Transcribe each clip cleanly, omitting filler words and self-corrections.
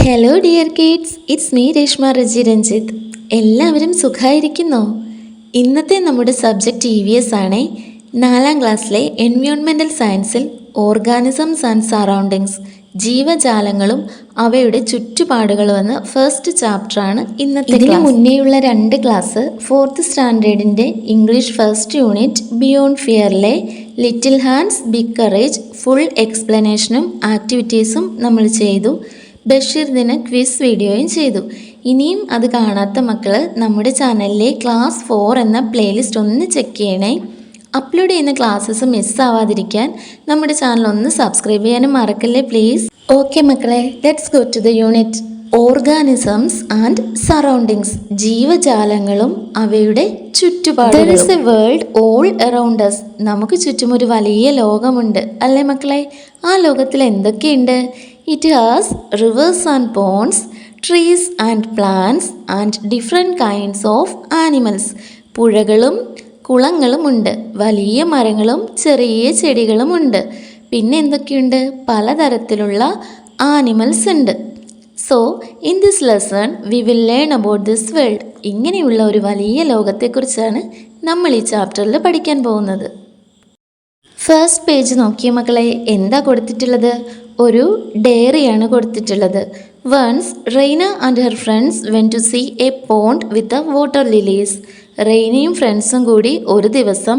Hello dear kids, it's me Reshma Reji Ranjith. എല്ലാവരും സുഖമായിരിക്കുന്നോ? ഇന്നത്തെ നമ്മുടെ സബ്ജക്റ്റ് EVS ആണേ. 4ാം ക്ലാസ്സിലെ എൻവയോൺമെൻറ്റൽ സയൻസിൽ ഓർഗാനിസംസ് ആൻഡ് സറൗണ്ടിങ്സ്, ജീവജാലങ്ങളും അവയുടെ ചുറ്റുപാടുകളും എന്ന ഫസ്റ്റ് ചാപ്റ്ററാണ് ഇന്നത്തെ. ഇതിന് മുന്നേയുള്ള 2 ക്ലാസ് 4th സ്റ്റാൻഡേർഡിൻ്റെ ഇംഗ്ലീഷ് ഫസ്റ്റ് യൂണിറ്റ് ബിയോണ്ട് ഫിയറിലെ little hands big courage full എക്സ്പ്ലനേഷനും ആക്ടിവിറ്റീസും നമ്മൾ ചെയ്തു. ബഷീർ ദിന ക്വിസ് വീഡിയോയും ചെയ്തു. ഇനിയും അത് കാണാത്ത മക്കൾ നമ്മുടെ ചാനലിലെ ക്ലാസ് 4 എന്ന പ്ലേലിസ്റ്റ് ഒന്ന് ചെക്ക് ചെയ്യണേ. അപ്ലോഡ് ചെയ്യുന്ന ക്ലാസ്സസ് മിസ്സാവാതിരിക്കാൻ നമ്മുടെ ചാനൽ ഒന്ന് സബ്സ്ക്രൈബ് ചെയ്യാനും മറക്കല്ലേ പ്ലീസ്. ഓക്കെ മക്കളെ, let's go to the unit organisms and surroundings, ജീവജാലങ്ങളും അവയുടെ ചുറ്റുപാടുകളും. There is a world all around us. നമുക്ക് ചുറ്റും ഒരു വലിയ ലോകമുണ്ട് അല്ലേ മക്കളെ? ആ ലോകത്തിൽ എന്തൊക്കെയുണ്ട്? It has rivers and ponds, trees and plants and different kinds of animals. പുഴകളും കുളങ്ങളുമുണ്ട്, വലിയ മരങ്ങളും ചെറിയ ചെടികളുമുണ്ട്. പിന്നെ എന്തൊക്കെയുണ്ട്? പലതരത്തിലുള്ള ആനിമൽസ് ഉണ്ട്. So in this lesson we will learn about this world. ഇങ്ങനെയുള്ള ഒരു വലിയ ലോകത്തെക്കുറിച്ചാണ് നമ്മൾ ഈ ചാപ്റ്ററിൽ പഠിക്കാൻ പോകുന്നത്. ഫസ്റ്റ് പേജ് നോക്കിയ മക്കളെ, എന്താ കൊടുത്തിട്ടുള്ളത്? ഒരു ഡയറിയാണ് കൊടുത്തിട്ടുള്ളത്. Once Raina and her friends went to see a pond with water lilies. റെയ്നയും ഫ്രണ്ട്സും കൂടി ഒരു ദിവസം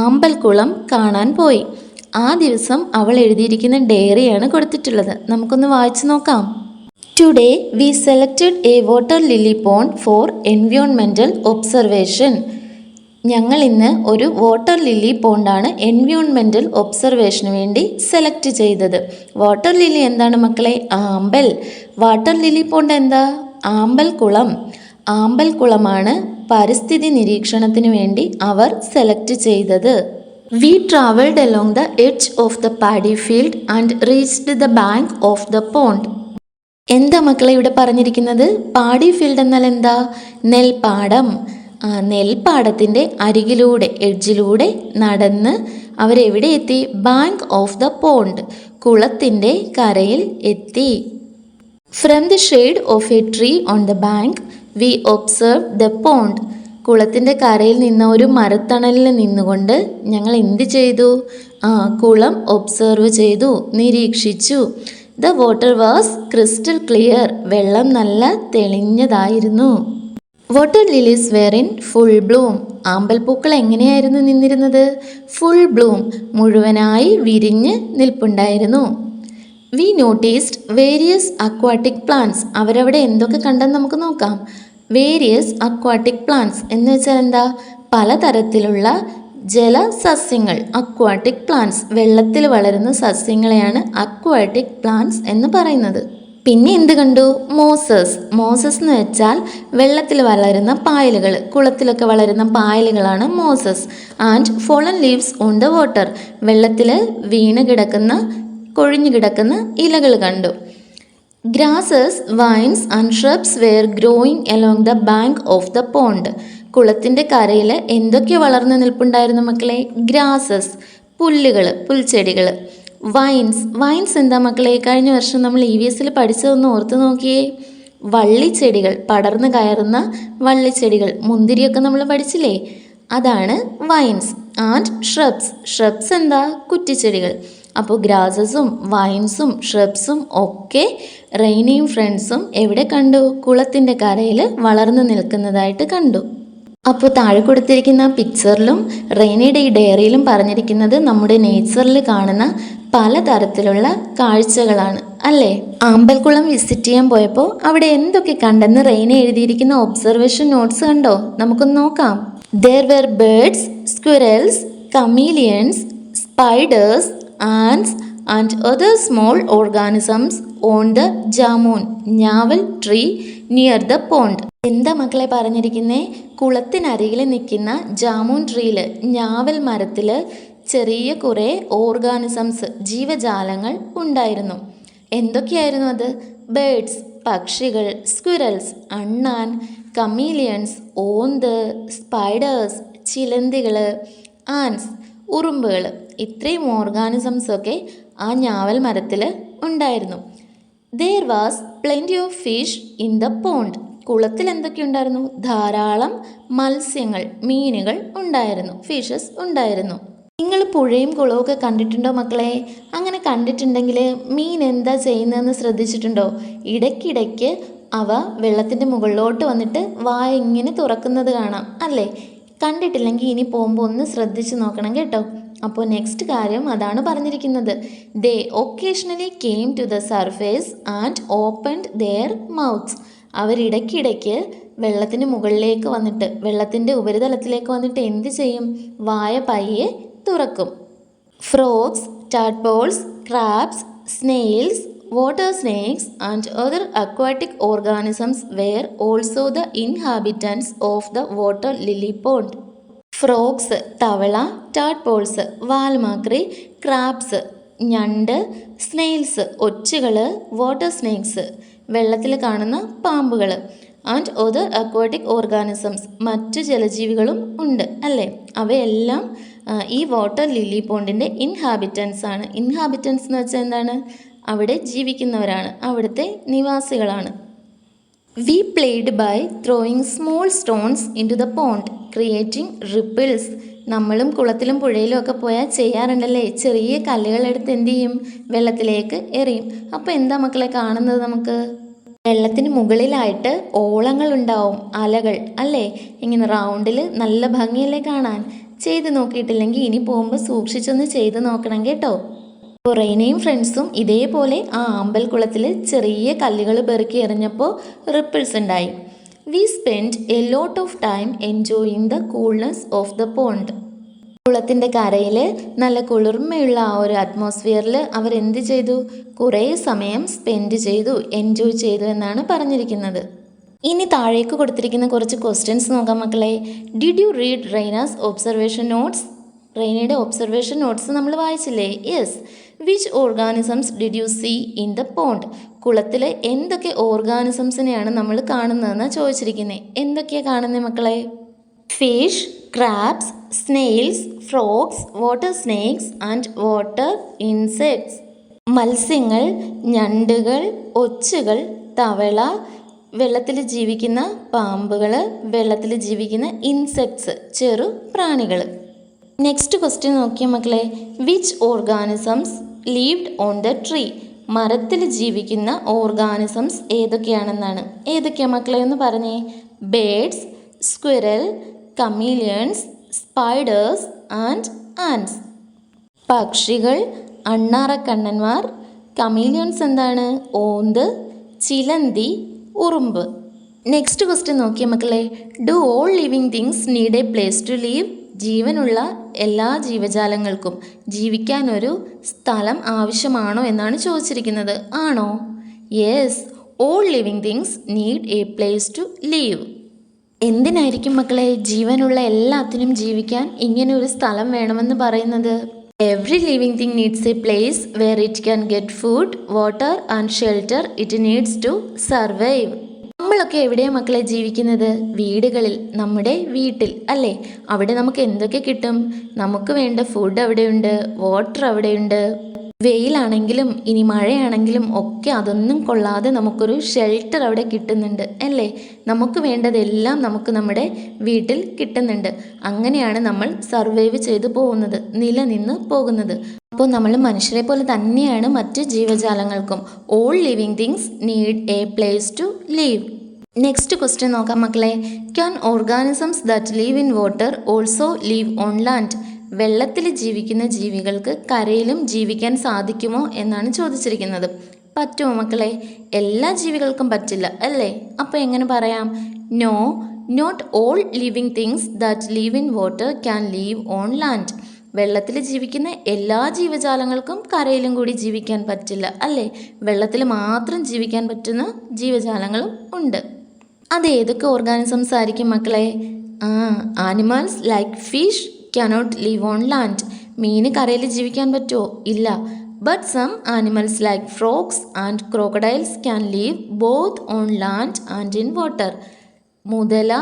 ആമ്പൽക്കുളം കാണാൻ പോയി. ആ ദിവസം അവൾ എഴുതിയിരിക്കുന്ന ഡയറിയാണ് കൊടുത്തിട്ടുള്ളത്. നമുക്കൊന്ന് വായിച്ചു നോക്കാം. Today we selected A water Lily pond four environmental observation. ഞങ്ങൾ ഇന്ന് ഒരു വാട്ടർ ലില്ലി പോണ്ടാണ് എൻവയോൺമെൻറ്റൽ ഒബ്സർവേഷന് വേണ്ടി സെലക്ട് ചെയ്തത്. വാട്ടർ ലില്ലി എന്താണ് മക്കളെ? ആമ്പൽ. വാട്ടർ ലില്ലി പോണ്ട് എന്താ? ആമ്പൽ കുളം. ആമ്പൽ കുളമാണ് പരിസ്ഥിതി നിരീക്ഷണത്തിന് വേണ്ടി അവർ സെലക്ട് ചെയ്തത്. We travelled along the edge of the paddy field and reached the bank of the pond. എന്താ മക്കളെ ഇവിടെ പറഞ്ഞിരിക്കുന്നത്? പാഡി ഫീൽഡ് എന്നാൽ എന്താ? നെൽപ്പാടം. നെൽപ്പാടത്തിൻ്റെ അരികിലൂടെ എഡ്ജിലൂടെ നടന്ന് അവരെവിടെ എത്തി? ബാങ്ക് ഓഫ് ദ പോണ്ട്, കുളത്തിൻ്റെ കരയിൽ എത്തി. From the shade of A tree on the bank we observe the pond. കുളത്തിൻ്റെ കരയിൽ നിന്ന ഒരു മരത്തണലിൽ നിന്നുകൊണ്ട് ഞങ്ങൾ എന്ത് ചെയ്തു? കുളം ഒബ്സർവ് ചെയ്തു, നിരീക്ഷിച്ചു. The water was crystal clear. വെള്ളം നല്ല തെളിഞ്ഞതായിരുന്നു. Water lilies were in full bloom. ആമ്പൽപ്പൂക്കൾ എങ്ങനെയായിരുന്നു നിന്നിരുന്നത്? ഫുൾ ബ്ലൂം, മുഴുവനായി വിരിഞ്ഞ് നിൽപ്പുണ്ടായിരുന്നു. We noticed various aquatic plants. അവരവിടെ എന്തൊക്കെ കണ്ടെന്ന് നമുക്ക് നോക്കാം. വേരിയസ് അക്വാട്ടിക് പ്ലാന്റ്സ് എന്ന് വെച്ചാൽ എന്താ? പലതരത്തിലുള്ള ജലസസ്യങ്ങൾ. അക്വാട്ടിക് പ്ലാന്റ്സ്, വെള്ളത്തിൽ വളരുന്ന സസ്യങ്ങളെയാണ് അക്വാട്ടിക് പ്ലാന്റ്സ് എന്ന് പറയുന്നത്. പിന്നെ എന്ത് കണ്ടു? മോസസ്. മോസസ് എന്ന് വെച്ചാൽ വെള്ളത്തിൽ വളരുന്ന പായലുകൾ, കുളത്തിലൊക്കെ വളരുന്ന പായലുകളാണ് mosses. And fallen leaves on the water. വെള്ളത്തിൽ വീണ് കിടക്കുന്ന, കൊഴിഞ്ഞു കിടക്കുന്ന ഇലകൾ കണ്ടു. Grasses, vines and shrubs were growing along the bank of the pond. കുളത്തിൻ്റെ കരയിൽ എന്തൊക്കെ വളർന്നു നിൽപ്പുണ്ടായിരുന്നു മക്കളെ? ഗ്രാസസ്, പുല്ലുകൾ, പുൽച്ചെടികൾ. വൈൻസ് എന്താ മക്കളെ? കഴിഞ്ഞ വർഷം നമ്മൾ EVSൽ പഠിച്ചതൊന്ന് ഓർത്ത് നോക്കിയേ. വള്ളിച്ചെടികൾ, പടർന്നു കയറുന്ന വള്ളിച്ചെടികൾ. മുന്തിരിയൊക്കെ നമ്മൾ പഠിച്ചില്ലേ? അതാണ് വൈൻസ്. ആൻഡ് ഷ്രബ്സ് എന്താ? കുറ്റിച്ചെടികൾ. അപ്പോൾ ഗ്രാസസും വൈൻസും ഷ്രബ്സും ഒക്കെ റെയ്നയും ഫ്രണ്ട്സും എവിടെ കണ്ടു? കുളത്തിൻ്റെ കരയിൽ വളർന്നു നിൽക്കുന്നതായിട്ട് കണ്ടു. അപ്പോൾ താഴെ കൊടുത്തിരിക്കുന്ന പിക്ചറിലും റെയ്നയുടെ ഈ ഡയറിയിലും പറഞ്ഞിരിക്കുന്നത് നമ്മുടെ നേച്ചറിൽ കാണുന്ന പലതരത്തിലുള്ള കാഴ്ചകളാണ് അല്ലേ? ആമ്പൽക്കുളം വിസിറ്റ് ചെയ്യാൻ പോയപ്പോൾ അവിടെ എന്തൊക്കെ കണ്ടെന്ന് റെയ്ന എഴുതിയിരിക്കുന്ന ഒബ്സർവേഷൻ നോട്ട്സ് കണ്ടോ? നമുക്കൊന്ന് നോക്കാം. There were birds, squirrels, chameleons, spiders, ants and other small organisms on the jamun, ഞാവൽ tree near the pond. എന്താ മക്കളെ പറഞ്ഞിരിക്കുന്നേ? കുളത്തിനരികിൽ നിൽക്കുന്ന ജാമൂൻ ട്രീയിൽ, ഞാവൽ മരത്തിൽ ചെറിയ കുറേ ഓർഗാനിസംസ്, ജീവജാലങ്ങൾ ഉണ്ടായിരുന്നു. എന്തൊക്കെയായിരുന്നു അത്? ബേഡ്സ്, പക്ഷികൾ, സ്ക്വിറൽസ്, അണ്ണാൻ, കമീലിയൻസ്, ഓന്ത്, സ്പൈഡേഴ്സ്, ചിലന്തികൾ, ആൻസ്, ഉറുമ്പുകൾ. ഇത്രയും ഓർഗാനിസംസൊക്കെ ആ ഞാവൽ മരത്തിൽ ഉണ്ടായിരുന്നു. There was plenty of fish in the pond. കുളത്തിൽ എന്തൊക്കെയുണ്ടായിരുന്നു? ധാരാളം മത്സ്യങ്ങൾ, മീനുകൾ ഉണ്ടായിരുന്നു, ഫിഷസ് ഉണ്ടായിരുന്നു. നിങ്ങൾ പുഴയും കുളവും ഒക്കെ കണ്ടിട്ടുണ്ടോ മക്കളെ? അങ്ങനെ കണ്ടിട്ടുണ്ടെങ്കിൽ മീൻ എന്താ ചെയ്യുന്നതെന്ന് ശ്രദ്ധിച്ചിട്ടുണ്ടോ? ഇടയ്ക്കിടയ്ക്ക് അവ വെള്ളത്തിൻ്റെ മുകളിലോട്ട് വന്നിട്ട് വായ ഇങ്ങനെ തുറക്കുന്നത് കാണാം അല്ലേ? കണ്ടിട്ടില്ലെങ്കിൽ ഇനി പോകുമ്പോൾ ഒന്ന് ശ്രദ്ധിച്ച് നോക്കണം കേട്ടോ. അപ്പോൾ നെക്സ്റ്റ് കാര്യം അതാണ് പറഞ്ഞിരിക്കുന്നത്. They occasionally came to the surface and opened their mouths. അവരിടയ്ക്കിടയ്ക്ക് വെള്ളത്തിന് മുകളിലേക്ക് വന്നിട്ട്, വെള്ളത്തിൻ്റെ ഉപരിതലത്തിലേക്ക് വന്നിട്ട് എന്ത് ചെയ്യും? വായ പയ്യെ തുറക്കും. Frogs, tadpoles, crabs, snails, water snakes and other aquatic organisms were also the inhabitants of the water lily pond. Frogs തവള, ടാഡ്പോൾസ് വാൽമാക്രി, ക്രാബ്സ് ഞണ്ട്, സ്നെയിൽസ് ഒച്ചുകൾ, വാട്ടർ സ്നേക്സ് വെള്ളത്തിൽ കാണുന്ന പാമ്പുകൾ, ആൻഡ് other aquatic organisms മറ്റു ജലജീവികളും ഉണ്ട് അല്ലേ? അവയെല്ലാം ഈ വാട്ടർ ലില്ലി പോണ്ടിൻ്റെ ഇൻഹാബിറ്റൻസ് ആണ്. ഇൻഹാബിറ്റൻസ് എന്ന് വെച്ചാൽ എന്താണ്? അവിടെ ജീവിക്കുന്നവരാണ്, അവിടുത്തെ നിവാസികളാണ്. We played by throwing small stones into the pond creating ripples. നമ്മളും കുളത്തിലും പുഴയിലും ഒക്കെ പോയാൽ ചെയ്യാറുണ്ടല്ലേ? ചെറിയ കല്ലുകളെടുത്ത് എന്ത് ചെയ്യും? വെള്ളത്തിലേക്ക് എറിയും. അപ്പോൾ എന്താ മക്കളെ കാണുന്നത്? നമുക്ക് വെള്ളത്തിന് മുകളിലായിട്ട് ഓളങ്ങൾ ഉണ്ടാവും, അലകൾ അല്ലേ? ഇങ്ങനെ റൗണ്ടിൽ നല്ല ഭംഗിയല്ലേ കാണാൻ? ചെയ്ത് നോക്കിയിട്ടില്ലെങ്കിൽ ഇനി പോകുമ്പോൾ സൂക്ഷിച്ചൊന്ന് ചെയ്ത് നോക്കണം കേട്ടോ. റെയ്നയും ഫ്രണ്ട്സും ഇതേപോലെ ആ അമ്പൽക്കുളത്തിൽ ചെറിയ കല്ലുകൾ പെറുക്കി എറിഞ്ഞപ്പോൾ റിപ്പിൾസ് ഉണ്ടായി. We spend A lot of time enjoying the coolness of the pond. കുളത്തിൻ്റെ കരയിൽ നല്ല കുളിർമയുള്ള ആ ഒരു അറ്റ്മോസ്ഫിയറിൽ അവരെന്ത് ചെയ്തു? കുറേ സമയം സ്പെൻഡ് ചെയ്തു, എൻജോയ് ചെയ്തു എന്നാണ് പറഞ്ഞിരിക്കുന്നത്. ഇനി താഴേക്ക് കൊടുത്തിരിക്കുന്ന കുറച്ച് ക്വസ്റ്റ്യൻസ് നോക്കാം മക്കളെ. Did you read Raina's observation notes? റെയ്നയുടെ ഒബ്സർവേഷൻ നോട്ട്സ് നമ്മൾ വായിച്ചില്ലേ? Yes. Which organisms did you see in the pond? കുളത്തിൽ എന്തൊക്കെ ഓർഗാനിസംസിനെയാണ് നമ്മൾ കാണുന്നതെന്നാണ് ചോദിച്ചിരിക്കുന്നത്. എന്തൊക്കെയാണ് കാണുന്നത് മക്കളെ? Fish, crabs, snails, frogs, water snakes and water insects. മത്സ്യങ്ങൾ, ഞണ്ടുകൾ, ഒച്ചുകൾ, തവള, വെള്ളത്തിൽ ജീവിക്കുന്ന പാമ്പുകൾ, വെള്ളത്തിൽ ജീവിക്കുന്ന ഇൻസെക്ട്സ് ചെറു പ്രാണികൾ. നെക്സ്റ്റ് ക്വസ്റ്റ്യൻ നോക്കിയ മക്കളെ. Which organisms lived on the tree? മരത്തിൽ ജീവിക്കുന്ന ഓർഗാനിസംസ് ഏതൊക്കെയാണെന്നാണ്. ഏതൊക്കെയാണ് മക്കളെ ഒന്ന് പറഞ്ഞേ. Birds, squirrel, chameleons, spiders and ants. പക്ഷികൾ, അണ്ണാറക്കണ്ണന്മാർ. കമീലിയൻസ് എന്താണ്? ഓന്ത്, ചിലന്തി, ഉറുമ്പ്. നെക്സ്റ്റ് ക്വസ്റ്റ്യൻ നോക്കിയ മക്കളെ. Do all living things need a place to live? ജീവനുള്ള എല്ലാ ജീവജാലങ്ങൾക്കും ജീവിക്കാനൊരു സ്ഥലം ആവശ്യമാണോ എന്നാണ് ചോദിച്ചിരിക്കുന്നത്. ആണോ? Yes, all living things need a place to live. എന്തിനായിരിക്കും മക്കളെ ജീവനുള്ള എല്ലാത്തിനും ജീവിക്കാൻ ഇങ്ങനെ ഒരു സ്ഥലം വേണമെന്ന് പറയുന്നത്? Every living thing needs a place where it can get food, water and shelter it needs to survive. നമ്മളൊക്കെ എവിടെയാണ് മക്കളെ ജീവിക്കുന്നത്? വീടുകളിൽ, നമ്മുടെ വീട്ടിൽ അല്ലേ? അവിടെ നമുക്ക് എന്തൊക്കെ കിട്ടും? നമുക്ക് വേണ്ട ഫുഡ് അവിടെയുണ്ട്, വാട്ടർ അവിടെയുണ്ട്. വെയിലാണെങ്കിലും ഇനി മഴയാണെങ്കിലും ഒക്കെ അതൊന്നും കൊള്ളാതെ നമുക്കൊരു ഷെൽട്ടർ അവിടെ കിട്ടുന്നുണ്ട് അല്ലേ? നമുക്ക് വേണ്ടതെല്ലാം നമുക്ക് നമ്മുടെ വീട്ടിൽ കിട്ടുന്നുണ്ട്. അങ്ങനെയാണ് നമ്മൾ സർവൈവ് ചെയ്തു പോകുന്നത്, നിലനിന്ന് പോകുന്നത്. അപ്പോൾ നമ്മൾ മനുഷ്യരെ പോലെ തന്നെയാണ് മറ്റ് ജീവജാലങ്ങൾക്കും. All living things need a place to live. Next question നോക്കാം മക്കളെ. Can organisms that live in water also live on land? വെള്ളത്തിൽ ജീവിക്കുന്ന ജീവികൾക്ക് കരയിലും ജീവിക്കാൻ സാധിക്കുമോ എന്നാണ് ചോദിച്ചിരിക്കുന്നത്. പറ്റുമോ മക്കളെ? എല്ലാ ജീവികൾക്കും പറ്റില്ല അല്ലേ? അപ്പോൾ എങ്ങനെ പറയാം? No, not all living things that live in water can live on land. വെള്ളത്തിൽ ജീവിക്കുന്ന എല്ലാ ജീവജാലങ്ങൾക്കും കരയിലും കൂടി ജീവിക്കാൻ പറ്റില്ല അല്ലേ? വെള്ളത്തിൽ മാത്രം ജീവിക്കാൻ പറ്റുന്ന ജീവജാലങ്ങളും ഉണ്ട്. അത് ഏതൊക്കെ ഓർഗാനിസംസ് ആയിരിക്കും മക്കളെ? Animals like fish cannot live on land. മീന് കരയിൽ ജീവിക്കാൻ പറ്റുമോ? ഇല്ല. But some animals like frogs and crocodiles can live both on land and in water. മുതല,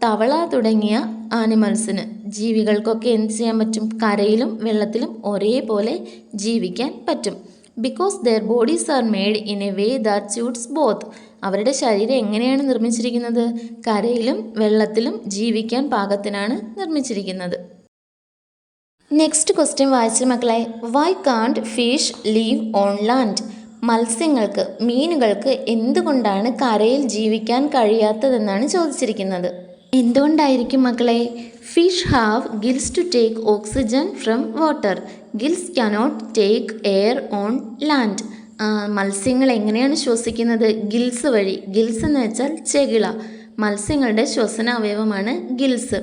തവള തുടങ്ങിയ ആനിമൽസിന്, ജീവികൾക്കൊക്കെ എന്ത് ചെയ്യാൻ പറ്റും? കരയിലും വെള്ളത്തിലും ഒരേപോലെ ജീവിക്കാൻ പറ്റും. Because their bodies are made in a way that suits both. അവരുടെ ശരീരം എങ്ങനെയാണ് നിർമ്മിച്ചിരിക്കുന്നത്? കരയിലും വെള്ളത്തിലും ജീവിക്കാൻ പാകത്തിനാണ് നിർമ്മിച്ചിരിക്കുന്നത്. നെക്സ്റ്റ് ക്വസ്റ്റ്യൻ വായിച്ച മക്കളെ. Why can't fish live on land? മത്സ്യങ്ങൾക്ക്, മീനുകൾക്ക് എന്തുകൊണ്ടാണ് കരയിൽ ജീവിക്കാൻ കഴിയാത്തതെന്നാണ് ചോദിച്ചിരിക്കുന്നത്. എന്തുകൊണ്ടായിരിക്കും മക്കളെ? Fish have gills to take oxygen from water. Gills cannot take air on land. മത്സ്യങ്ങൾ എങ്ങനെയാണ് ശ്വസിക്കുന്നത്? ഗിൽസ് വഴി. ഗിൽസ് എന്ന് വെച്ചാൽ ചെകിള. മത്സ്യങ്ങളുടെ ശ്വസന അവയവമാണ് ഗിൽസ്.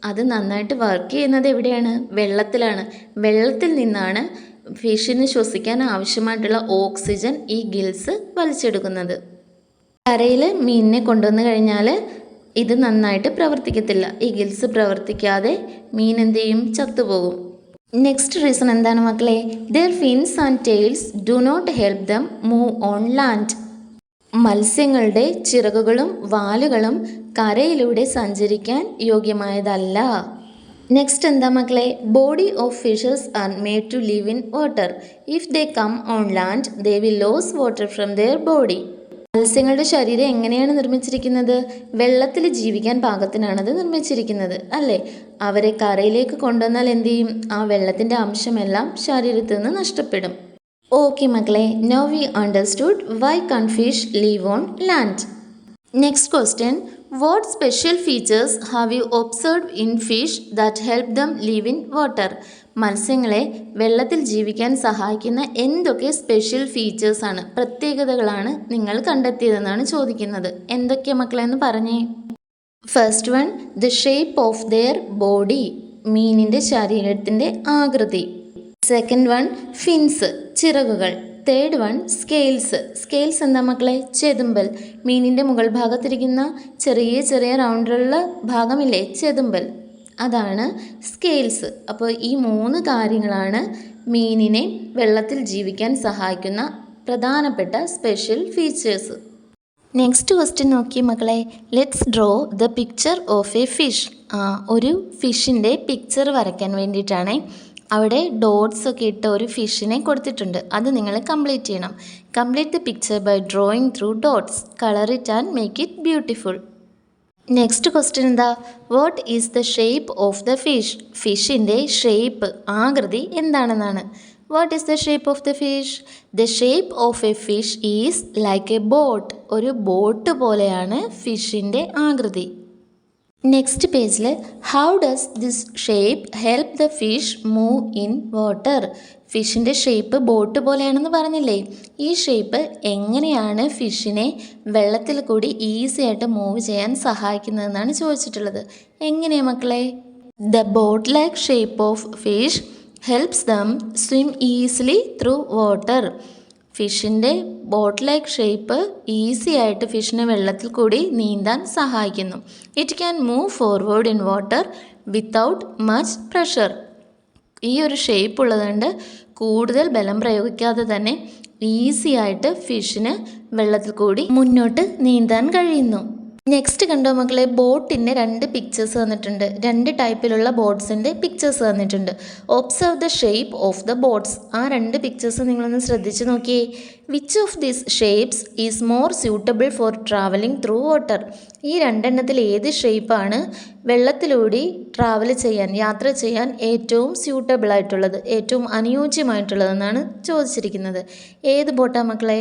അത് നന്നായിട്ട് വർക്ക് ചെയ്യുന്നത് എവിടെയാണ്? വെള്ളത്തിലാണ്. വെള്ളത്തിൽ നിന്നാണ് ഫിഷിന് ശ്വസിക്കാൻ ആവശ്യമായിട്ടുള്ള ഓക്സിജൻ ഈ ഗിൽസ് വലിച്ചെടുക്കുന്നത്. കരയിൽ മീനിനെ കൊണ്ടുവന്ന് കഴിഞ്ഞാൽ ഇത് നന്നായിട്ട് പ്രവർത്തിക്കത്തില്ല. ഈ ഗിൽസ് പ്രവർത്തിക്കാതെ മീൻ എന്ത് ചെയ്യും? ചത്തുപോകും. നെക്സ്റ്റ് റീസൺ എന്താണ് മക്കളെ? Their fins and tails do not help them move on land. മത്സ്യങ്ങളുടെ ചിറകുകളും വാലുകളും കരയിലൂടെ സഞ്ചരിക്കാൻ യോഗ്യമായതല്ല. നെക്സ്റ്റ് എന്താ മക്കളെ? Body of fishes are made to live in water. If they come on land they will lose water from their body. മത്സ്യങ്ങളുടെ ശരീരം എങ്ങനെയാണ് നിർമ്മിച്ചിരിക്കുന്നത്? വെള്ളത്തിൽ ജീവിക്കാൻ പാകത്തിനാണത് നിർമ്മിച്ചിരിക്കുന്നത് അല്ലേ? അവരെ കരയിലേക്ക് കൊണ്ടുവന്നാൽ എന്ത് ചെയ്യും? ആ വെള്ളത്തിൻ്റെ അംശമെല്ലാം ശരീരത്തിൽ നിന്ന് നഷ്ടപ്പെടും. ഓക്കെ മക്കളെ, now we understood why can fish live on land. Next question. What special features have you observed in fish that help them live in water? മത്സ്യങ്ങളെ വെള്ളത്തിൽ ജീവിക്കാൻ സഹായിക്കുന്ന എന്തൊക്കെ സ്പെഷ്യൽ ഫീച്ചേഴ്സാണ്, പ്രത്യേകതകളാണ് നിങ്ങൾ കണ്ടെത്തിയതെന്നാണ് ചോദിക്കുന്നത്. എന്തൊക്കെയാണ് മക്കളെന്ന് പറഞ്ഞേ. First one, the shape of their body. മീനിൻ്റെ ശരീരത്തിൻ്റെ ആകൃതി. സെക്കൻഡ് വൺ, ഫിൻസ്, ചിറകുകൾ. Third one, scales. സ്കെയിൽസ് എന്താ മക്കളെ? ചെതുമ്പൽ. മീനിൻ്റെ മുകൾ ഭാഗത്തിരിക്കുന്ന ചെറിയ ചെറിയ റൗണ്ടിലുള്ള ഭാഗമില്ലേ, ചെതുമ്പൽ, അതാണ് സ്കെയിൽസ്. അപ്പോൾ ഈ 3 കാര്യങ്ങളാണ് മീനിനെ വെള്ളത്തിൽ ജീവിക്കാൻ സഹായിക്കുന്ന പ്രധാനപ്പെട്ട സ്പെഷ്യൽ ഫീച്ചേഴ്സ്. നെക്സ്റ്റ് ക്വസ്റ്റ്യൻ നോക്കി മക്കളെ. Let's draw the picture of a fish. ഒരു ഫിഷിൻ്റെ പിക്ചർ വരയ്ക്കാൻ വേണ്ടിയിട്ടാണ്. അവിടെ ഡോട്ട്സ് ഒക്കെ ഇട്ട ഒരു ഫിഷിനെ കൊടുത്തിട്ടുണ്ട്. അത് നിങ്ങൾ കംപ്ലീറ്റ് ചെയ്യണം. Complete the picture by drawing through dots. Colour it and make it beautiful. Next question എന്താ? What is the shape of the fish? ഫിഷിൻ്റെ ഷേപ്പ്, ആകൃതി എന്താണെന്നാണ്. What is the shape of the fish? The shape of a fish is like a boat. ഒരു boat പോലെയാണ് ഫിഷിൻ്റെ ആകൃതി. Next പേജിൽ how does this shape help the fish move in water? ഫിഷിൻ്റെ shape boat പോലെയാണെന്ന് പറഞ്ഞില്ലേ? ഈ ഷേപ്പ് എങ്ങനെയാണ് ഫിഷിനെ വെള്ളത്തിൽ കൂടി ഈസി ആയിട്ട് മൂവ് ചെയ്യാൻ സഹായിക്കുന്നതെന്നാണ് ചോദിച്ചിട്ടുള്ളത്. എങ്ങനെയാണ് മക്കളെ? The boat like shape of fish helps them swim easily through water. ഫിഷിൻ്റെ ബോട്ട് ലൈക്ക് ഷേപ്പ് ഈസി ആയിട്ട് ഫിഷിനെ വെള്ളത്തിൽ കൂടി നീന്താൻ സഹായിക്കുന്നു. It can move forward in water without much pressure. ഈ ഒരു ഷേപ്പ് ഉള്ളതുകൊണ്ട് കൂടുതൽ ബലം പ്രയോഗിക്കാതെ തന്നെ ഈസി ആയിട്ട് ഫിഷിന് വെള്ളത്തിൽ കൂടി മുന്നോട്ട് നീന്താൻ കഴിയുന്നു. നെക്സ്റ്റ് കണ്ടോ മക്കളെ? ബോട്ടിൻ്റെ 2 പിക്ചേഴ്സ് തന്നിട്ടുണ്ട്. 2 ടൈപ്പിലുള്ള ബോട്ട്സിൻ്റെ പിക്ചേഴ്സ് തന്നിട്ടുണ്ട്. Observe the shape of the boats. ആ 2 പിക്ചേഴ്സ് നിങ്ങളൊന്ന് ശ്രദ്ധിച്ച് നോക്കിയേ. Which of these shapes is more suitable for travelling through water? ഈ 2 എണ്ണത്തിൽ ഏത് ഷേപ്പാണ് വെള്ളത്തിലൂടെ ട്രാവൽ ചെയ്യാൻ, യാത്ര ചെയ്യാൻ ഏറ്റവും സ്യൂട്ടബിൾ ആയിട്ടുള്ളത്, ഏറ്റവും അനുയോജ്യമായിട്ടുള്ളതെന്നാണ് ചോദിച്ചിരിക്കുന്നത്. ഏത് ബോട്ടാ മക്കളെ?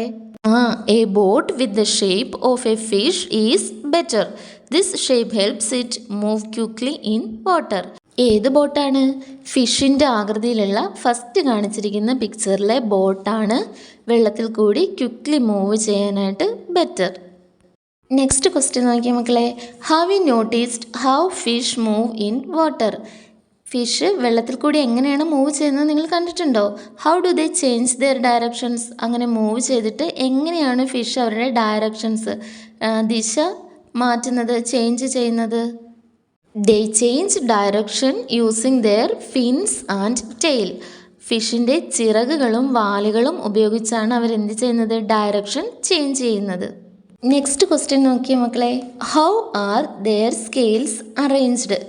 A boat with the shape of a fish is better. This shape helps it move quickly in water. ഏത് ബോട്ടാണ്? ഫിഷിൻ്റെ ആകൃതിയിലുള്ള ഫസ്റ്റ് കാണിച്ചിരിക്കുന്ന പിക്ചറിലെ ബോട്ടാണ് വെള്ളത്തിൽ കൂടി ക്വിക്ക്ലി മൂവ് ചെയ്യാനായിട്ട് ബെറ്റർ. നെക്സ്റ്റ് ക്വസ്റ്റ്യൻ നോക്കിയാൽ മക്കളെ. Have you noticed how fish move in water? Fish വെള്ളത്തിൽ കൂടി എങ്ങനെയാണ് മൂവ് ചെയ്യുന്നത് നിങ്ങൾ കണ്ടിട്ടുണ്ടോ? How do they change their directions? അങ്ങനെ മൂവ് ചെയ്തിട്ട് എങ്ങനെയാണ് ഫിഷ് അവരുടെ ഡയറക്ഷൻസ്, ദിശ മാറ്റുന്നത്, ചേഞ്ച് ചെയ്യുന്നത്? They change direction using their fins and tail. ഫിഷിൻ്റെ ചിറകുകളും വാലുകളും ഉപയോഗിച്ചാണ് അവരെന്ത് ചെയ്യുന്നത്? ഡയറക്ഷൻ ചേഞ്ച് ചെയ്യുന്നത്. നെക്സ്റ്റ് ക്വസ്റ്റ്യൻ നോക്കിയ മക്കളെ. How are their scales arranged?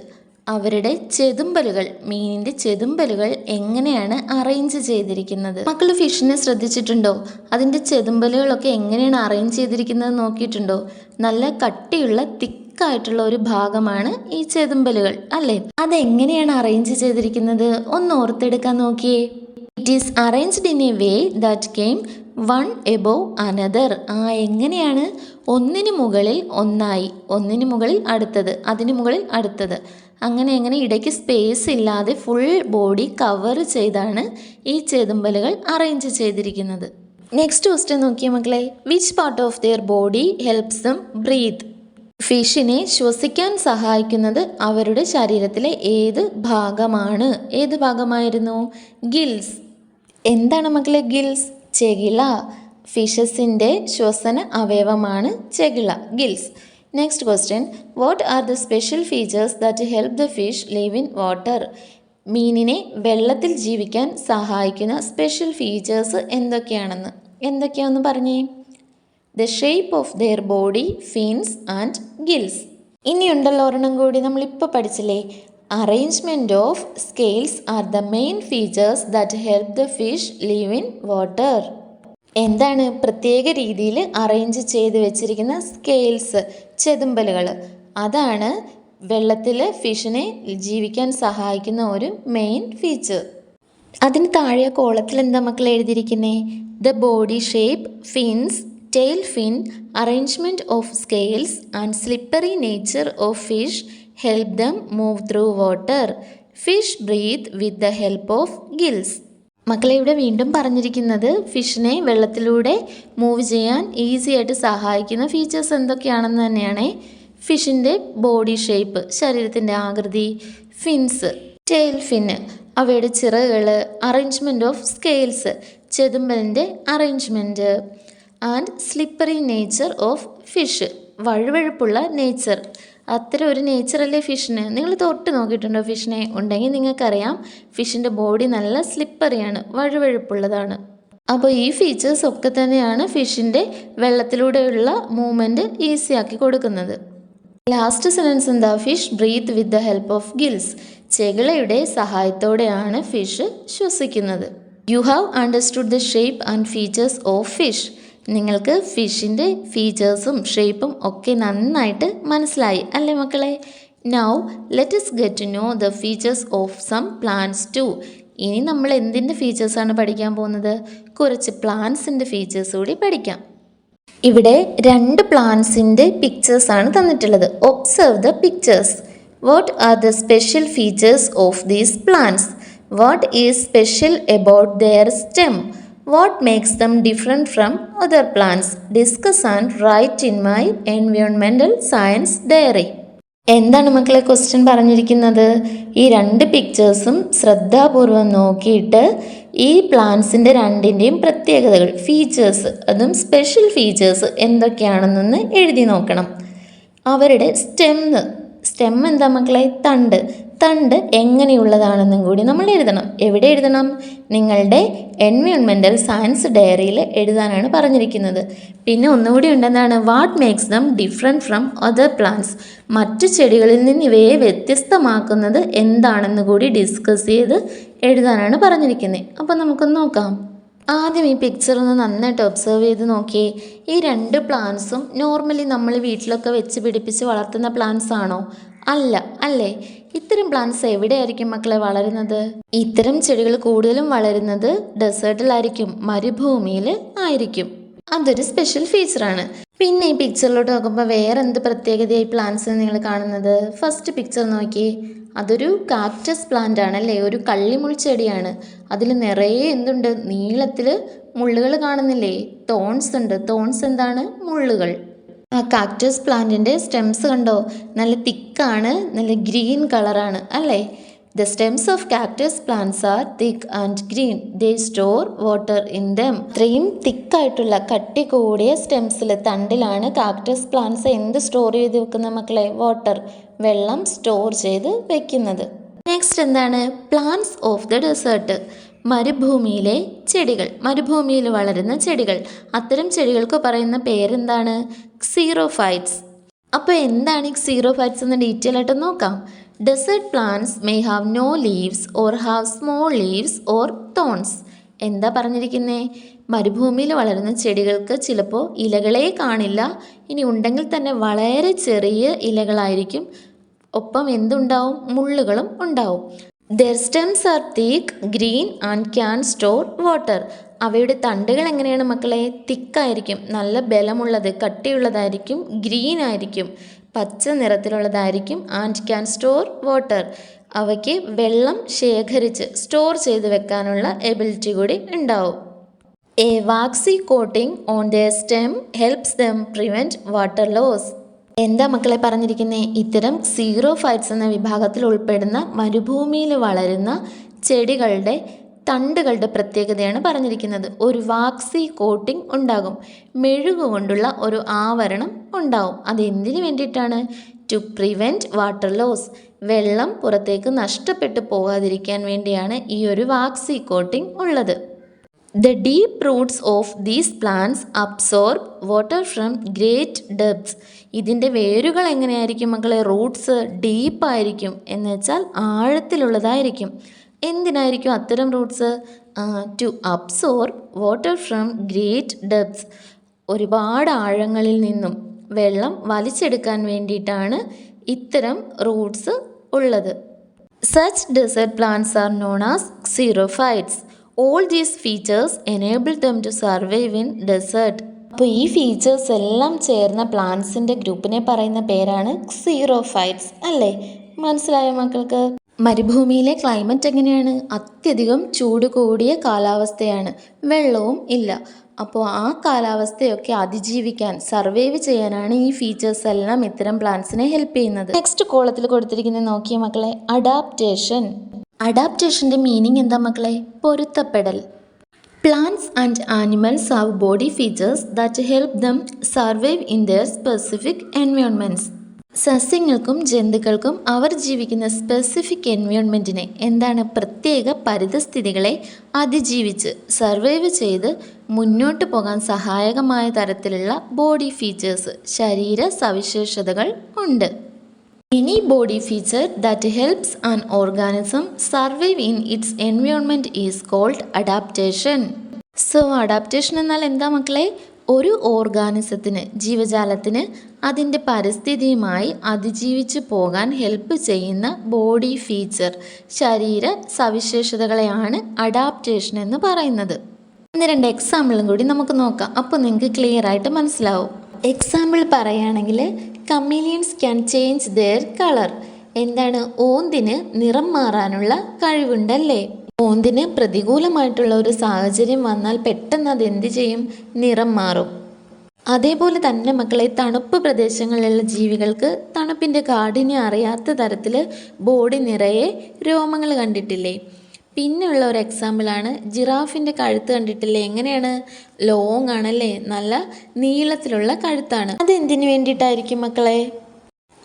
അവരുടെ ചെതുമ്പലുകൾ, മീനിൻ്റെ ചെതുമ്പലുകൾ എങ്ങനെയാണ് അറേഞ്ച് ചെയ്തിരിക്കുന്നത്? മക്കൾ ഫിഷിനെ ശ്രദ്ധിച്ചിട്ടുണ്ടോ? അതിൻ്റെ ചെതുമ്പലുകളൊക്കെ എങ്ങനെയാണ് അറേഞ്ച് ചെയ്തിരിക്കുന്നത് നോക്കിയിട്ടുണ്ടോ? നല്ല കട്ടിയുള്ള തിക്കായിട്ടുള്ള ഒരു ഭാഗമാണ് ഈ ചെതുമ്പലുകൾ അല്ലേ? അതെങ്ങനെയാണ് അറേഞ്ച് ചെയ്തിരിക്കുന്നത് ഒന്ന് ഓർത്തെടുക്കാൻ നോക്കിയേ. It is arranged in a way that came one above another. എങ്ങനെയാണ്? ഒന്നിന് മുകളിൽ ഒന്നായി, ഒന്നിന് മുകളിൽ അടുത്തത്, അതിന് മുകളിൽ അടുത്തത്, അങ്ങനെ ഇടയ്ക്ക് സ്പേസ് ഇല്ലാതെ ഫുൾ ബോഡി കവർ ചെയ്താണ് ഈ ചെതുമ്പലുകൾ അറേഞ്ച് ചെയ്തിരിക്കുന്നത്. നെക്സ്റ്റ് ക്വസ്റ്റ്യൻ നോക്കിയേ മക്കളെ. Which part of their body helps them breathe? ഫിഷിനെ ശ്വസിക്കാൻ സഹായിക്കുന്നത് അവരുടെ ശരീരത്തിലെ ഏത് ഭാഗമാണ്? ഏത് ഭാഗമായിരുന്നു? ഗിൽസ്. എന്താണ് മക്കളെ ഗിൽസ്? ചെകിള. ഫിഷസിൻ്റെ ശ്വസന അവയവമാണ് ചെകിള, gills. Next question. What are the special features that help the fish live in water? മീനിനെ വെള്ളത്തിൽ ജീവിക്കാൻ സഹായിക്കുന്ന സ്പെഷ്യൽ ഫീച്ചേഴ്സ് എന്തൊക്കെയാണെന്ന് പറഞ്ഞേ. The shape of their body, fins and gills. ഇനിയുണ്ടല്ലോ ഒരെണ്ണം കൂടി, നമ്മളിപ്പോൾ പഠിച്ചില്ലേ. Arrangement of scales are the main features that help the fish live in water. എന്താണ്? പ്രത്യേക രീതിയിൽ അറേഞ്ച് ചെയ്ത് വെച്ചിരിക്കുന്ന സ്കെയിൽസ്, ചെതുമ്പലുകൾ. അതാണ് വെള്ളത്തിൽ ഫിഷിനെ ജീവിക്കാൻ സഹായിക്കുന്ന ഒരു മെയിൻ ഫീച്ചർ. അതിന് താഴെ കോളത്തിൽ എന്താ മക്കൾ എഴുതിയിരിക്കുന്നത്? The body shape, fins, tail fin, arrangement of scales and slippery nature of fish help them move through water. Fish breathe with the help of gills. മക്കളെ ഇവിടെ വീണ്ടും പറഞ്ഞിരിക്കുന്നത് ഫിഷിനെ വെള്ളത്തിലൂടെ മൂവ് ചെയ്യാൻ ഈസി ആയിട്ട് സഹായിക്കുന്ന ഫീച്ചേഴ്സ് എന്തൊക്കെയാണെന്ന് തന്നെയാണ്. ഫിഷിൻ്റെ ബോഡി ഷേപ്പ്, ശരീരത്തിൻ്റെ ആകൃതി, ഫിൻസ്, ടെയിൽ ഫിന്ന്, അവയുടെ ചിറകുകൾ, അറേഞ്ച്മെൻറ്റ് ഓഫ് സ്കെയിൽസ്, ചെതുമ്പലിൻ്റെ arrangement, and slippery nature of fish, വഴുവഴുപ്പുള്ള നേച്ചർ. അത്തരം ഒരു നേച്ചറല്ലേ ഫിഷിന്? നിങ്ങൾ തൊട്ട് നോക്കിയിട്ടുണ്ടോ ഫിഷിനെ? ഉണ്ടെങ്കിൽ നിങ്ങൾക്കറിയാം ഫിഷിൻ്റെ ബോഡി നല്ല സ്ലിപ്പറിയാണ്, വഴുവഴുപ്പുള്ളതാണ്. അപ്പോൾ ഈ ഫീച്ചേഴ്സ് ഒക്കെ തന്നെയാണ് ഫിഷിൻ്റെ വെള്ളത്തിലൂടെയുള്ള മൂവ്മെൻറ്റ് ഈസിയാക്കി കൊടുക്കുന്നത്. ലാസ്റ്റ് സെൻറ്റൻസ് എന്താ? Fish breathe with the help of gills. ചെകിളയുടെ സഹായത്തോടെയാണ് ഫിഷ് ശ്വസിക്കുന്നത്. You have understood the shape and features of fish. നിങ്ങൾക്ക് ഫിഷിൻ്റെ ഫീച്ചേഴ്സും ഷേപ്പും ഒക്കെ നന്നായിട്ട് മനസ്സിലായി അല്ലേ മക്കളെ? Now let us get to know the features of some plants too. ഇനി നമ്മൾ എന്തിൻ്റെ ഫീച്ചേഴ്സാണ് പഠിക്കാൻ പോകുന്നത്? കുറച്ച് പ്ലാന്റ്സിൻ്റെ ഫീച്ചേഴ്സ് കൂടി പഠിക്കാം. ഇവിടെ 2 പ്ലാന്റ്സിൻ്റെ പിക്ചേഴ്സാണ് തന്നിട്ടുള്ളത്. Observe the pictures. What are the special features of these plants? What is special about their stem? What makes them different from other plants? Discuss and write in my environmental science diary. എന്താണ് മക്കളെ question പറഞ്ഞിരിക്കുന്നത്? ഈ 2 പിക്ചേഴ്സും ശ്രദ്ധാപൂർവം നോക്കിയിട്ട് ഈ പ്ലാന്റ്സിൻ്റെ 2ൻ്റെയും പ്രത്യേകതകൾ, features, അതും special features എന്തൊക്കെയാണെന്നൊന്ന് എഴുതി നോക്കണം. അവരുടെ സ്റ്റെം എന്താ മക്കളെ? തണ്ട് എങ്ങനെയുള്ളതാണെന്നും കൂടി നമ്മൾ എഴുതണം. എവിടെ എഴുതണം? നിങ്ങളുടെ എൻവയോൺമെൻറ്റൽ സയൻസ് ഡയറിയിൽ എഴുതാനാണ് പറഞ്ഞിരിക്കുന്നത്. പിന്നെ ഒന്നുകൂടി ഉണ്ടെന്നാണ്, what makes dum different from other plants. മറ്റു ചെടികളിൽ നിന്ന് ഇവയെ വ്യത്യസ്തമാക്കുന്നത് എന്താണെന്ന് കൂടി ഡിസ്കസ് ചെയ്ത് എഴുതാനാണ് പറഞ്ഞിരിക്കുന്നത്. അപ്പോൾ നമുക്കൊന്ന് നോക്കാം. ആദ്യം ഈ പിക്ചർ ഒന്ന് നന്നായിട്ട് ഒബ്സർവ് ചെയ്ത് നോക്കിയേ. ഈ 2 പ്ലാന്റ്സും നോർമലി നമ്മൾ വീട്ടിലൊക്കെ വെച്ച് പിടിപ്പിച്ച് വളർത്തുന്ന പ്ലാന്റ്സ് ആണോ? അല്ലേ? ഇത്തരം പ്ലാന്റ്സ് എവിടെയായിരിക്കും മക്കളെ വളരുന്നത്? ഇത്തരം ചെടികൾ കൂടുതലും വളരുന്നത് ഡെസേർട്ടിലായിരിക്കും, മരുഭൂമിയിൽ ആയിരിക്കും. അതൊരു സ്പെഷ്യൽ ഫീച്ചറാണ്. പിന്നെ ഈ പിക്ചറിലോട്ട് നോക്കുമ്പോൾ വേറെ എന്ത് പ്രത്യേകതയായി പ്ലാന്റ്സ് നിങ്ങൾ കാണുന്നത്? ഫസ്റ്റ് പിക്ചർ നോക്കിയേ. അതൊരു കാക്ടസ് പ്ലാന്റ് ആണല്ലേ, ഒരു കള്ളിമുൾ ചെടിയാണ്. അതിൽ നിറയെ എന്തുണ്ട്? നീളത്തിൽ മുള്ളുകൾ കാണുന്നില്ലേ? തോൺസ് ഉണ്ട്. തോൺസ് എന്താണ്? മുള്ളുകൾ. ആ കാക്ടസ് പ്ലാന്റിൻ്റെ സ്റ്റെംസ് കണ്ടോ? നല്ല തിക്കാണ്, നല്ല ഗ്രീൻ കളറാണ് അല്ലേ? The stems of cactus plants R thick and green. They store water in them. ഇത്രയും തിക്കായിട്ടുള്ള കട്ടി കൂടിയ സ്റ്റെംസിൽ, തണ്ടിലാണ് കാക്ടസ് പ്ലാന്റ്സ് എന്ത് സ്റ്റോർ ചെയ്ത് വെക്കുന്ന മക്കളെ? വാട്ടർ, വെള്ളം സ്റ്റോർ ചെയ്ത് വെക്കുന്നത്. നെക്സ്റ്റ് എന്താണ്? Plants of the desert. മരുഭൂമിയിലെ ചെടികൾ, മരുഭൂമിയിൽ വളരുന്ന ചെടികൾ. അത്തരം ചെടികൾക്ക് പറയുന്ന പേരെന്താണ്? ക്സീറോഫൈറ്റ്സ്. അപ്പോൾ എന്താണ് ഈ സീറോഫൈറ്റ്സ് എന്ന് ഡീറ്റെയിൽ ആയിട്ട് നോക്കാം. Desert plants may have no leaves or have small leaves or thorns. എന്താ പറഞ്ഞിരിക്കുന്നേ? മരുഭൂമിയിൽ വളരുന്ന ചെടികൾക്ക് ചിലപ്പോൾ ഇലകളെ കാണില്ല, ഇനി ഉണ്ടെങ്കിൽ തന്നെ വളരെ ചെറിയ ഇലകളായിരിക്കും, ഒപ്പം എന്തുണ്ടാവും? മുള്ളുകളും ഉണ്ടാവും. Their stems are thick, green and can store water. അവയുടെ തണ്ടുകൾ എങ്ങനെയാണ് മക്കളെ? തിക്കായിരിക്കും, നല്ല ബലമുള്ളത്, കട്ടിയുള്ളതായിരിക്കും, ഗ്രീൻ ആയിരിക്കും, പച്ച നിറത്തിലുള്ളതായിരിക്കും, ആൻഡ് ക്യാൻ സ്റ്റോർ വാട്ടർ. അവയ്ക്ക് വെള്ളം ശേഖരിച്ച് സ്റ്റോർ ചെയ്ത് വെക്കാനുള്ള എബിലിറ്റി കൂടി ഉണ്ടാവും. A waxy coating on their stem helps them prevent water loss. എന്താ മക്കളെ പറഞ്ഞിരിക്കുന്നത്? ഇത്തരം സീറോഫൈറ്റ്സ് എന്ന വിഭാഗത്തിൽ ഉൾപ്പെടുന്ന മരുഭൂമിയിൽ വളരുന്ന ചെടികളുടെ തണ്ടുകളുടെ പ്രത്യേകതയാണ് പറഞ്ഞിരിക്കുന്നത്. ഒരു വാക്സി കോട്ടിംഗ് ഉണ്ടാകും, മെഴുകുകൊണ്ടുള്ള ഒരു ആവരണം ഉണ്ടാവും. അതെന്തിനു വേണ്ടിയിട്ടാണ്? To prevent water loss. വെള്ളം പുറത്തേക്ക് നഷ്ടപ്പെട്ടു പോകാതിരിക്കാൻ വേണ്ടിയാണ് ഈ ഒരു വാക്സി കോട്ടിംഗ് ഉള്ളത്. The deep roots of these plants absorb water from great depths. ഇതിൻ്റെ വേരുകൾ എങ്ങനെയായിരിക്കും മക്കളെ? റൂട്ട്സ് ഡീപ്പായിരിക്കും, എന്ന് വെച്ചാൽ ആഴത്തിലുള്ളതായിരിക്കും. എന്തിനായിരിക്കും അത്തരം roots? To absorb water from great depths. ഒരുപാട് ആഴങ്ങളിൽ നിന്നും വെള്ളം വലിച്ചെടുക്കാൻ വേണ്ടിയിട്ടാണ് ഇത്തരം റൂട്ട്സ് ഉള്ളത്. Such desert plants are known as xerophytes. All these features enable them to survive in desert. അപ്പോൾ ഈ ഫീച്ചേഴ്സ് എല്ലാം ചേർന്ന പ്ലാന്റ്സിൻ്റെ ഗ്രൂപ്പിനെ പറയുന്ന പേരാണ് ക്സീറോഫൈറ്റ്സ് അല്ലേ? മനസ്സിലായോ മക്കൾക്ക്? മരുഭൂമിയിലെ ക്ലൈമറ്റ് എങ്ങനെയാണ്? അത്യധികം ചൂട് കൂടിയ കാലാവസ്ഥയാണ്, വെള്ളവും ഇല്ല. അപ്പോൾ ആ കാലാവസ്ഥയൊക്കെ അതിജീവിക്കാൻ, സർവൈവ് ചെയ്യാനാണ് ഈ ഫീച്ചേഴ്സ് എല്ലാം ഇത്തരം പ്ലാന്റ്സിനെ ഹെൽപ്പ് ചെയ്യുന്നത്. നെക്സ്റ്റ് കോളത്തിൽ കൊടുത്തിരിക്കുന്നത് നോക്കിയ മക്കളെ, അഡാപ്റ്റേഷൻ. അഡാപ്റ്റേഷൻ്റെ മീനിങ് എന്താ മക്കളെ? പൊരുത്തപ്പെടൽ. Plants and animals have body features that help them survive in their specific environments. സസ്യങ്ങൾക്കും ജന്തുക്കൾക്കും അവർ ജീവിക്കുന്ന സ്പെസിഫിക് എൻവയോൺമെൻറ്റിനെ, എന്താണ്, പ്രത്യേക പരിതസ്ഥിതികളെ അതിജീവിച്ച് സർവൈവ് ചെയ്ത് മുന്നോട്ട് പോകാൻ സഹായകമായ തരത്തിലുള്ള ബോഡി ഫീച്ചേഴ്സ്, ശരീര സവിശേഷതകൾ ഉണ്ട്. Any body feature that helps an organism survive in its environment is called adaptation. So adaptation എന്നാൽ എന്താ മക്കളെ? ഒരു ഓർഗാനിസത്തിന്, ജീവജാലത്തിന് അതിൻ്റെ പരിസ്ഥിതിയുമായി അതിജീവിച്ച് പോകാൻ ഹെൽപ്പ് ചെയ്യുന്ന ബോഡി ഫീച്ചർ, ശരീര സവിശേഷതകളെയാണ് അഡാപ്റ്റേഷൻ എന്ന് പറയുന്നത്. ഇന്ന് 2 എക്സാമ്പിളും കൂടി നമുക്ക് നോക്കാം, അപ്പോൾ നിങ്ങൾക്ക് ക്ലിയർ ആയിട്ട് മനസ്സിലാവും. എക്സാമ്പിൾ പറയുകയാണെങ്കിൽ, കമീലിയൻസ് ക്യാൻ ചേഞ്ച് ദെയർ കളർ. എന്താണ്? ഓന്തിന് നിറം മാറാനുള്ള കഴിവുണ്ടല്ലേ? ഓന്തിന് പ്രതികൂലമായിട്ടുള്ള ഒരു സാഹചര്യം വന്നാൽ പെട്ടെന്ന് അത് എന്ത് ചെയ്യും? നിറം മാറും. അതേപോലെ തന്നെ മക്കളെ, തണുപ്പ് പ്രദേശങ്ങളിലുള്ള ജീവികൾക്ക് തണുപ്പിൻ്റെ കാഠിന്യം അറിയാത്ത തരത്തിൽ ബോഡി നിറയെ രോമങ്ങൾ കണ്ടിട്ടില്ലേ? പിന്നെയുള്ള ഒരു എക്സാമ്പിളാണ് ജിറാഫിൻ്റെ കഴുത്ത് കണ്ടിട്ടില്ലേ? എങ്ങനെയാണ്? ലോങ് ആണല്ലേ, നല്ല നീളത്തിലുള്ള കഴുത്താണ്. അതെന്തിനു വേണ്ടിയിട്ടായിരിക്കും മക്കളെ?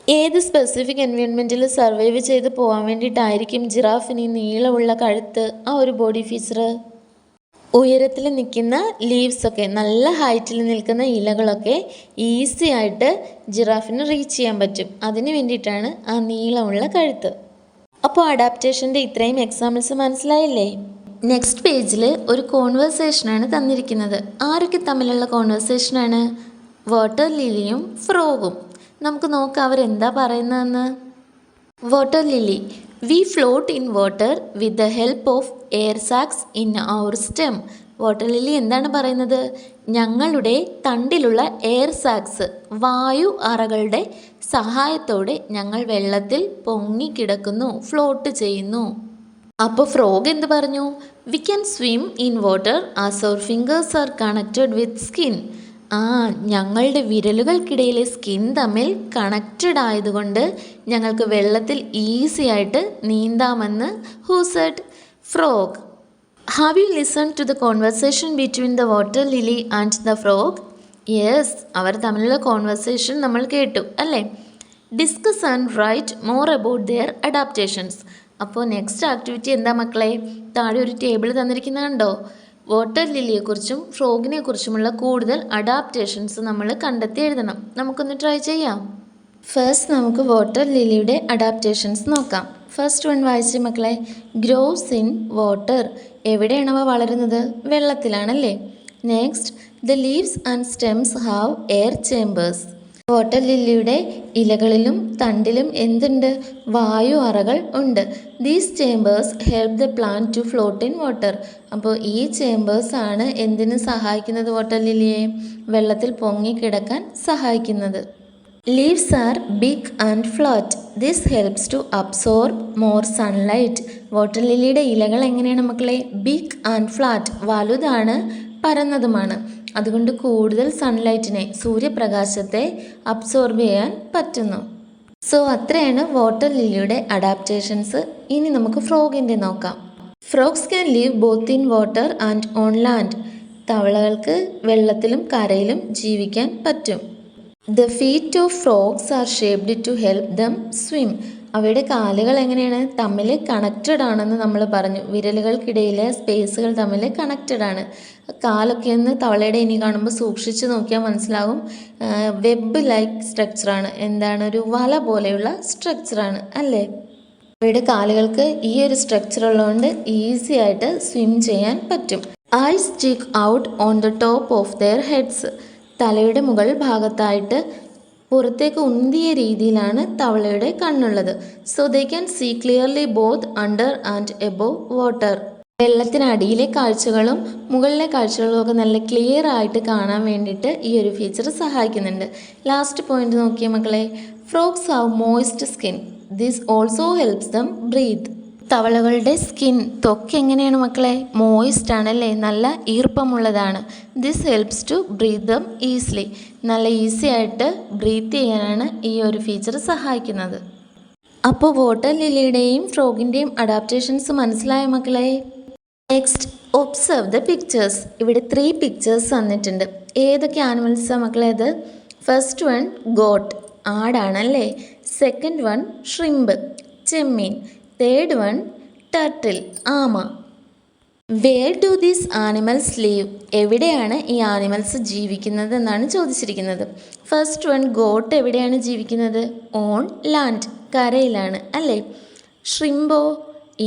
ഏത് സ്പെസിഫിക് എൻവയോൺമെൻറ്റിൽ സർവൈവ് ചെയ്ത് പോകാൻ വേണ്ടിയിട്ടായിരിക്കും ജിറാഫിന് ഈ നീളമുള്ള കഴുത്ത്, ആ ഒരു ബോഡി ഫീച്ചർ? ഉയരത്തിൽ നിൽക്കുന്ന ലീവ്സൊക്കെ, നല്ല ഹൈറ്റിൽ നിൽക്കുന്ന ഇലകളൊക്കെ ഈസി ആയിട്ട് ജിറാഫിന് റീച്ച് ചെയ്യാൻ പറ്റും. അതിന് വേണ്ടിയിട്ടാണ് ആ നീളമുള്ള കഴുത്ത്. അപ്പോൾ അഡാപ്റ്റേഷൻ്റെ ഇത്രയും എക്സാമ്പിൾസ് മനസ്സിലായില്ലേ? നെക്സ്റ്റ് പേജിൽ ഒരു കോൺവെർസേഷനാണ് തന്നിരിക്കുന്നത്. ആരൊക്കെ തമ്മിലുള്ള കോൺവെർസേഷനാണ്? വാട്ടർ ലിലിയും ഫ്രോഗും. നമുക്ക് നോക്കാം അവരെന്താ പറയുന്നതെന്ന്. Water lily: we float in water with the help of air sacs in our stem. Water lily എന്താണ് പറയുന്നത്? ഞങ്ങളുടെ തണ്ടിലുള്ള എയർ സാക്സ്, വായു അറകളുടെ സഹായത്തോടെ ഞങ്ങൾ വെള്ളത്തിൽ പൊങ്ങിക്കിടക്കുന്നു, ഫ്ലോട്ട് ചെയ്യുന്നു. അപ്പോൾ ഫ്രോഗ് എന്ത് പറഞ്ഞു? We can swim in water as our fingers are connected with skin. ഞങ്ങളുടെ വിരലുകൾക്കിടയിലെ സ്കിൻ തമ്മിൽ കണക്റ്റഡ് ആയതുകൊണ്ട് ഞങ്ങൾക്ക് വെള്ളത്തിൽ ഈസി ആയിട്ട് നീന്താമെന്ന് who said? Frog. Have you listen to the conversation between the water lily and the frog? Yes, അവർ തമ്മിലുള്ള കോൺവെർസേഷൻ നമ്മൾ കേട്ടു അല്ലേ? Discuss and write more about their adaptations. അപ്പോൾ നെക്സ്റ്റ് ആക്ടിവിറ്റി എന്താ മക്കളെ? താഴെ ഒരു ടേബിൾ തന്നിരിക്കുന്നത് കണ്ടോ? വാട്ടർ ലിലിയെക്കുറിച്ചും ഫ്രോഗിനെ കുറിച്ചുമുള്ള കൂടുതൽ അഡാപ്റ്റേഷൻസ് നമ്മൾ കണ്ടെത്തി എഴുതണം. നമുക്കൊന്ന് ട്രൈ ചെയ്യാം. ഫസ്റ്റ് നമുക്ക് വാട്ടർ ലില്ലിയുടെ അഡാപ്റ്റേഷൻസ് നോക്കാം. ഫസ്റ്റ് വൺ വായിച്ച മക്കളെ, ഗ്രോവ്സ് ഇൻ വാട്ടർ. എവിടെയാണ് അവ വളരുന്നത്? വെള്ളത്തിലാണല്ലേ. Next, the leaves and stems have air chambers. Water ലില്ലിയുടെ ഇലകളിലും തണ്ടിലും എന്തുണ്ട്? വായു അറകൾ ഉണ്ട്. These chambers help the plant to float in water. അപ്പോൾ ഈ ചേമ്പേഴ്സ് ആണ് എന്തിനു സഹായിക്കുന്നത്? വാട്ടർ ലില്ലിയെ വെള്ളത്തിൽ പൊങ്ങിക്കിടക്കാൻ സഹായിക്കുന്നത്. Leaves are big and flat. This helps to absorb more sunlight. Water ലില്ലിയുടെ ഇലകൾ എങ്ങനെയാണ് മക്കളെ? ബിഗ് ആൻഡ് ഫ്ലാറ്റ്, വലുതാണ്, പരന്നതുമാണ്. അതുകൊണ്ട് കൂടുതൽ സൺലൈറ്റിനെ, സൂര്യപ്രകാശത്തെ അബ്സോർബ് ചെയ്യാൻ പറ്റുന്നു. സോ അത്രയാണ് വാട്ടർ ലില്ലിയുടെ അഡാപ്റ്റേഷൻസ്. ഇനി നമുക്ക് ഫ്രോഗിൻ്റെ നോക്കാം. Frogs can live both in water and on land. തവളകൾക്ക് വെള്ളത്തിലും കരയിലും ജീവിക്കാൻ പറ്റും. The feet of frogs are shaped to help them swim. അവയുടെ കാലുകൾ എങ്ങനെയാണ്? തമ്മിൽ കണക്റ്റഡ് ആണെന്ന് നമ്മൾ പറഞ്ഞു. വിരലുകൾക്കിടയിലെ സ്പേസുകൾ തമ്മിൽ കണക്റ്റഡ് ആണ്. കാലൊക്കെ ഒന്ന് തവളയുടെ ഇനി കാണുമ്പോൾ സൂക്ഷിച്ച് നോക്കിയാൽ മനസ്സിലാകും. വെബ് ലൈക്ക് സ്ട്രക്ചറാണ്. എന്താണ്? ഒരു വല പോലെയുള്ള സ്ട്രക്ചറാണ് അല്ലേ. അവയുടെ കാലുകൾക്ക് ഈ ഒരു സ്ട്രക്ചർ ഉള്ളതുകൊണ്ട് ഈസി ആയിട്ട് സ്വിം ചെയ്യാൻ പറ്റും. Eyes stick out on the top of their heads. തലയുടെ മുകൾ ഭാഗത്തായിട്ട് പുറത്തേക്ക് ഉന്തിയ രീതിയിലാണ് തവളയുടെ കണ്ണുള്ളത്. So they can see clearly both under and above water. വെള്ളത്തിനടിയിലെ കാഴ്ചകളും മുകളിലെ കാഴ്ചകളും ഒക്കെ നല്ല ക്ലിയർ ആയിട്ട് കാണാൻ വേണ്ടിയിട്ട് ഈ ഒരു ഫീച്ചർ സഹായിക്കുന്നുണ്ട്. ലാസ്റ്റ് പോയിന്റ് നോക്കിയ മക്കളെ, frogs have moist skin. This also helps them breathe. തവളകളുടെ സ്കിൻ, ത്വക്ക് എങ്ങനെയാണ് മക്കളെ? മോയിസ്റ്റ് ആണല്ലേ, നല്ല ഈർപ്പമുള്ളതാണ്. This helps to breathe them easily. നല്ല ഈസി ആയിട്ട് ബ്രീത്ത് ചെയ്യാനാണ് ഈ ഒരു ഫീച്ചർ സഹായിക്കുന്നത്. അപ്പോൾ വാട്ടർ ലില്ലിയുടെയും ഫ്രോഗിൻ്റെയും അഡാപ്റ്റേഷൻസ് മനസ്സിലായ മക്കളെ? Next, observe the pictures. ഇവിടെ 3 പിക്ചേഴ്സ് തന്നിട്ടുണ്ട്. ഏതൊക്കെ ആനിമൽസാണ് മക്കളെ അത്? ഫസ്റ്റ് വൺ ഗോട്ട്, ആടാണല്ലേ. സെക്കൻഡ് വൺ ഷ്രിമ്പ്, ചെമ്മീൻ. തേർഡ് വൺ ടർട്ടിൽ, ആമ. Where do these animals live? എവിടെയാണ് ഈ ആനിമൽസ് ജീവിക്കുന്നത് എന്നാണ് ചോദിച്ചിരിക്കുന്നത്. ഫസ്റ്റ് വൺ ഗോട്ട് എവിടെയാണ് ജീവിക്കുന്നത്? ഓൺ ലാൻഡ്, കരയിലാണ് അല്ലേ. ഷ്രിമ്പോ?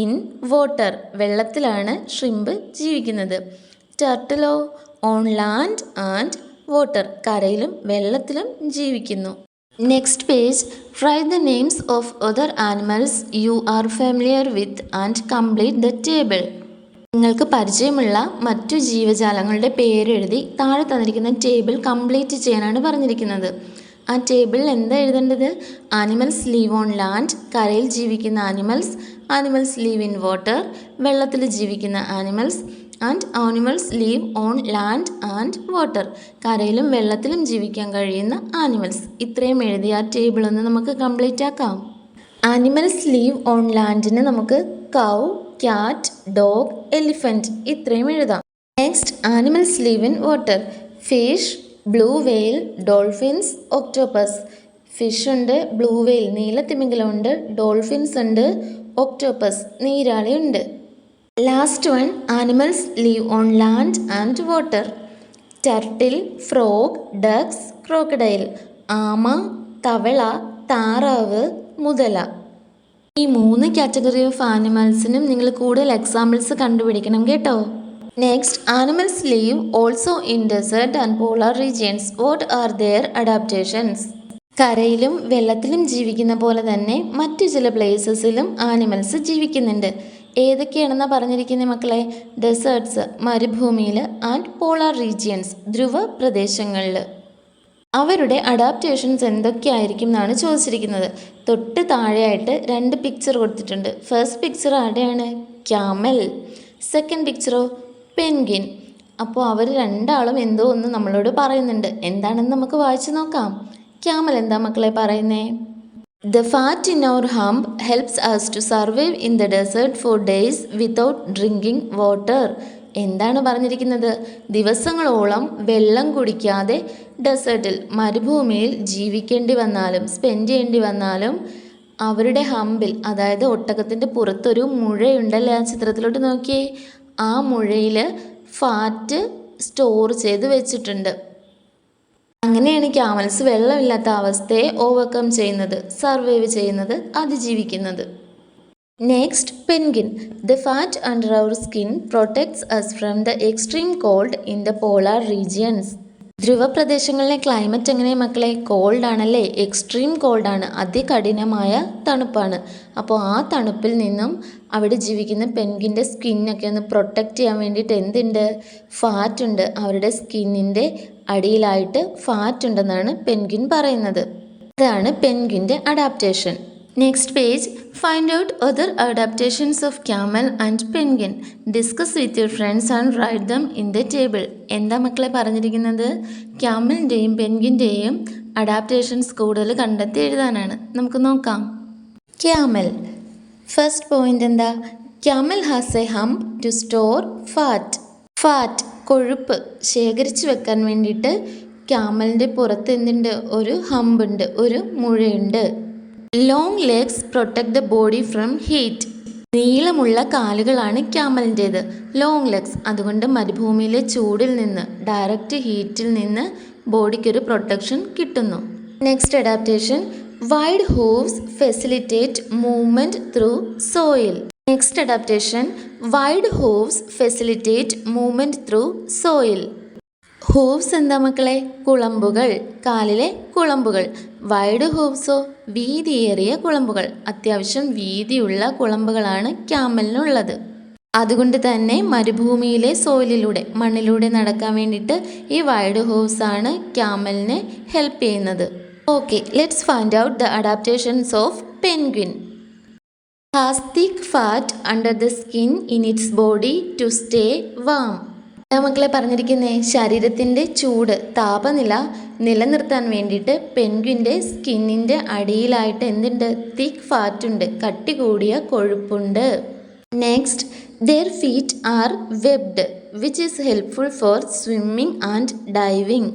ഇൻ വാട്ടർ, വെള്ളത്തിലാണ് ഷ്രിമ്പ് ജീവിക്കുന്നത്. ടർട്ടിലോ? ഓൺ ലാൻഡ് ആൻഡ് വാട്ടർ, കരയിലും വെള്ളത്തിലും ജീവിക്കുന്നു. Next page, write the names of other animals you are familiar with and complete the table. നിങ്ങൾക്ക് പരിചയമുള്ള മറ്റു ജീവജാലങ്ങളുടെ പേരെഴുതി താഴെ തന്നിരിക്കുന്ന ടേബിൾ കംപ്ലീറ്റ് ചെയ്യാനാണ് പറഞ്ഞിരിക്കുന്നത്. ആ ടേബിളിൽ എന്താ എഴുതേണ്ടത്? ആനിമൽസ് ലീവ് ഓൺ ലാൻഡ്, കരയിൽ ജീവിക്കുന്ന animals. Animals leave in water, വെള്ളത്തിൽ ജീവിക്കുന്ന animals. And animals leave on land and water, കരയിലും വെള്ളത്തിലും ജീവിക്കാൻ കഴിയുന്ന ആനിമൽസ്. ഇത്രയും എഴുതി ആ ടേബിൾ ഒന്ന് നമുക്ക് കംപ്ലീറ്റ് ആക്കാം. ആനിമൽസ് ലീവ് ഓൺ ലാൻഡിന് നമുക്ക് കൗ, ക്യാറ്റ്, ഡോഗ്, എലിഫൻറ്റ് ഇത്രയും എഴുതാം. Next, animals leave in water. Fish, blue whale, dolphins, octopus. Fish ഉണ്ട്, ബ്ലൂ വെയിൽ നീലത്തിമിംഗലം ഉണ്ട്, ഡോൾഫിൻസ് ഉണ്ട്, ഒക്ടോപ്പസ് നീരാളി ഉണ്ട്. Last one, animals leave on land and water. Turtle, frog, ducts, crocodile. ആമ, തവള, താറാവ്, മുതല. ഈ 3 കാറ്റഗറി ഓഫ് ആനിമൽസിനും നിങ്ങൾ കൂടുതൽ എക്സാമ്പിൾസ് കണ്ടുപിടിക്കണം കേട്ടോ. Next, animals live also in desert and polar regions. What are their adaptations? കരയിലും വെള്ളത്തിലും ജീവിക്കുന്ന പോലെ തന്നെ മറ്റു ചില പ്ലേസസിലും ആനിമൽസ് ജീവിക്കുന്നുണ്ട്. ഏതൊക്കെയാണെന്നാണ് പറഞ്ഞിരിക്കുന്നത് മക്കളെ? ഡെസേർട്ട്സ്, മരുഭൂമിയിൽ, ആൻഡ് പോളാർ റീജിയൻസ്, ധ്രുവ പ്രദേശങ്ങളിൽ. അവരുടെ അഡാപ്റ്റേഷൻസ് എന്തൊക്കെയായിരിക്കും എന്നാണ് ചോദിച്ചിരിക്കുന്നത്. തൊട്ട് താഴെയായിട്ട് 2 പിക്ചർ കൊടുത്തിട്ടുണ്ട്. ഫസ്റ്റ് പിക്ചർ ആരുടെയാണ്? ക്യാമൽ. സെക്കൻഡ് പിക്ചറോ? പെൻഗിൻ. അപ്പോൾ അവർ രണ്ടാളും എന്തോ ഒന്ന് നമ്മളോട് പറയുന്നുണ്ട്. എന്താണെന്ന് നമുക്ക് വായിച്ചു നോക്കാം. ക്യാമൽ എന്താ മക്കളെ പറയുന്നേ? The fat in our hump helps us to survive in the desert for days without drinking water. എന്താണ് പറഞ്ഞിരിക്കുന്നത്? ദിവസങ്ങളോളം വെള്ളം കുടിക്കാതെ ഡെസേർട്ടിൽ, മരുഭൂമിയിൽ ജീവിക്കേണ്ടി വന്നാലും, സ്പെൻഡ് ചെയ്യേണ്ടി വന്നാലും അവരുടെ ഹമ്പിൽ, അതായത് ഒട്ടകത്തിൻ്റെ പുറത്തൊരു മുഴയുണ്ടല്ലേ, ആ ചിത്രത്തിലോട്ട് നോക്കിയേ. ആ മുഴയിൽ ഫാറ്റ് സ്റ്റോർ ചെയ്ത് വെച്ചിട്ടുണ്ട്. അങ്ങനെയാണ് ക്യാമൽസ് വെള്ളമില്ലാത്ത അവസ്ഥയെ ഓവർകം ചെയ്യുന്നത്, സർവൈവ് ചെയ്യുന്നത്, അതിജീവിക്കുന്നത്. Next, penguin. The fat under our skin protects us from the extreme cold in the polar regions. ധ്രുവപ്രദേശങ്ങളിലെ ക്ലൈമറ്റ് എങ്ങനെ മക്കളെ? കോൾഡ് ആണല്ലേ, എക്സ്ട്രീം കോൾഡാണ്, അതികഠിനമായ തണുപ്പാണ്. അപ്പോൾ ആ തണുപ്പിൽ നിന്നും അവിടെ ജീവിക്കുന്ന പെൻഗിൻ്റെ സ്കിന്നൊക്കെ ഒന്ന് പ്രൊട്ടക്റ്റ് ചെയ്യാൻ വേണ്ടിയിട്ട് എന്തുണ്ട്? ഫാറ്റ് ഉണ്ട്. അവരുടെ സ്കിന്നിൻ്റെ അടിയിലായിട്ട് ഫാറ്റ് ഉണ്ടെന്നാണ് പെൻഗിൻ പറയുന്നത്. അതാണ് പെൻഗിൻ്റെ adaptation. Next page. Find out other adaptations of camel and penguin. Discuss with your friends and write them in the table. എന്താ മക്കളെ പറഞ്ഞിരിക്കുന്നത്? ക്യാമലിൻ്റെയും പെൻഗിൻ്റെയും അഡാപ്റ്റേഷൻസ് കൂടുതൽ കണ്ടെത്തി എഴുതാനാണ്. നമുക്ക് നോക്കാം. ക്യാമൽ. ഫസ്റ്റ് പോയിന്റ് എന്താ? Camel has a hump to store fat. Fat, കൊഴുപ്പ് ശേഖരിച്ചു വെക്കാൻ വേണ്ടിയിട്ട് ക്യാമലിൻ്റെ പുറത്ത് എന്തുണ്ട്? ഒരു ഹമ്പ് ഉണ്ട്, ഒരു മുഴയുണ്ട്. Long legs protect the body from heat. നീളമുള്ള കാലുകളാണ് ക്യാമലിൻ്റേത്. ലോങ് ലെഗ്സ്, അതുകൊണ്ട് മരുഭൂമിയിലെ ചൂടിൽ നിന്ന്, ഡയറക്റ്റ് ഹീറ്റിൽ നിന്ന് ബോഡിക്കൊരു പ്രൊട്ടക്ഷൻ കിട്ടുന്നു. Next adaptation. Wide hooves facilitate movement through soil. Next adaptation. Wide hooves facilitate movement through soil. Hooves എന്താ മക്കളെ? കുളമ്പുകൾ, കാലിലെ കുളമ്പുകൾ. വൈഡ് ഹൂവ്സോ? വീതിയേറിയ കുളമ്പുകൾ. അത്യാവശ്യം വീതിയുള്ള കുളമ്പുകളാണ് ക്യാമലിനുള്ളത്. അതുകൊണ്ട് തന്നെ മരുഭൂമിയിലെ സോയിലിലൂടെ, മണ്ണിലൂടെ നടക്കാൻ വേണ്ടിയിട്ട് ഈ വൈഡ് ഹൂവ്സ് ആണ് ക്യാമലിനെ ഹെൽപ്പ് ചെയ്യുന്നത്. Okay, let's find out the adaptations of penguin. Has thick fat under the skin in its body to stay warm. മക്കളെ പറഞ്ഞിരിക്കുന്നേ, ശരീരത്തിൻ്റെ ചൂട്, താപനില നിലനിർത്താൻ വേണ്ടിയിട്ട് പെൻഗ്വിൻ്റെ സ്കിന്നിൻ്റെ അടിയിലായിട്ട് എന്തുണ്ട്? തിക്ക് ഫാറ്റ് ഉണ്ട്, കട്ടി കൂടിയ കൊഴുപ്പുണ്ട്. Next, their feet are webbed which is helpful for swimming and diving.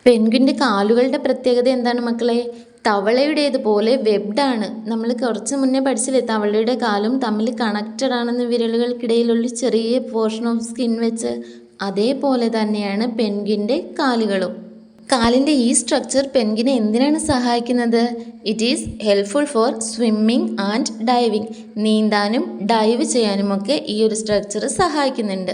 പെൻഗ്വിൻ്റെ കാലുകളുടെ പ്രത്യേകത എന്താണ് മക്കളെ? തവളയുടേതുപോലെ വെബ്ഡാണ്. നമ്മൾ കുറച്ച് മുന്നേ പഠിച്ചില്ലേ, തവളയുടെ കാലും തമ്മിൽ കണക്റ്റഡ് ആണെന്ന്, വിരലുകൾക്കിടയിലുള്ള ചെറിയ പോർഷൻ ഓഫ് സ്കിൻ വെച്ച്. അതേപോലെ തന്നെയാണ് പെൻഗ്വിൻ്റെ കാലുകളും. കാലിൻ്റെ ഈ സ്ട്രക്ചർ പെൻഗ്വിനെ എന്തിനാണ് സഹായിക്കുന്നത്? It is helpful for swimming and diving. നീന്താനും ഡൈവ് ചെയ്യാനുമൊക്കെ ഈ ഒരു സ്ട്രക്ചർ സഹായിക്കുന്നുണ്ട്.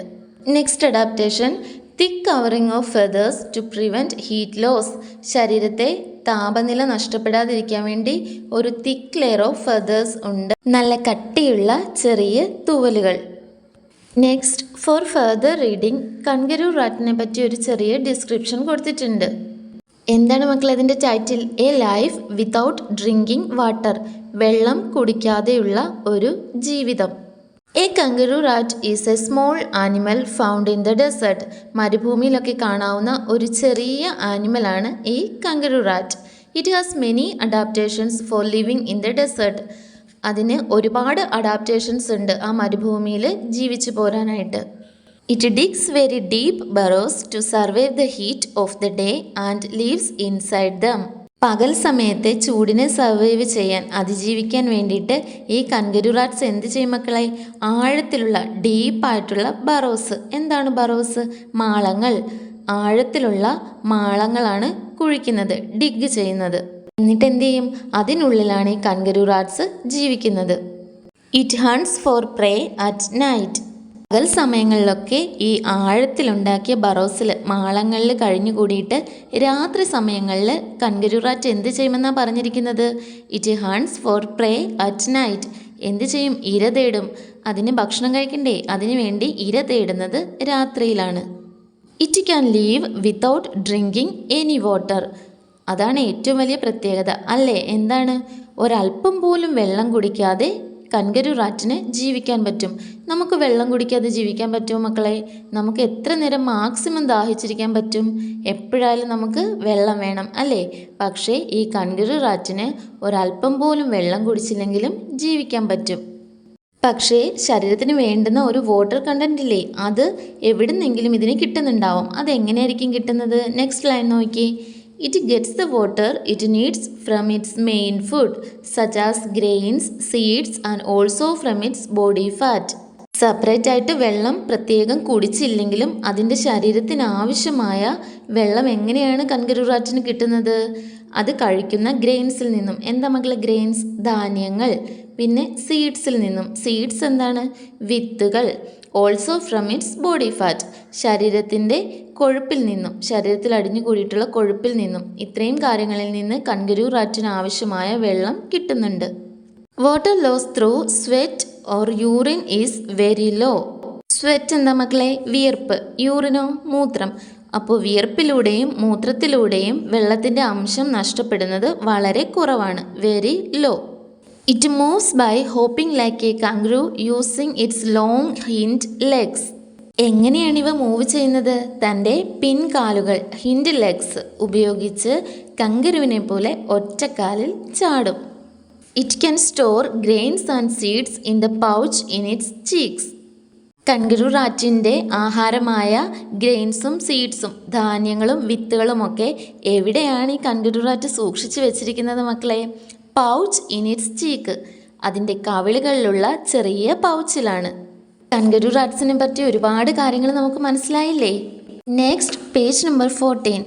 Next adaptation. Thick covering of feathers to prevent heat loss. ശരീരത്തെ താപനില നഷ്ടപ്പെടാതിരിക്കാൻ വേണ്ടി ഒരു തിക്ക് ലെയർ ഓഫ് ഫെതേഴ്സ് ഉണ്ട്, നല്ല കട്ടിയുള്ള ചെറിയ തൂവലുകൾ. Next, for further reading kangaroo റാറ്റിനെ പറ്റി ഒരു ചെറിയ ഡിസ്ക്രിപ്ഷൻ കൊടുത്തിട്ടുണ്ട്. എന്താണ് മക്കളെ അതിൻ്റെ title? A life without drinking water. വെള്ളം കുടിക്കാതെയുള്ള ഒരു ജീവിതം. A kangaroo rat is a small animal found in the desert. മരുഭൂമിയിലൊക്കെ കാണാവുന്ന ഒരു ചെറിയ ആനിമലാണ് ഈ kangaroo rat. It has many adaptations for living in the desert. അതിന് ഒരുപാട് അഡാപ്റ്റേഷൻസ് ഉണ്ട് ആ മരുഭൂമിയിൽ ജീവിച്ചു പോരാനായിട്ട്. It digs very deep Barroz to survive the heat of the day and lives inside them. പകൽ സമയത്തെ ചൂടിനെ സർവൈവ് ചെയ്യാൻ, അതിജീവിക്കാൻ വേണ്ടിയിട്ട് ഈ കൻഗരൂ റാറ്റ്സ് എന്ത് ചെയ്യും മക്കളെ? ആഴത്തിലുള്ള ഡീപ്പായിട്ടുള്ള ബറോസ്. എന്താണ് ബറോസ്? മാളങ്ങൾ. ആഴത്തിലുള്ള മാളങ്ങളാണ് കുഴിക്കുന്നത്, ഡിഗ് ചെയ്യുന്നത്. എന്നിട്ട് എന്ത് ചെയ്യും? അതിനുള്ളിലാണ് ഈ കൻഗരൂ റാറ്റ്സ് ജീവിക്കുന്നത്. It hunts for prey at night. പകൽ സമയങ്ങളിലൊക്കെ ഈ ആഴത്തിലുണ്ടാക്കിയ ബറോസിൽ, മാളങ്ങളിൽ കഴിഞ്ഞുകൂടിയിട്ട് രാത്രി സമയങ്ങളിൽ കൻഗരൂ റാറ്റ് എന്ത് ചെയ്യുമെന്നാണ് പറഞ്ഞിരിക്കുന്നത്? It hunts for prey at night. എന്ത് ചെയ്യും? ഇര തേടും. അതിന് ഭക്ഷണം കഴിക്കണ്ടേ, അതിനു വേണ്ടി ഇര തേടുന്നത് രാത്രിയിലാണ്. It can leave without drinking any water. അതാണ് ഏറ്റവും വലിയ പ്രത്യേകത അല്ലേ? എന്താണ്? ഒരല്പം പോലും വെള്ളം കുടിക്കാതെ കൻഗരൂ റാറ്റിന് ജീവിക്കാൻ പറ്റും. നമുക്ക് വെള്ളം കുടിക്കാതെ ജീവിക്കാൻ പറ്റുമോ മക്കളെ? നമുക്ക് എത്ര നേരം മാക്സിമം ദാഹിച്ചിരിക്കാൻ പറ്റും? എപ്പോഴായാലും നമുക്ക് വെള്ളം വേണം അല്ലേ? പക്ഷേ ഈ കൻഗരൂ റാറ്റിന് ഒരല്പം പോലും വെള്ളം കുടിച്ചില്ലെങ്കിലും ജീവിക്കാൻ പറ്റും. പക്ഷേ ശരീരത്തിന് വേണ്ടുന്ന ഒരു വാട്ടർ കണ്ടന്റ് ഇല്ലേ, അത് എവിടുന്നെങ്കിലും ഇതിന് കിട്ടുന്നുണ്ടാവും. അതെങ്ങനെയായിരിക്കും കിട്ടുന്നത്? നെക്സ്റ്റ് ലൈൻ നോക്കി. It gets the water it needs from its main food, such as grains, seeds, and also from its body fat. Separate ആയിട്ട് വെള്ളം പ്രത്യേകം കുടിച്ചില്ലെങ്കിലും അതിൻ്റെ ശരീരത്തിന് ആവശ്യമായ വെള്ളം എങ്ങനെയാണ് കൻഗറു റാറ്റിന് കിട്ടുന്നത്? അത് കഴിക്കുന്ന ഗ്രെയിൻസിൽ നിന്നും. എന്താ മക്കളെ ഗ്രെയിൻസ്? ധാന്യങ്ങൾ. പിന്നെ സീഡ്സിൽ നിന്നും. സീഡ്സ് എന്താണ്? വിത്തുകൾ. Also from it's body fat, ശരീരത്തിൻ്റെ കൊഴുപ്പിൽ നിന്നും, ശരീരത്തിൽ അടിഞ്ഞു കൂടിയിട്ടുള്ള കൊഴുപ്പിൽ നിന്നും. ഇത്രയും കാര്യങ്ങളിൽ നിന്ന് കൻഗറു റാറ്റിന് ആവശ്യമായ വെള്ളം കിട്ടുന്നുണ്ട്. Water loss through sweat or urine is very low. Sweat എന്താ മക്കളെ? വിയർപ്പ്. യൂറിനോ? മൂത്രം. അപ്പോൾ വിയർപ്പിലൂടെയും മൂത്രത്തിലൂടെയും വെള്ളത്തിൻ്റെ അംശം നഷ്ടപ്പെടുന്നത് വളരെ കുറവാണ്. Very low. It moves by hopping like a kangaroo using its long hind legs. എങ്ങനെയാണ് ഇവ മൂവ് ചെയ്യുന്നത്? തൻ്റെ പിൻകാലുകൾ, ഹിൻഡ് ലെഗ്സ് ഉപയോഗിച്ച് കംഗരുവിനെ പോലെ ഒറ്റക്കാലിൽ ചാടും. It can store grains and seeds in the pouch in its cheeks. Kangaroo റാറ്റിൻ്റെ ആഹാരമായ ഗ്രെയിൻസും സീഡ്സും, ധാന്യങ്ങളും വിത്തുകളുമൊക്കെ എവിടെയാണ് ഈ കൻഗറു റാറ്റ് സൂക്ഷിച്ചു വെച്ചിരിക്കുന്നത് മക്കളെ? പൗച്ച് ഇൻ ഇറ്റ്സ് ചീക്ക്, അതിൻ്റെ കവിളുകളിലുള്ള ചെറിയ പൗച്ചിലാണ്. കൻഗറു റാറ്റ്സിനെ പറ്റി ഒരുപാട് കാര്യങ്ങൾ നമുക്ക് മനസ്സിലായില്ലേ? Next page number 14.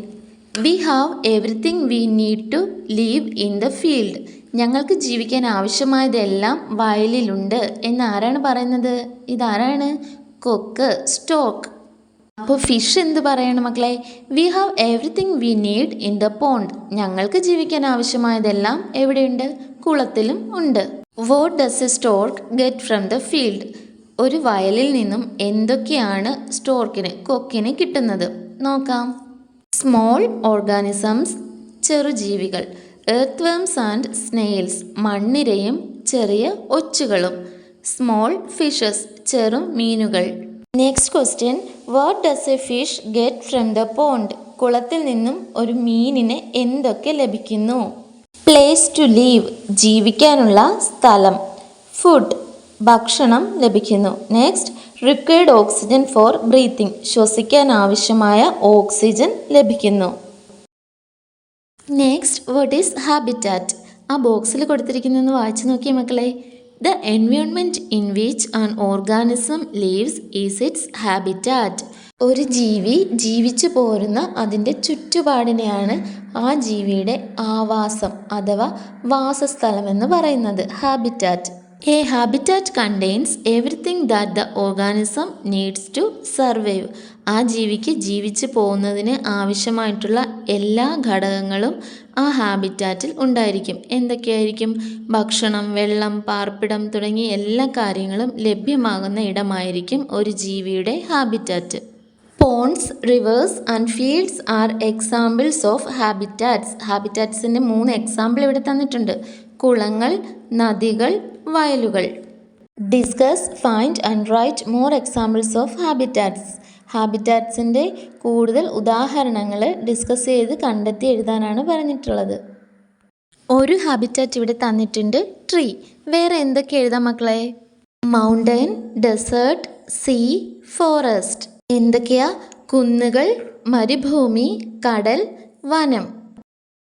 We have everything we need to live in the field. ഞങ്ങൾക്ക് ജീവിക്കാൻ ആവശ്യമായതെല്ലാം വയലിലുണ്ട് എന്ന് ആരാണ് പറയുന്നത്? ഇതാരാണ്? കൊക്ക്, സ്റ്റോക്ക്. അപ്പോൾ ഫിഷ് എന്ത് പറയണം മക്കളെ? We have everything we need in the pond. ഞങ്ങൾക്ക് ജീവിക്കാൻ ആവശ്യമായതെല്ലാം എവിടെയുണ്ട്? കുളത്തിലും ഉണ്ട്. What does a stork get from the field. ഒരു വയലിൽ നിന്നും എന്തൊക്കെയാണ് സ്റ്റോർക്കിന്, കൊക്കിന് കിട്ടുന്നത്? നോക്കാം. സ്മോൾ ഓർഗാനിസംസ്, ചെറുജീവികൾ. എർത്ത് വേംസ് ആൻഡ് സ്നെയിൽസ്, മണ്ണിരയും ചെറിയ ഒച്ചുകളും. സ്മോൾ ഫിഷസ്, ചെറു മീനുകൾ. Next question. What does a fish get from the pond. കുളത്തിൽ നിന്നും ഒരു മീനിന് എന്തൊക്കെ ലഭിക്കുന്നു? പ്ലേസ് ടു ലീവ്, ജീവിക്കാനുള്ള സ്ഥലം. ഫുഡ്, ഭക്ഷണം ലഭിക്കുന്നു. Next. Required oxygen four breathing, ശ്വസിക്കാൻ ആവശ്യമായ ഓക്സിജൻ ലഭിക്കുന്നു. നെക്സ്റ്റ്. What is habitat. ആ ബോക്സിൽ കൊടുത്തിരിക്കുന്നതെന്ന് വായിച്ചു നോക്കിയേ മക്കളെ. The environment in which an organism leaves is its habitat. ഒരു ജീവി ജീവിച്ചു പോരുന്ന അതിൻ്റെ ചുറ്റുപാടിനെയാണ് ആ ജീവിയുടെ ആവാസം അഥവാ വാസസ്ഥലം എന്ന് പറയുന്നത്, habitat. A habitat contains everything that the organism needs to survive. ആ ജീവിക്ക് ജീവിച്ചു പോകുന്നതിന് ആവശ്യമായിട്ടുള്ള എല്ലാ ഘടകങ്ങളും ആ ഹാബിറ്റാറ്റിൽ ഉണ്ടായിരിക്കും. എന്തൊക്കെയായിരിക്കും? ഭക്ഷണം, വെള്ളം, പാർപ്പിടം തുടങ്ങിയ എല്ലാ കാര്യങ്ങളും ലഭ്യമാകുന്ന ഇടമായിരിക്കും ഒരു ജീവിയുടെ habitat. Ponds, rivers and fields are examples of habitats. ഹാബിറ്റാറ്റ്സിൻ്റെ 3 എക്സാമ്പിൾ ഇവിടെ തന്നിട്ടുണ്ട്. കുളങ്ങൾ, നദികൾ, വയലുകൾ. Discuss, find and write more examples of habitats. ഹാബിറ്റാറ്റ്സിൻ്റെ കൂടുതൽ ഉദാഹരണങ്ങൾ ഡിസ്കസ് ചെയ്ത് കണ്ടെത്തി എഴുതാനാണ് പറഞ്ഞിട്ടുള്ളത്. ഒരു ഹാബിറ്റാറ്റ് ഇവിടെ തന്നിട്ടുണ്ട്, ട്രീ. വേറെ എന്തൊക്കെ എഴുതാം മക്കളെ? Mountain, desert, sea, forest. എന്തൊക്കെയാ? കുന്നുകൾ, മരുഭൂമി, കടൽ, വനം.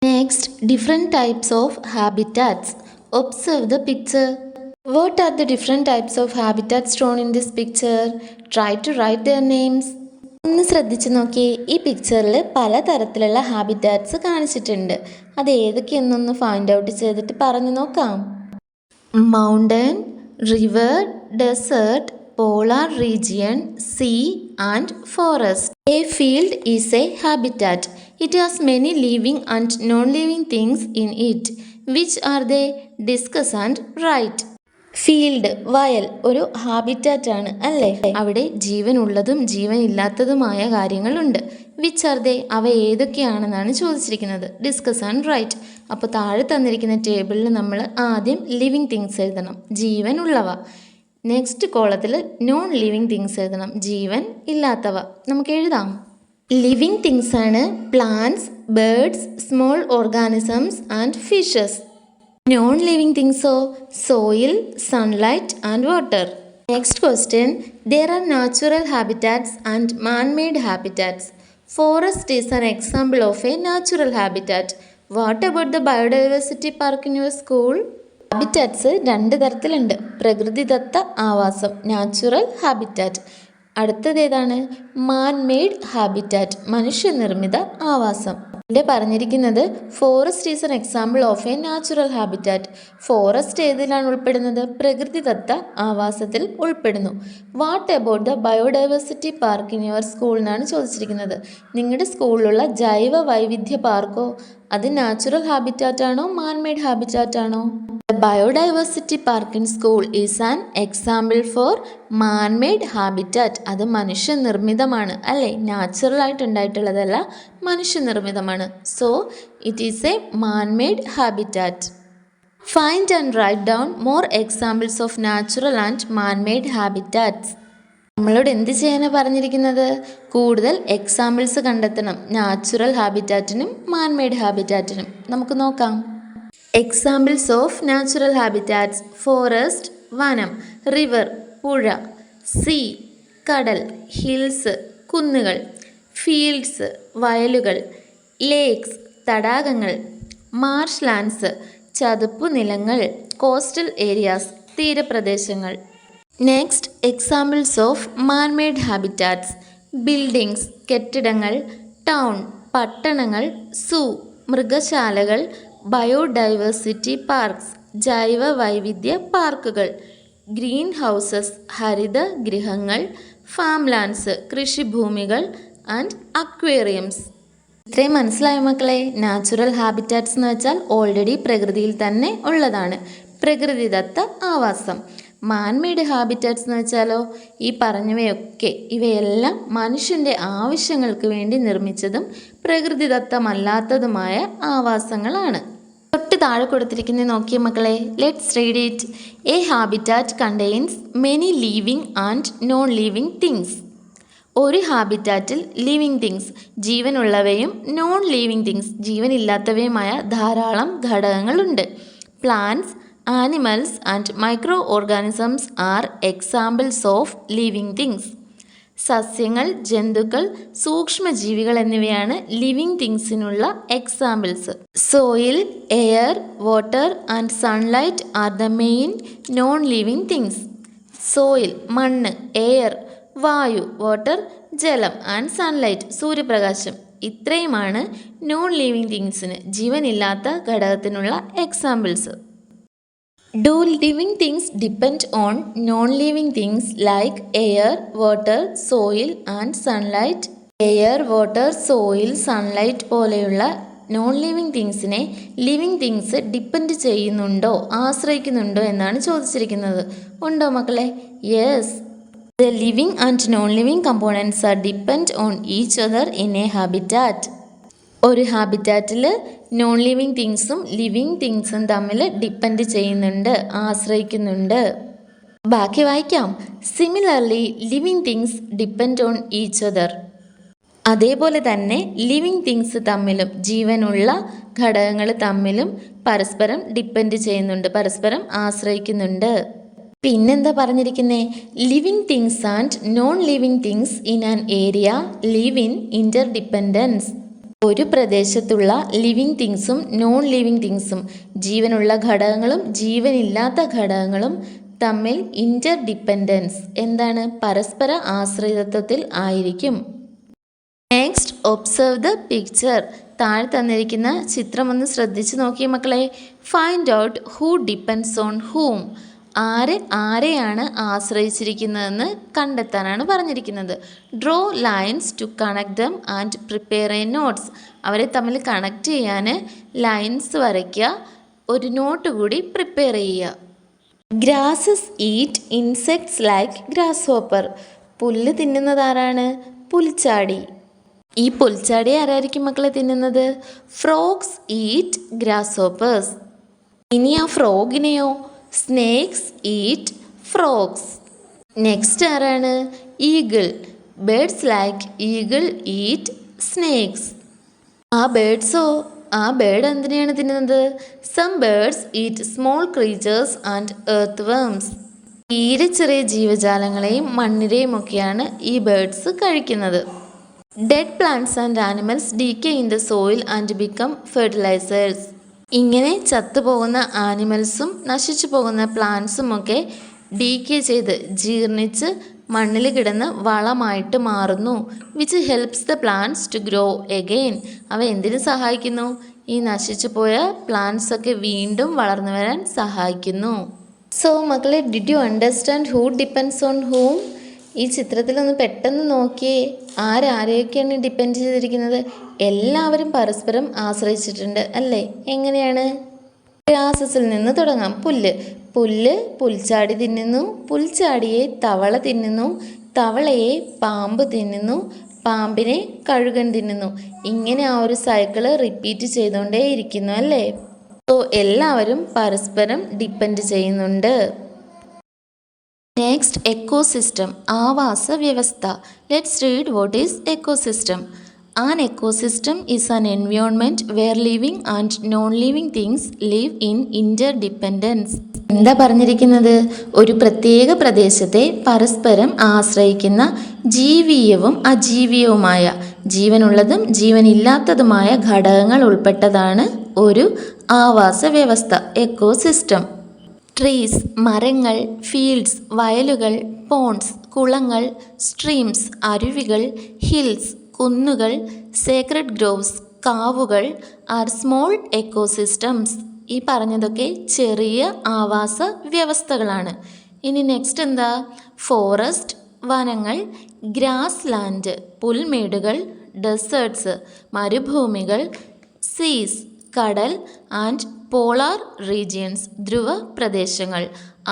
Next. Different types of habitats. Observe the picture. What are the different types of habitats shown in this picture? Try to write their names. ഒന്ന് ശ്രദ്ധിച്ച് നോക്കിയേ. ഈ പിക്ചറിൽ പലതരത്തിലുള്ള ഹാബിറ്റാറ്റ്സ് കാണിച്ചിട്ടുണ്ട്. അത് ഏതൊക്കെയെന്നൊന്ന് ഫൈൻഡ് ഔട്ട് ചെയ്തിട്ട് പറഞ്ഞു നോക്കാം. Mountain, river, desert, polar region, sea and forest. A field is a habitat. It has many living and non-living things in it. Which are they? Discuss and write. Field, വയൽ ഒരു habitat ആണ് അല്ലേ? അവിടെ ജീവനുള്ളതും ജീവനില്ലാത്തതുമായ കാര്യങ്ങളുണ്ട്. Which are they? അവ ഏതൊക്കെയാണെന്നാണ് ചോദിച്ചിരിക്കുന്നത്. Discuss and write. അപ്പോൾ താഴെ തന്നിരിക്കുന്ന ടേബിളിൽ നമ്മൾ ആദ്യം ലിവിങ് തിങ്സ് എഴുതണം, ജീവൻ ഉള്ളവ. നെക്സ്റ്റ് കോളത്തിൽ നോൺ ലിവിങ് തിങ്സ് എഴുതണം, ജീവൻ ഇല്ലാത്തവ. നമുക്ക് എഴുതാം. ലിവിങ് തിങ്സ് ആണ് plants, birds, small organisms and fishes. Non-living things are soil, sunlight and water. Next question. There are natural habitats and man-made habitats. Forest is an example of a natural habitat. What about the biodiversity park in your school? Habitats 2 തരത്തിലുണ്ട്. പ്രകൃതിദത്ത ആവാസം, natural habitat. അടുത്തത് ഏതാണ്? Man made habitat, മനുഷ്യനിർമ്മിത ആവാസം. ഇവിടെ പറഞ്ഞിരിക്കുന്നത് forest is an example of a natural habitat. Forest ഏതിലാണ് ഉൾപ്പെടുന്നത്? പ്രകൃതിദത്ത ആവാസത്തിൽ ഉൾപ്പെടുന്നു. What about the biodiversity park in your school എന്നാണ് ചോദിച്ചിരിക്കുന്നത്. നിങ്ങളുടെ സ്കൂളിലുള്ള ജൈവ വൈവിധ്യ പാർക്കോ അത് നാച്ചുറൽ ഹാബിറ്റാറ്റ് ആണോ മാൻമെയ്ഡ് ഹാബിറ്റാറ്റ് ആണോ? The biodiversity park in school is an example for man-made habitat. അത് മനുഷ്യനിർമ്മിതമാണ് അല്ലേ, നാച്ചുറൽ ആയിട്ട് ഉണ്ടായിട്ടുള്ളതല്ല, മനുഷ്യനിർമ്മിതമാണ്. So it is a man-made habitat. Find and write down more examples of natural and man-made habitats. നമ്മളോട് എന്ത് ചെയ്യാനാണ് പറഞ്ഞിരിക്കുന്നത്? കൂടുതൽ എക്സാമ്പിൾസ് കണ്ടെത്തണം നാച്ചുറൽ ഹാബിറ്റാറ്റിനും മാൻമെയ്ഡ് ഹാബിറ്റാറ്റിനും. നമുക്ക് നോക്കാം. Examples of natural habitats: forest വനം, റിവർ പുഴ, സീ കടൽ, ഹിൽസ് കുന്നുകൾ, ഫീൽഡ്സ് വയലുകൾ, ലേക്സ് തടാകങ്ങൾ, മാർഷ് ലാൻഡ്സ് ചതുപ്പു നിലങ്ങൾ, കോസ്റ്റൽ ഏരിയാസ് തീരപ്രദേശങ്ങൾ. Next examples of manmade habitats: buildings കെട്ടിടങ്ങൾ, ടൗൺ പട്ടണങ്ങൾ, സൂ മൃഗശാലകൾ, ബയോഡൈവേഴ്സിറ്റി പാർക്സ് ജൈവ വൈവിധ്യ പാർക്കുകൾ, ഗ്രീൻ ഹൗസസ് ഹരിത ഗൃഹങ്ങൾ, ഫാം ലാൻഡ്സ് കൃഷിഭൂമികൾ ആൻഡ് അക്വേറിയംസ്. ഇത്രയും മനസ്സിലായ മക്കളെ? നാച്ചുറൽ ഹാബിറ്റാറ്റ്സ് എന്ന് വെച്ചാൽ ഓൾറെഡി പ്രകൃതിയിൽ തന്നെ ഉള്ളതാണ്, പ്രകൃതിദത്ത ആവാസം. മാൻമെയ്ഡ് ഹാബിറ്റാറ്റ്സ് എന്ന് വെച്ചാലോ ഈ പറഞ്ഞവയൊക്കെ ഇവയെല്ലാം മനുഷ്യൻ്റെ ആവശ്യങ്ങൾക്ക് വേണ്ടി നിർമ്മിച്ചതും പ്രകൃതിദത്തമല്ലാത്തതുമായ ആവാസങ്ങളാണ്. തൊട്ട് താഴെ കൊടുത്തിരിക്കുന്നത് നോക്കിയ മക്കളെ, let's read it. A habitat contains many living and non living things. ഒരു ഹാബിറ്റാറ്റിൽ ലിവിങ് തിങ്സ് ജീവനുള്ളവയും നോൺ ലിവിങ് തിങ്സ് ജീവനില്ലാത്തവയുമായ ധാരാളം ഘടകങ്ങളുണ്ട്. Plants, animals and microorganisms are examples of living things. സസ്യങ്ങൾ, ജന്തുക്കൾ, സൂക്ഷ്മജീവികൾ എന്നിവയാണ് ലിവിങ് തിങ്സിനുള്ള examples. Soil, air, water and sunlight are the main non living things. Soil മണ്ണ്, എയർ വായു, വാട്ടർ ജലം ആൻഡ് സൺലൈറ്റ് സൂര്യപ്രകാശം, ഇത്രയുമാണ് നോൺ ലിവിങ് തിങ്സിന് ജീവനില്ലാത്ത ഘടകത്തിനുള്ള examples. Do living things depend on non-living things like air, water, soil and sunlight? Air, water, soil, sunlight പോലെയുള്ള non living തിങ്സിനെ living things depend ചെയ്യുന്നുണ്ടോ, ആശ്രയിക്കുന്നുണ്ടോ എന്നാണ് ചോദിച്ചിരിക്കുന്നത്. ഉണ്ടോ മക്കളെ? Yes. The living and non-living components are depend on each other in a habitat. ഒരു ഹാബിറ്റാറ്റിൽ non living തിങ്സും living തിങ്സും തമ്മിൽ ഡിപ്പെൻഡ് ചെയ്യുന്നുണ്ട്, ആശ്രയിക്കുന്നുണ്ട്. ബാക്കി വായിക്കാം. Similarly living things depend on each other. അതേപോലെ തന്നെ ലിവിങ് തിങ്സ് തമ്മിലും ജീവനുള്ള ഘടകങ്ങൾ തമ്മിലും പരസ്പരം ഡിപ്പെൻഡ് ചെയ്യുന്നുണ്ട്, പരസ്പരം ആശ്രയിക്കുന്നുണ്ട്. പിന്നെന്താ പറഞ്ഞിരിക്കുന്നേ? Living things and non living things in an area live in interdependence. ഒരു പ്രദേശത്തുള്ള ലിവിങ് തിങ്സും നോൺ ലിവിങ് തിങ്സും ജീവനുള്ള ഘടകങ്ങളും ജീവനില്ലാത്ത ഘടകങ്ങളും തമ്മിൽ ഇൻ്റർ ഡിപ്പെൻഡൻസ് എന്താണ്? പരസ്പര ആശ്രിതത്വത്തിൽ ആയിരിക്കും. Next observe the picture. താഴെ തന്നിരിക്കുന്ന ചിത്രം ഒന്ന് ശ്രദ്ധിച്ച് നോക്കിയ മക്കളെ. Find out who depends on whom. ആരെയാണ് ആശ്രയിച്ചിരിക്കുന്നതെന്ന് കണ്ടെത്താനാണ് പറഞ്ഞിരിക്കുന്നത്. Draw lines to connect them and prepare a notes. അവരെ തമ്മിൽ കണക്ട് ചെയ്യാൻ ലൈൻസ് വരയ്ക്കുക, ഒരു നോട്ട് കൂടി പ്രിപ്പയർ ചെയ്യുക. Grasses eat insects like grasshopper. പുല്ല് തിന്നുന്നത് ആരാണ്? പുൽച്ചാടി. ഈ പുൽച്ചാടി ആരായിരിക്കും മക്കളെ തിന്നുന്നത്? Frogs eat grasshoppers. ഇനി ആ ഫ്രോഗിനെയോ? Snakes eat frogs. നെക്സ്റ്റ് ആരാണ്? Eagle. Birds like eagle eat snakes. ആ ബേർഡ്സോ? ആ ബേർഡ് എന്തിനെയാണ് തിന്നുന്നത്? Some birds eat small creatures and earthworms. തീരെ ചെറിയ ജീവജാലങ്ങളെയും മണ്ണിരെയും ഒക്കെയാണ് ഈ ബേർഡ്സ് കഴിക്കുന്നത്. Dead plants and animals decay in the soil and become fertilisers. ഇങ്ങനെ ചത്തുപോകുന്ന ആനിമൽസും നശിച്ചു പോകുന്ന പ്ലാന്റ്സും ഒക്കെ ഡീക്കേ ചെയ്ത് ജീർണിച്ച് മണ്ണിൽ കിടന്ന് വളമായിട്ട് മാറുന്നു. Which helps the plants to grow again. അവ എന്തിനു സഹായിക്കുന്നു? ഈ നശിച്ചു പോയ പ്ലാന്റ്സ് ഒക്കെ വീണ്ടും വളർന്നു വരാൻ സഹായിക്കുന്നു. സോ മക്കളെ, did you understand who depends on whom? ഈ ചിത്രത്തിലൊന്ന് പെട്ടെന്ന് നോക്കിയേ, ആരെയൊക്കെയാണ് ഡിപ്പെൻഡ് ചെയ്തിരിക്കുന്നത്? എല്ലാവരും പരസ്പരം ആശ്രയിച്ചിട്ടുണ്ട് അല്ലേ? എങ്ങനെയാണ്? ഗ്രാസസിൽ നിന്ന് തുടങ്ങാം. പുല്ല് പുൽച്ചാടി തിന്നുന്നു, പുൽച്ചാടിയെ തവള തിന്നുന്നു, തവളയെ പാമ്പ് തിന്നുന്നു, പാമ്പിനെ കഴുകൻ തിന്നുന്നു. ഇങ്ങനെ ആ ഒരു സൈക്കിള് റിപ്പീറ്റ് ചെയ്തുകൊണ്ടേ ഇരിക്കുന്നു അല്ലേ? സോ എല്ലാവരും പരസ്പരം ഡിപ്പെൻഡ് ചെയ്യുന്നുണ്ട്. നെക്സ്റ്റ്, എക്കോസിസ്റ്റം, ആവാസ വ്യവസ്ഥ. Let's read what is ecosystem. An ecosystem is an environment where living and non-living things live in interdependence. എന്താ പറഞ്ഞിരിക്കുന്നത്? ഒരു പ്രത്യേക പ്രദേശത്തെ പരസ്പരം ആശ്രയിക്കുന്ന ജീവീയവും അജീവീയവുമായ, ജീവനുള്ളതും ജീവനില്ലാത്തതുമായ ഘടകങ്ങൾ ഉൾപ്പെട്ടതാണ് ഒരു ആവാസ വ്യവസ്ഥ, എക്കോസിസ്റ്റം. ട്രീസ്, മരങ്ങൾ, ഫീൽഡ്സ്, വയലുകൾ, പോണ്ട്സ്, കുളങ്ങൾ, സ്ട്രീംസ്, അരുവികൾ, ഹിൽസ്, കുന്നുകൾ, സേക്രഡ് ഗ്രോവ്സ്, കാവുകൾ ആർ സ്മോൾ എക്കോസിസ്റ്റംസ്. ഈ പറഞ്ഞതൊക്കെ ചെറിയ ആവാസ വ്യവസ്ഥകളാണ്. ഇനി നെക്സ്റ്റ് എന്താ? ഫോറസ്റ്റ്, വനങ്ങൾ, ഗ്രാസ് ലാൻഡ്, പുൽമേടുകൾ, ഡെസേർട്സ്, മരുഭൂമികൾ, സീസ്, കടൽ, ആൻഡ് പോളാർ റീജിയൻസ്, ധ്രുവ പ്രദേശങ്ങൾ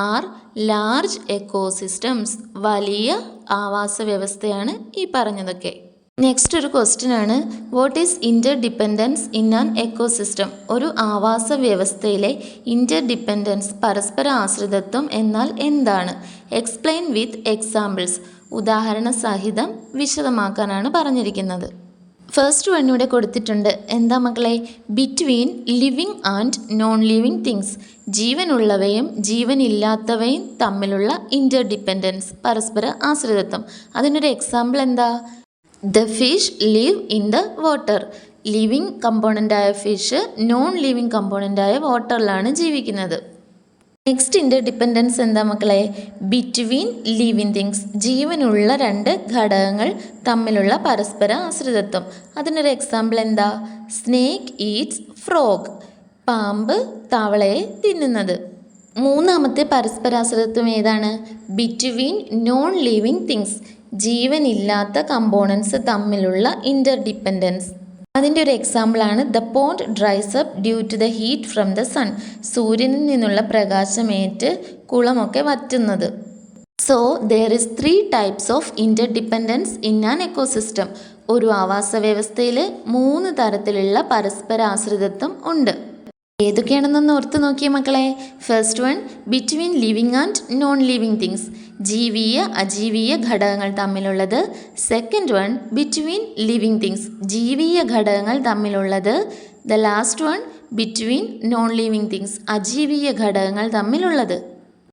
ആർ ലാർജ് എക്കോസിസ്റ്റംസ്. വലിയ ആവാസ വ്യവസ്ഥയാണ് ഈ പറഞ്ഞതൊക്കെ. നെക്സ്റ്റ് ഒരു ക്വസ്റ്റ്യൻ ആണ്, what is interdependence in an ecosystem? ഒരു ആവാസ വ്യവസ്ഥയിലെ ഇൻ്റർഡിപ്പെൻഡൻസ്, പരസ്പര ആശ്രിതത്വം എന്നാൽ എന്താണ്? എക്സ്പ്ലെയിൻ വിത്ത് എക്സാമ്പിൾസ്, ഉദാഹരണ സഹിതം വിശദമാക്കാനാണ് പറഞ്ഞിരിക്കുന്നത്. ഫസ്റ്റ് വൺ ഇവിടെ കൊടുത്തിട്ടുണ്ട്. എന്താ മക്കളെ? Between living and non living things, ജീവനുള്ളവയും ജീവനില്ലാത്തവയും തമ്മിലുള്ള ഇൻ്റർഡിപ്പെൻഡൻസ്, പരസ്പര ആശ്രിതത്വം. അതിനൊരു എക്സാമ്പിൾ എന്താ? The fish live in the water. Living കമ്പോണൻ്റായ ഫിഷ് നോൺ ലിവിങ് കമ്പോണൻ്റായ വാട്ടറിലാണ് ജീവിക്കുന്നത്. നെക്സ്റ്റ് ഇൻ്റർഡിപ്പെൻഡൻസ് എന്താ മക്കളെ? ബിറ്റ്വീൻ ലിവിങ് തിങ്സ്, ജീവനുള്ള രണ്ട് ഘടകങ്ങൾ തമ്മിലുള്ള പരസ്പര ആശ്രിതത്വം. അതിനൊരു എക്സാമ്പിൾ എന്താ? സ്നേക്ക് ഈറ്റ്സ് ഫ്രോഗ്, പാമ്പ് തവളയെ തിന്നുന്നത്. മൂന്നാമത്തെ പരസ്പരാശ്രിതത്വം ഏതാണ്? ബിറ്റ്വീൻ നോൺ ലിവിങ് തിങ്സ്, ജീവനില്ലാത്ത കമ്പോണൻസ് തമ്മിലുള്ള ഇൻ്റർഡിപ്പെൻഡൻസ്. അതിൻ്റെ ഒരു എക്സാമ്പിളാണ് the pond dries up due to the heat from the sun, സൂര്യനിൽ നിന്നുള്ള പ്രകാശമേറ്റ് കുളമൊക്കെ വറ്റുന്നത്. So there is 3 types of interdependence in an ecosystem. ഒരു ആവാസ വ്യവസ്ഥയിൽ 3 തരത്തിലുള്ള പരസ്പരാശ്രിതത്വം ഉണ്ട്. ഏതൊക്കെയാണെന്നൊന്ന് ഓർത്ത് നോക്കിയേ മക്കളെ. First one, between living and non living things, ജീവീയ അജീവീയ ഘടകങ്ങൾ തമ്മിലുള്ളത്. Second one, between living things, ജീവീയ ഘടകങ്ങൾ തമ്മിലുള്ളത്. The last one, between non living things, അജീവീയ ഘടകങ്ങൾ തമ്മിലുള്ളത്.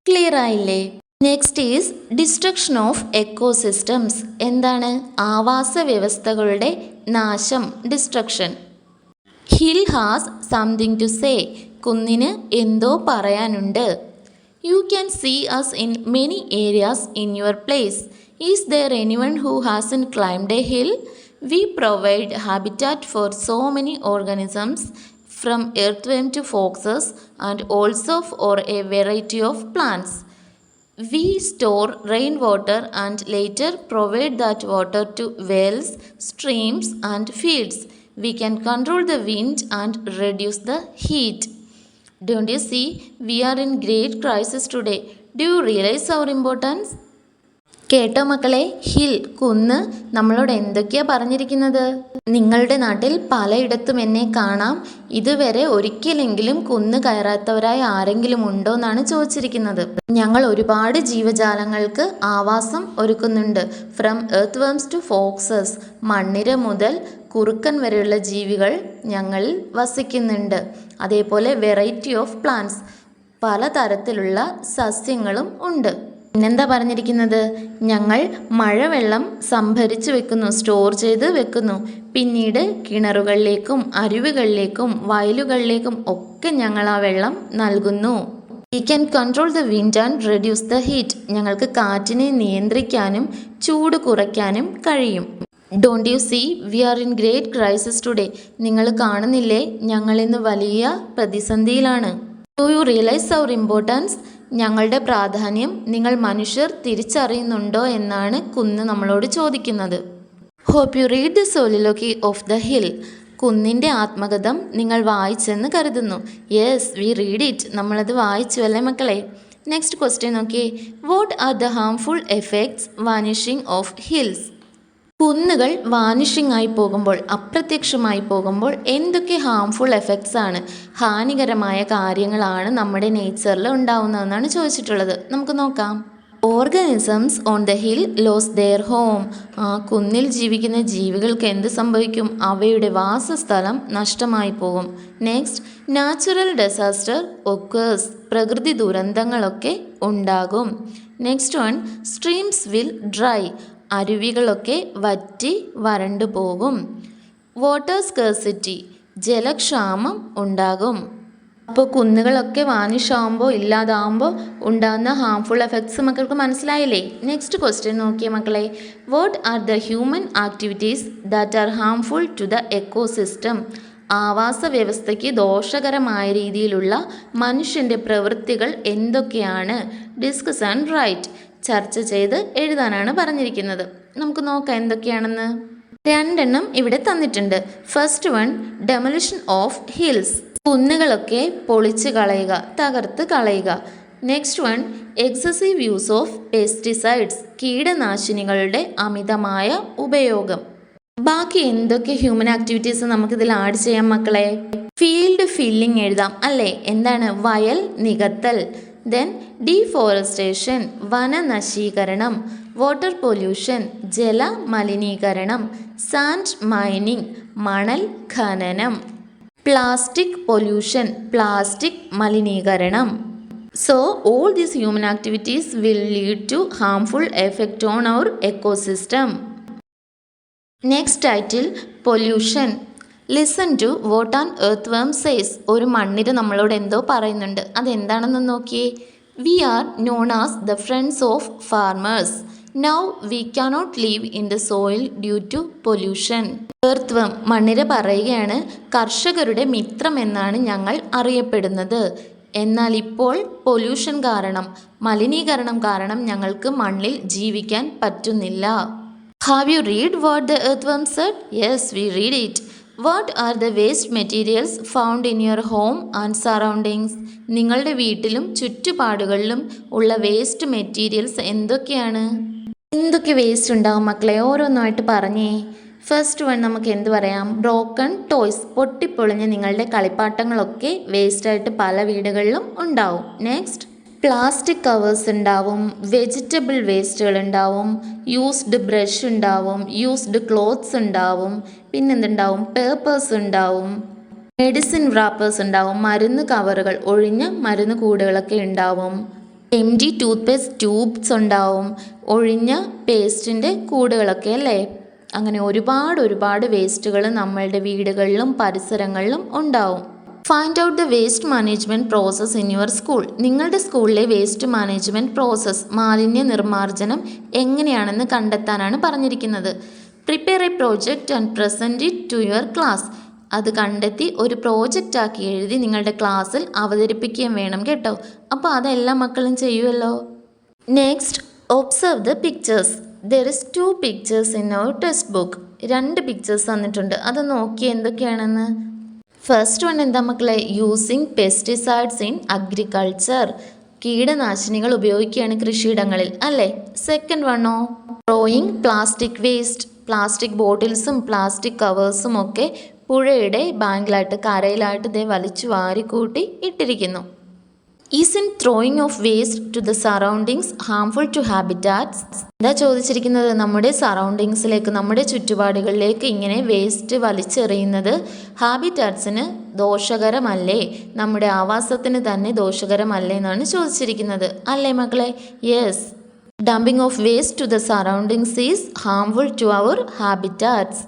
ക്ലിയർ ആയില്ലേ? Next is destruction of ecosystems. എന്താണ്? ആവാസ വ്യവസ്ഥകളുടെ നാശം, destruction. Hill has something to say, കുന്നിന് എന്തോ പറയാനുണ്ട്. You can see us in many areas in your place. Is there anyone who hasn't climbed a hill? We provide habitat for so many organisms, from earthworm to foxes, and also for a variety of plants. We store rainwater and later provide that water to wells, streams, and fields. We can control the wind and reduce the heat. Don't you see, we are in great crisis today. Do you realize our importance? കേട്ടോ മക്കളെ, hill, കുന്ന് നമ്മളോട് എന്തൊക്കെയാ പറഞ്ഞിരിക്കുന്നത്? നിങ്ങളുടെ നാട്ടിൽ പലയിടത്തും എന്നെ കാണാം, ഇതുവരെ ഒരിക്കലെങ്കിലും കുന്ന് കയറാത്തവരായി ആരെങ്കിലും ഉണ്ടോ എന്നാണ് ചോദിച്ചിരിക്കുന്നത്. ഞങ്ങൾ ഒരുപാട് ജീവജാലങ്ങൾക്ക് ആവാസം ഒരുക്കുന്നുണ്ട്. From earthworms to foxes, മണ്ണിര മുതൽ കുറുക്കൻ വരെയുള്ള ജീവികൾ ഞങ്ങളിൽ വസിക്കുന്നുണ്ട്. അതേപോലെ വെറൈറ്റി ഓഫ് പ്ലാന്റ്സ്, പലതരത്തിലുള്ള സസ്യങ്ങളും ഉണ്ട്. പിന്നെന്താ പറഞ്ഞിരിക്കുന്നത്? ഞങ്ങൾ മഴവെള്ളം സംഭരിച്ചു വെക്കുന്നു, സ്റ്റോർ ചെയ്ത് വെക്കുന്നു. പിന്നീട് കിണറുകളിലേക്കും അരുവികളിലേക്കും വയലുകളിലേക്കും ഒക്കെ ഞങ്ങൾ ആ വെള്ളം നൽകുന്നു. We can control the wind and reduce the heat. ഞങ്ങൾക്ക് കാറ്റിനെ നിയന്ത്രിക്കാനും ചൂട് കുറയ്ക്കാനും കഴിയും. Don't you see we are in great crisis today. നിങ്ങൾ കാണുന്നില്ലേ, ഞങ്ങൾ ഇന്ന് വലിയ പ്രതിസന്ധിയിലാണ്. Do you realise our importance. ഞങ്ങളുടെ പ്രാധാന്യം നിങ്ങൾ മനുഷ്യർ തിരിച്ചറിയുന്നുണ്ടോ എന്നാണ് കുന്ന് നമ്മളോട് ചോദിക്കുന്നത്. Hope you read the soliloquy of the hill. കുന്നിൻ്റെ ആത്മകഥം നിങ്ങൾ വായിച്ചെന്ന് കരുതുന്നു. Yes, we read it. നമ്മളത് വായിച്ചു അല്ലേ മക്കളെ? നെക്സ്റ്റ് ക്വസ്റ്റ്യൻ നോക്കിയേ. What are the harmful effects vanishing of hills? കുന്നുകൾ വാനിഷിംഗ് ആയി പോകുമ്പോൾ, അപ്രത്യക്ഷമായി പോകുമ്പോൾ എന്തൊക്കെ ഹാംഫുൾ എഫക്ട്സ് ആണ്, ഹാനികരമായ കാര്യങ്ങളാണ് നമ്മുടെ നേച്ചറിൽ ഉണ്ടാവുന്നതെന്നാണ് ചോദിച്ചിട്ടുള്ളത്. നമുക്ക് നോക്കാം. Organisms on the hill lose their home. കുന്നിൽ ജീവിക്കുന്ന ജീവികൾക്ക് എന്ത് സംഭവിക്കും? അവയുടെ വാസസ്ഥലം നഷ്ടമായി പോകും. Next, natural disaster occurs. പ്രകൃതി ദുരന്തങ്ങളൊക്കെ ഉണ്ടാകും. Next one, streams will dry. അരുവികളൊക്കെ വറ്റി വരണ്ടു പോകും. Water scarcity. ജലക്ഷാമം ഉണ്ടാകും. അപ്പോൾ കുന്നുകളൊക്കെ വാനിഷാകുമ്പോൾ, ഇല്ലാതാകുമ്പോൾ ഉണ്ടാകുന്ന ഹാംഫുൾ എഫക്ട്സ് മക്കൾക്ക് മനസ്സിലായില്ലേ? നെക്സ്റ്റ് ക്വസ്റ്റ്യൻ നോക്കിയേ മക്കളെ. What are the human activities that are harmful to the ecosystem? ആവാസ വ്യവസ്ഥയ്ക്ക് ദോഷകരമായ രീതിയിലുള്ള മനുഷ്യൻ്റെ പ്രവൃത്തികൾ എന്തൊക്കെയാണ്? Discuss and write. ചർച്ച ചെയ്ത് എഴുതാനാണ് പറഞ്ഞിരിക്കുന്നത്. നമുക്ക് നോക്കാം എന്തൊക്കെയാണെന്ന്. 2 എണ്ണം ഇവിടെ തന്നിട്ടുണ്ട്. First one, demolition of hills. കുന്നുകളൊക്കെ പൊളിച്ച് കളയുക, തകർത്ത് കളയുക. Next one, excessive use of pesticides. കീടനാശിനികളുടെ അമിതമായ ഉപയോഗം. ബാക്കി എന്തൊക്കെ ഹ്യൂമൻ ആക്ടിവിറ്റീസ് നമുക്കിതിൽ ആഡ് ചെയ്യാം മക്കളെ? ഫീൽഡ് ഫില്ലിംഗ് എഴുതാം അല്ലേ? എന്താണ്? വയൽ നികത്തൽ. ദെൻ ഡീഫോറസ്റ്റേഷൻ, വനനശീകരണം. വാട്ടർ പൊല്യൂഷൻ, ജല മലിനീകരണം. സാൻഡ് മൈനിങ്, മണൽ ഖനനം. പ്ലാസ്റ്റിക് പൊല്യൂഷൻ, പ്ലാസ്റ്റിക് മലിനീകരണം. So all these human activities will lead to harmful effect on our ecosystem. Next title, pollution. Listen to what an earthworm says. ഒരു മണ്ണിര നമ്മളോട് എന്തോ പറയുന്നുണ്ട്. അതെന്താണെന്ന് നോക്കിയേ. We are known as the friends of farmers. Now we cannot live in the soil due to pollution. Earthworm, മണ്ണിര പറയുകയാണ്, കർഷകരുടെ മിത്രം എന്നാണ് ഞങ്ങൾ അറിയപ്പെടുന്നത്. എന്നാൽ ഇപ്പോൾ പൊല്യൂഷൻ കാരണം, മലിനീകരണം കാരണം ഞങ്ങൾക്ക് മണ്ണിൽ ജീവിക്കാൻ പറ്റുന്നില്ല. Have you read what the earthworm said? Yes, we read it. What are the waste materials found in your home and surroundings? നിങ്ങളുടെ വീട്ടിലും ചുറ്റുപാടുകളിലും ഉള്ള വേസ്റ്റ് മെറ്റീരിയൽസ് എന്തൊക്കെയാണ്? എന്തൊക്കെ വേസ്റ്റ് ഉണ്ടാവും മക്കളെ? ഓരോന്നായിട്ട് പറഞ്ഞേ. ഫസ്റ്റ് വൺ നമുക്ക് എന്ത് പറയാം? Broken toys. പൊട്ടിപ്പൊളിഞ്ഞ് നിങ്ങളുടെ കളിപ്പാട്ടങ്ങളൊക്കെ വേസ്റ്റായിട്ട് പല വീടുകളിലും ഉണ്ടാവും. നെക്സ്റ്റ്, പ്ലാസ്റ്റിക് കവേഴ്സ് ഉണ്ടാവും. വെജിറ്റബിൾ വേസ്റ്റുകൾ ഉണ്ടാവും. യൂസ്ഡ് ബ്രഷ് ഉണ്ടാവും. യൂസ്ഡ് ക്ലോത്ത്സ് ഉണ്ടാവും. പിന്നെന്തുണ്ടാവും? പേപ്പേഴ്സ് ഉണ്ടാവും. മെഡിസിൻ റാപ്പേഴ്സ് ഉണ്ടാവും. മരുന്ന് കവറുകൾ, ഒഴിഞ്ഞ മരുന്ന് കൂടുകളൊക്കെ ഉണ്ടാവും. എംറ്റി ടൂത്ത് പേസ്റ്റ് ട്യൂബ്സ് ഉണ്ടാവും. ഒഴിഞ്ഞ പേസ്റ്റിൻ്റെ കൂടുകളൊക്കെ അല്ലേ? അങ്ങനെ ഒരുപാട് വേസ്റ്റുകൾ നമ്മളുടെ വീടുകളിലും പരിസരങ്ങളിലും ഉണ്ടാവും. Find out the waste management process in your school. നിങ്ങളുടെ സ്കൂളിലെ വേസ്റ്റ് മാനേജ്മെൻറ്റ് പ്രോസസ്സ്, മാലിന്യ നിർമ്മാർജ്ജനം എങ്ങനെയാണെന്ന് കണ്ടെത്താനാണ് പറഞ്ഞിരിക്കുന്നത്. Prepare a project and present it to your class. അത് കണ്ടെത്തി ഒരു പ്രോജക്റ്റ് ആക്കി എഴുതി നിങ്ങളുടെ ക്ലാസ്സിൽ അവതരിപ്പിക്കുകയും വേണം കേട്ടോ. അപ്പോൾ അതെല്ലാ മക്കളും ചെയ്യുമല്ലോ. Next, observe the pictures. There is 2 pictures in our textbook. 2 pictures തന്നിട്ടുണ്ട്. അത് നോക്കി എന്തൊക്കെയാണെന്ന്. ഫസ്റ്റ് വൺ എന്താ മക്കളെ? Using pesticides in agriculture. കീടനാശിനികൾ ഉപയോഗിക്കുകയാണ് കൃഷിയിടങ്ങളിൽ അല്ലേ? സെക്കൻഡ് വണ്ണോ? Throwing plastic waste. പ്ലാസ്റ്റിക് ബോട്ടിൽസും പ്ലാസ്റ്റിക് കവേഴ്സും ഒക്കെ പുഴയുടെ ബാങ്കിലായിട്ട്, കരയിലായിട്ട് ദേ വലിച്ചു വാരിക്കൂട്ടി ഇട്ടിരിക്കുന്നു. Isn't throwing of waste to the surroundings harmful to habitats? എന്താ ചോദിച്ചിരിക്കുന്നത്? നമ്മുടെ സറൗണ്ടിങ്സിലേക്ക്, നമ്മുടെ ചുറ്റുപാടുകളിലേക്ക് ഇങ്ങനെ വേസ്റ്റ് വലിച്ചെറിയുന്നത് ഹാബിറ്റാറ്റ്സിന് ദോഷകരമല്ലേ? നമ്മുടെ ആവാസത്തിന് തന്നെ ദോഷകരമല്ലേ എന്നാണ് ചോദിച്ചിരിക്കുന്നത്. അല്ലേ മക്കളെ? Yes. Dumping of waste to the surroundings is harmful to our habitats.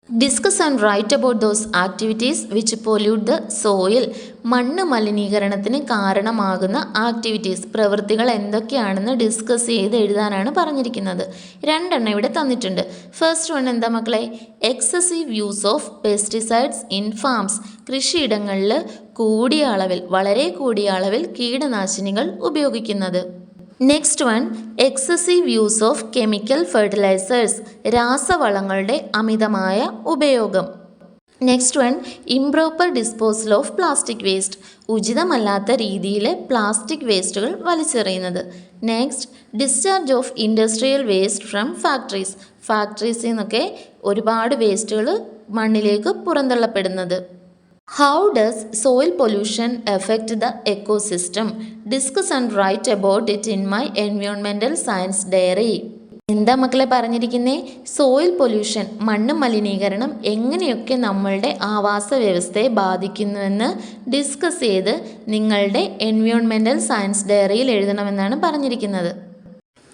Discuss and write about those activities which pollute the soil. മണ്ണ് മലിനീകരണത്തിന് കാരണമാകുന്ന ആക്ടിവിറ്റീസ്, പ്രവൃത്തികൾ എന്തൊക്കെയാണെന്ന് ഡിസ്കസ് ചെയ്ത് എഴുതാനാണ് പറഞ്ഞിരിക്കുന്നത്. രണ്ടെണ്ണം ഇവിടെ തന്നിട്ടുണ്ട്. ഫസ്റ്റ് വൺ എന്താ മക്കളെ? Excessive use of pesticides in farms. കൃഷിയിടങ്ങളിൽ കൂടിയ അളവിൽ, വളരെ കൂടിയ അളവിൽ കീടനാശിനികൾ ഉപയോഗിക്കുന്നത്. Next one excessive use of chemical fertilisers. രാസവളങ്ങളുടെ അമിതമായ ഉപയോഗം. Next one improper disposal of plastic waste. ഉചിതമല്ലാത്ത രീതിയിൽ പ്ലാസ്റ്റിക് വേസ്റ്റുകൾ വലിച്ചെറിയുന്നത്. Next discharge of industrial waste from factories. ഫാക്ടറീസിൽ നിന്നൊക്കെ ഒരുപാട് വേസ്റ്റുകൾ മണ്ണിലേക്ക് പുറന്തള്ളപ്പെടുന്നത്. How does soil pollution affect the ecosystem? Discuss and write about it in my environmental science diary. എന്താ മക്കളെ പറഞ്ഞിരിക്കുന്നേ? സോയിൽ പൊല്യൂഷൻ, മണ്ണ് മലിനീകരണം എങ്ങനെയൊക്കെ നമ്മളുടെ ആവാസ വ്യവസ്ഥയെ ബാധിക്കുന്നുവെന്ന് ഡിസ്കസ് ചെയ്ത് നിങ്ങളുടെ എൻവയോൺമെൻറ്റൽ സയൻസ് ഡയറിയിൽ എഴുതണമെന്നാണ് പറഞ്ഞിരിക്കുന്നത്.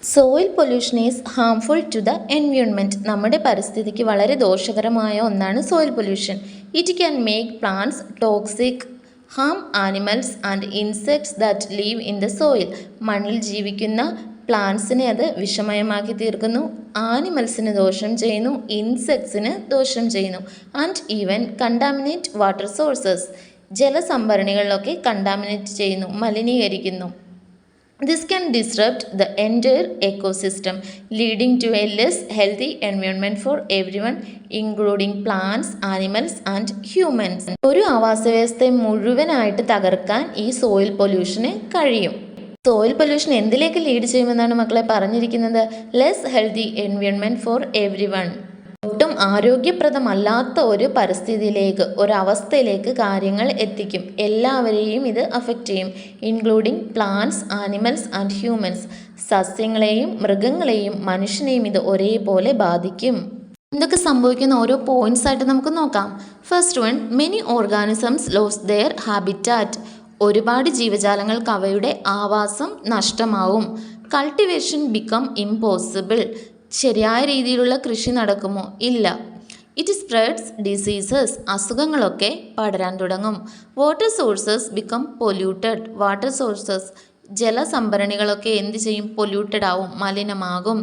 Soil pollution is harmful to the environment. നമ്മുടെ പരിസ്ഥിതിക്ക് വളരെ ദോഷകരമായ ഒന്നാണ് soil pollution. It can make plants toxic, harm animals and insects that live in the soil. മണ്ണിൽ ജീവിക്കുന്ന പ്ലാന്റ്സിനെ അത് വിഷമയമാക്കി തീർക്കുന്നു, ആനിമൽസിന് ദോഷം ചെയ്യുന്നു, ഇൻസെക്ട്സിന് ദോഷം ചെയ്യുന്നു. And even contaminate water sources. ജലസംഭരണികളിലൊക്കെ കണ്ടാമിനേറ്റ് ചെയ്യുന്നു, മലിനീകരിക്കുന്നു. This can disrupt the entire ecosystem, leading to a less healthy environment for everyone, including plants, animals and humans. ഒരു ആവാസവ്യവസ്ഥയെ മുഴുവനായിട്ട് തകർക്കാൻ ഈ സോയിൽ പൊല്യൂഷന് കഴിയും. സോയിൽ പൊല്യൂഷൻ എന്തിലേക്ക് ലീഡ് ചെയ്യുമെന്നാണ് മക്കളെ പറഞ്ഞിരിക്കുന്നത്? Less healthy environment for every one. ഒട്ടും ആരോഗ്യപ്രദമല്ലാത്ത ഒരു പരിസ്ഥിതിയിലേക്ക്, ഒരവസ്ഥയിലേക്ക് കാര്യങ്ങൾ എത്തിക്കും. എല്ലാവരെയും ഇത് അഫക്റ്റ് ചെയ്യും, including plants, animals and humans. സസ്യങ്ങളെയും മൃഗങ്ങളെയും മനുഷ്യനെയും ഇത് ഒരേപോലെ ബാധിക്കും. എന്തൊക്കെ സംഭവിക്കുന്ന ഓരോ പോയിന്റ്സ് ആയിട്ട് നമുക്ക് നോക്കാം. First one, many organisms lose their habitat. ഒരുപാട് ജീവജാലങ്ങൾക്ക് അവയുടെ ആവാസം നഷ്ടമാവും. Cultivation become impossible. ശരിയായ രീതിയിലുള്ള കൃഷി നടക്കുമോ? ഇല്ല. It spreads diseases. അസുഖങ്ങളൊക്കെ പടരാൻ തുടങ്ങും. Water sources become polluted. Water sources, ജലസംഭരണികളൊക്കെ എന്ത് ചെയ്യും? പൊല്യൂട്ടഡ് ആവും, മലിനമാകും.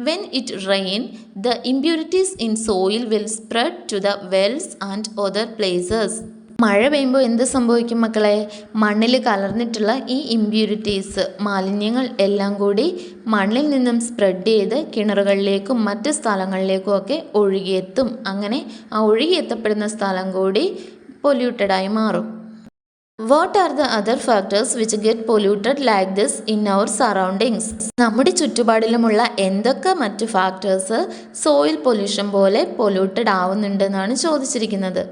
When it rain the impurities in soil will spread to the wells and other places. മഴ പെയ്യുമ്പോൾ എന്ത് സംഭവിക്കും മക്കളെ? മണ്ണിൽ കലർന്നിട്ടുള്ള ഈ ഇംപ്യൂരിറ്റീസ്, മാലിന്യങ്ങൾ എല്ലാം കൂടി മണ്ണിൽ നിന്നും സ്പ്രെഡ് ചെയ്ത് കിണറുകളിലേക്കും മറ്റ് സ്ഥലങ്ങളിലേക്കും ഒക്കെ ഒഴുകിയെത്തും. അങ്ങനെ ആ ഒഴുകിയെത്തപ്പെടുന്ന സ്ഥലം കൂടി പൊല്യൂട്ടഡായി മാറും. What are the other factors which get polluted like this in our surroundings? നമ്മുടെ ചുറ്റുപാടിലുമുള്ള എന്തൊക്കെ മറ്റ് ഫാക്ടേഴ്സ് സോയിൽ പൊല്യൂഷൻ പോലെ പൊല്യൂട്ടഡ് ആവുന്നുണ്ടെന്നാണ് ചോദിച്ചിരിക്കുന്നത്.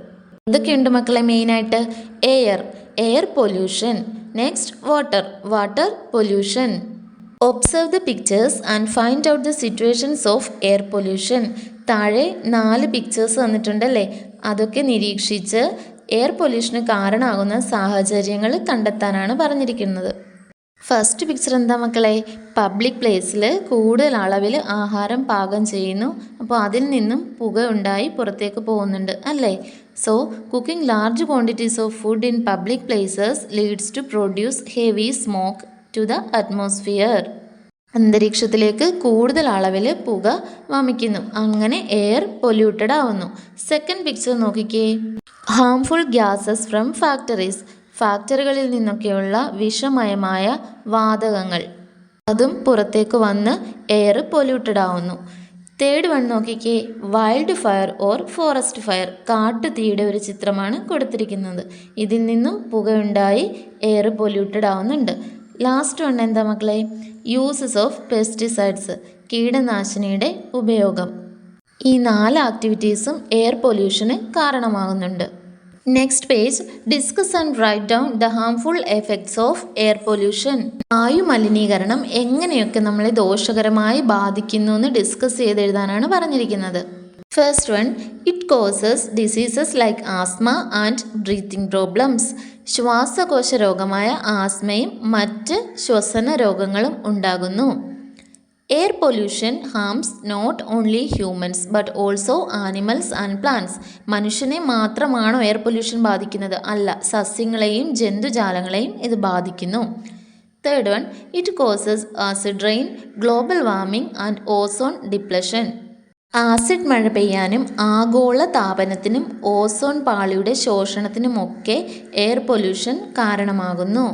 എന്തൊക്കെയുണ്ട് മക്കളെ? മെയിനായിട്ട് air pollution. Next water pollution. Observe the pictures and find out the situations of air pollution. താഴെ 4 പിക്ചേഴ്സ് തന്നിട്ടുണ്ടല്ലേ, അതൊക്കെ നിരീക്ഷിച്ച് എയർ പൊല്യൂഷന് കാരണമാകുന്ന സാഹചര്യങ്ങൾ കണ്ടെത്താനാണ് പറഞ്ഞിരിക്കുന്നത്. ഫസ്റ്റ് പിക്ചർ എന്താ മക്കളെ? പബ്ലിക് പ്ലേസിൽ കൂടുതൽ അളവിൽ ആഹാരം പാകം ചെയ്യുന്നു. അപ്പോൾ അതിൽ നിന്നും പുക ഉണ്ടായി പുറത്തേക്ക് പോകുന്നുണ്ട് അല്ലേ? So cooking large quantities of food in public places leads to produce heavy smoke to the atmosphere. അന്തരീക്ഷത്തിലേക്ക് കൂടുതൽ അളവിൽ പുക വമിക്കുന്നു, അങ്ങനെ എയർ പൊല്യൂട്ടഡ് ആവുന്നു. സെക്കൻഡ് പിക്ചർ നോക്കിക്കേ. Harmful gases from factories. ഫാക്ടറികളിൽ നിന്നൊക്കെയുള്ള വിഷമയമായ വാതകങ്ങൾ, അതും പുറത്തേക്ക് വന്ന് എയർ പൊല്യൂട്ടഡ് ആവുന്നു. തേർഡ് വൺ നോക്കിക്കേ. Wildfire or forest fire. കാട്ടുതീയുടെ ഒരു ചിത്രമാണ് കൊടുത്തിരിക്കുന്നത്. ഇതിൽ നിന്നും പുകയുണ്ടായി എയർ പൊല്യൂട്ടഡ് ആവുന്നുണ്ട്. ലാസ്റ്റ് വൺ എന്താ മക്കളെ? Uses of pesticides. കീടനാശിനിയുടെ ഉപയോഗം. ഈ 4 ആക്ടിവിറ്റീസും എയർ പൊല്യൂഷന് കാരണമാകുന്നുണ്ട്. Next page. Discuss and write down the harmful effects of air pollution. വായു മലിനീകരണം എങ്ങനെയൊക്കെ നമ്മളെ ദോഷകരമായി ബാധിക്കുന്നു എന്ന് ഡിസ്കസ് ചെയ്ത് എഴുതാനാണ് പറഞ്ഞിരിക്കുന്നത്. First one, it causes diseases like asthma and breathing problems. ശ്വാസകോശ രോഗമായ ആസ്മയും മറ്റ് ശ്വസന രോഗങ്ങളും ഉണ്ടാകുന്നു. Air pollution harms not only humans but also animals and plants. മനുഷ്യനെ മാത്രമാണോ എയർ പൊല്യൂഷൻ ബാധിക്കുന്നത്? അല്ല, സസ്യങ്ങളെയും ജന്തുജാലങ്ങളെയും ഇത് ബാധിക്കുന്നു. Third one, it causes acid rain, global warming and ozone depletion. Acid മഴ പെയ്യാനും ആഗോള താപനത്തിനും ഓസോൺ പാളിയുടെ ശോഷണത്തിനുമൊക്കെ എയർ പൊല്യൂഷൻ കാരണമാകുന്നു.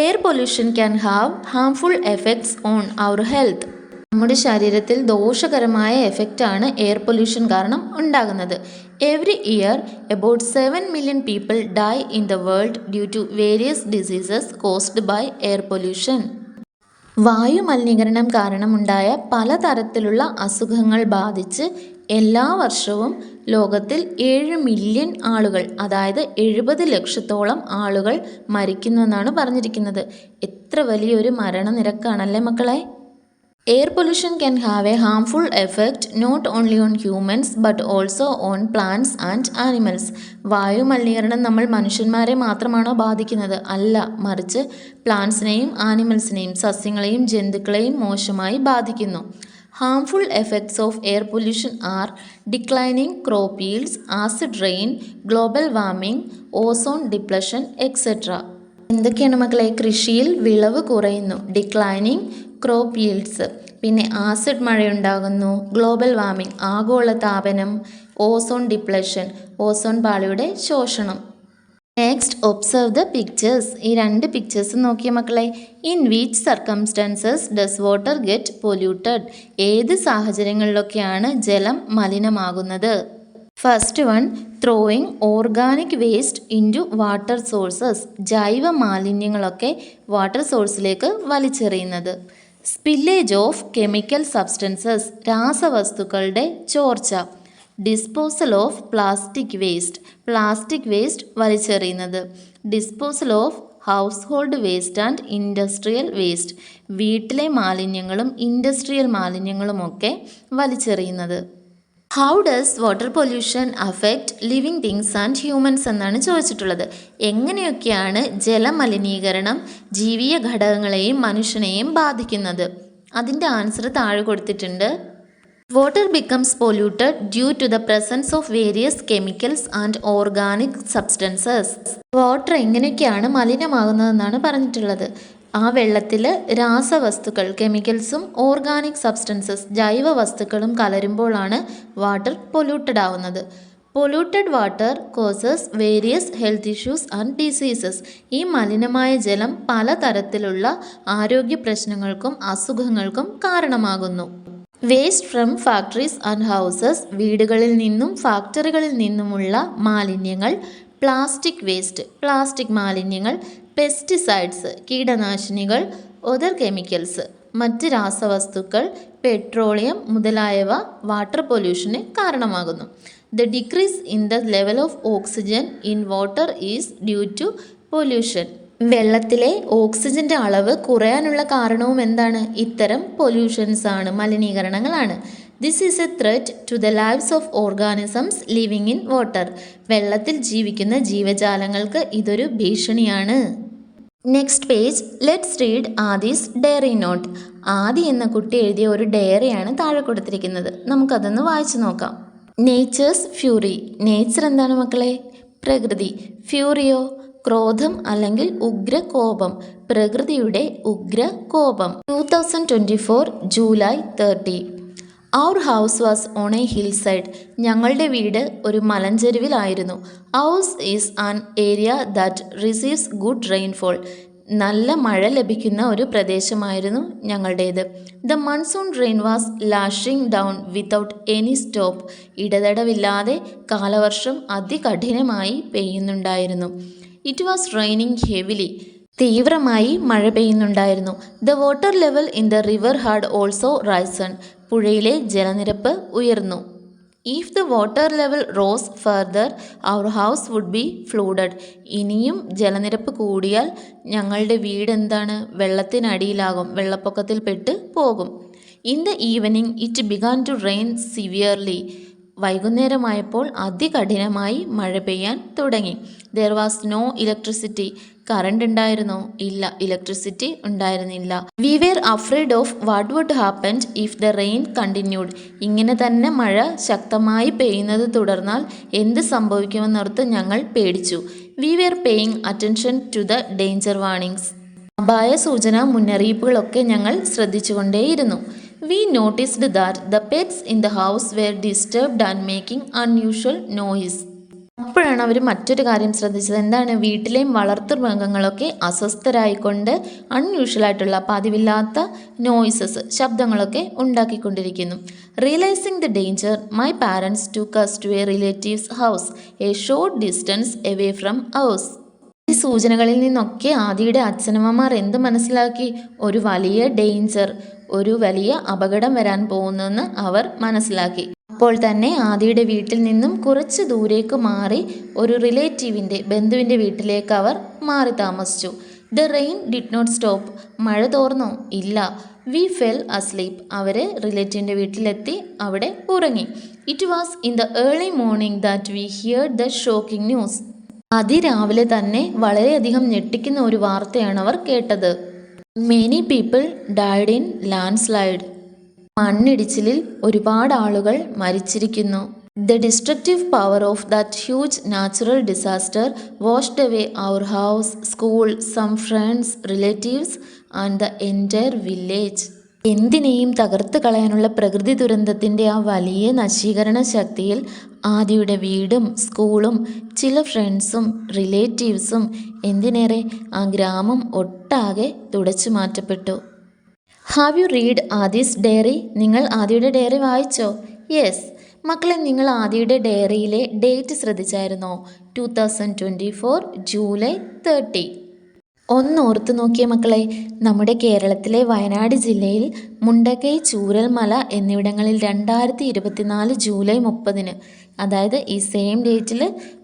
Air pollution can have harmful effects on our health. നമ്മുടെ ശരീരത്തിൽ ദോഷകരമായ എഫക്റ്റാണ് എയർ പൊല്യൂഷൻ കാരണം ഉണ്ടാകുന്നത്. Every year about 7 million people die in the world due to various diseases caused by air pollution. വായു മലിനീകരണം കാരണമുണ്ടായ പലതരത്തിലുള്ള അസുഖങ്ങൾ ബാധിച്ച് എല്ലാ വർഷവും ലോകത്തിൽ 7 മില്യൺ ആളുകൾ, അതായത് 70 ലക്ഷത്തോളം ആളുകൾ മരിക്കുന്നുവെന്നാണ് പറഞ്ഞിരിക്കുന്നത്. എത്ര വലിയൊരു മരണനിരക്കാണല്ലേ മക്കളെ. Air pollution can have a harmful effect not only on humans but also on plants and animals. വായു മലിനീകരണം നമ്മൾ മനുഷ്യന്മാരെ മാത്രമാണോ ബാധിക്കുന്നത്? അല്ല, മറിച്ച് പ്ലാന്റ്സിനെയും ആനിമൽസിനെയും, സസ്യങ്ങളെയും ജന്തുക്കളെയും മോശമായി ബാധിക്കുന്നു. Harmful effects of air pollution are declining crop yields, acid rain, global warming, ozone depletion etcetera. എന്തൊക്കെയാണ് മക്കളെ? കൃഷിയിൽ വിളവ് കുറയുന്നു, ഡിക്ലൈനിങ് ക്രോപ്പ് yields, പിന്നെ ആസിഡ് മഴയുണ്ടാകുന്നു, ഗ്ലോബൽ വാർമിംഗ് ആഗോള താപനം, ഓസോൺ ഡിപ്ലഷൻ ഓസോൺ പാളിയുടെ ശോഷണം. Next observe the pictures. ഈ 2 പിക്ചേഴ്സ് നോക്കിയ മക്കളെ. In which circumstances does water get polluted? ഏത് സാഹചര്യങ്ങളിലൊക്കെയാണ് ജലം മലിനമാകുന്നത്? First one, throwing organic waste into water sources. ജൈവ മാലിന്യങ്ങളൊക്കെ വാട്ടർ സോഴ്സിലേക്ക് വലിച്ചെറിയുന്നത്. സ്പില്ലേജ് ഓഫ് കെമിക്കൽ സബ്സ്റ്റൻസസ്, രാസവസ്തുക്കളുടെ ചോർച്ച. Disposal of plastic waste, plastic waste വലിച്ചെറിയുന്നത്. Disposal of household waste and industrial waste, വീട്ടിലെ മാലിന്യങ്ങളും ഇൻഡസ്ട്രിയൽ മാലിന്യങ്ങളുമൊക്കെ വലിച്ചെറിയുന്നത്. How does water pollution affect living things and humans എന്നാണ് ചോദിച്ചിട്ടുള്ളത്. എങ്ങനെയൊക്കെയാണ് ജലമലിനീകരണം ജീവിയ ഘടകങ്ങളെയും മനുഷ്യനെയും ബാധിക്കുന്നത്? അതിൻ്റെ ആൻസർ താഴെ കൊടുത്തിട്ടുണ്ട്. Water becomes polluted due to the presence of various chemicals and organic substances. Water എങ്ങനെയൊക്കെയാണ് മലിനമാകുന്നതെന്നാണ് പറഞ്ഞിട്ടുള്ളത്. ആ വെള്ളത്തിൽ രാസവസ്തുക്കൾ, കെമിക്കൽസും ഓർഗാനിക് സബ്സ്റ്റൻസസ്, ജൈവ വസ്തുക്കളും കലരുമ്പോഴാണ് വാട്ടർ പൊല്യൂട്ടഡ് ആവുന്നത്. Polluted water causes various health issues and diseases. ഈ മലിനമായ ജലം പലതരത്തിലുള്ള ആരോഗ്യ പ്രശ്നങ്ങൾക്കും അസുഖങ്ങൾക്കും കാരണമാകുന്നു. Waste from factories and houses, വീടുകളിൽ നിന്നും ഫാക്ടറികളിൽ നിന്നുമുള്ള മാലിന്യങ്ങൾ. പ്ലാസ്റ്റിക് വേസ്റ്റ്, പ്ലാസ്റ്റിക് മാലിന്യങ്ങൾ. പെസ്റ്റിസൈഡ്സ്, കീടനാശിനികൾ. ഒതർ കെമിക്കൽസ്, മറ്റ് രാസവസ്തുക്കൾ. പെട്രോളിയം മുതലായവ വാട്ടർ പൊല്യൂഷന് കാരണമാകുന്നു. The decrease in the level of oxygen in water is due to pollution. വെള്ളത്തിലെ ഓക്സിജൻ്റെ അളവ് കുറയാനുള്ള കാരണവും എന്താണ്? ഇത്തരം പൊല്യൂഷൻസ് ആണ്, മലിനീകരണങ്ങളാണ്. This is a threat to the lives of organisms living in water. വെള്ളത്തിൽ ജീവിക്കുന്ന ജീവജാലങ്ങൾക്ക് ഇതൊരു ഭീഷണിയാണ്. Next page, let's read Aadi's diary note. Aadi എന്ന കുട്ടി എഴുതിയ ഒരു ഡയറിയാണ് താഴെ കൊടുത്തിരിക്കുന്നത്. നമുക്കതൊന്ന് വായിച്ചു നോക്കാം. Natures fury. നേച്ചർ എന്താണ് മക്കളെ? പ്രകൃതി. ഫ്യൂറിയോ? ക്രോധം അല്ലെങ്കിൽ ഉഗ്ര കോപം. പ്രകൃതിയുടെ ഉഗ്ര കോപം. 2024 July 30. Our house was on a hill side. ഞങ്ങളുടെ വീട് ഒരു മലഞ്ചെരുവിലായിരുന്നു. House is an area that receives good rainfall. നല്ല മഴ ലഭിക്കുന്ന ഒരു പ്രദേശമായിരുന്നു ഞങ്ങളുടേത്. The monsoon rain was lashing down without any stop. ഇടതടവില്ലാതെ കാലവർഷം അതികഠിനമായി പെയ്യുന്നുണ്ടായിരുന്നു. It was raining heavily. തീവ്രമായി മഴ പെയ്യുന്നുണ്ടായിരുന്നു. The water level in the river had also risen. പുഴയിലെ ജലനിരപ്പ് ഉയർന്നു. If the water level rose further our house would be flooded. ഇനിയും ജലനിരപ്പ് കൂടിയാൽ ഞങ്ങളുടെ വീട് എന്താണ്? വെള്ളത്തിനടിയിലാകും, വെള്ളപ്പൊക്കത്തിൽ പെട്ട് പോകും. In the evening it began to rain severely. വൈകുന്നേരമായപ്പോൾ അതികഠിനമായി മഴ പെയ്യാൻ തുടങ്ങി. There was no electricity. Current ഉണ്ടായിരുന്നോ? ഇല്ല. ഇലക്ട്രിസിറ്റി ഉണ്ടായിരുന്നില്ല. We were afraid of what would happened if the rain continued. ഇങ്ങനെ തന്നെ മഴ ശക്തമായി പെയ്യുന്നത് തുടർന്നാൽ എന്ത് സംഭവിക്കുമെന്നോർത്ത് ഞങ്ങൾ പേടിച്ചു. We were paying attention to the danger warnings. അപായ സൂചന മുന്നറിയിപ്പുകളൊക്കെ ഞങ്ങൾ ശ്രദ്ധിച്ചുകൊണ്ടേയിരുന്നു. We noticed that the pets in the house were disturbed and making unusual noise. അപ്പോഴാണ് അവർ മറ്റൊരു കാര്യം ശ്രദ്ധിച്ചത്. എന്താണ്? വീട്ടിലെയും വളർത്തു മൃഗങ്ങളൊക്കെ അസ്വസ്ഥരായിക്കൊണ്ട് അൺയൂഷ്വലായിട്ടുള്ള പതിവില്ലാത്ത നോയ്സസ്, ശബ്ദങ്ങളൊക്കെ ഉണ്ടാക്കിക്കൊണ്ടിരിക്കുന്നു. Realising the danger my parents took us to a relative's house a short distance away from ours. ഈ സൂചനകളിൽ നിന്നൊക്കെ ആദിയുടെ അച്ഛനമ്മമാർ എന്ത് മനസ്സിലാക്കി? ഒരു വലിയ ഡേഞ്ചർ, ഒരു വലിയ അപകടം വരാൻ പോകുന്നെന്ന് അവർ മനസ്സിലാക്കി. അപ്പോൾ തന്നെ ആദിയുടെ വീട്ടിൽ നിന്നും കുറച്ച് ദൂരേക്ക് മാറി ഒരു റിലേറ്റീവിൻ്റെ, ബന്ധുവിൻ്റെ വീട്ടിലേക്ക് അവർ മാറി താമസിച്ചു. The rain did not stop. മഴ തോർന്നോ? ഇല്ല. We fell asleep. അവർ റിലേറ്റീവിൻ്റെ വീട്ടിലെത്തി അവിടെ ഉറങ്ങി. It was in the early morning that we heard the shocking news. അതിരാവിലെ തന്നെ വളരെയധികം ഞെട്ടിക്കുന്ന ഒരു വാർത്തയാണ് അവർ കേട്ടത്. Many people died in landslide. മണ്ണിടിച്ചിലിൽ ഒരുപാട് ആളുകൾ മരിച്ചിരിക്കുന്നു. The destructive power of that huge natural disaster washed away our house, school, some friends, relatives and the entire village. എന്തിനേയും തകർത്ത് കളയാനുള്ള പ്രകൃതി ദുരന്തത്തിൻ്റെ ആ വലിയ നശീകരണ ശക്തിയിൽ ആദിയുടെ വീടും സ്കൂളും ചില ഫ്രണ്ട്സും റിലേറ്റീവ്സും എന്തിനേറെ ആ ഗ്രാമം ഒട്ടാകെ തുടച്ചു മാറ്റപ്പെട്ടു. Have you read Aadi's diary? നിങ്ങൾ ആദിയുടെ ഡയറി വായിച്ചോ? യെസ്. മക്കളെ, നിങ്ങൾ ആദിയുടെ ഡയറിയിലെ ഡേറ്റ് ശ്രദ്ധിച്ചായിരുന്നോ? 2024 ജൂലൈ 30. ഒന്ന് ഓർത്ത് നോക്കിയ മക്കളെ, നമ്മുടെ കേരളത്തിലെ വയനാട് ജില്ലയിൽ മുണ്ടക്കൈ, ചൂരൽമല എന്നിവിടങ്ങളിൽ 2024 ജൂലൈ 30, അതായത് ഈ സെയിം ഡേറ്റിൽ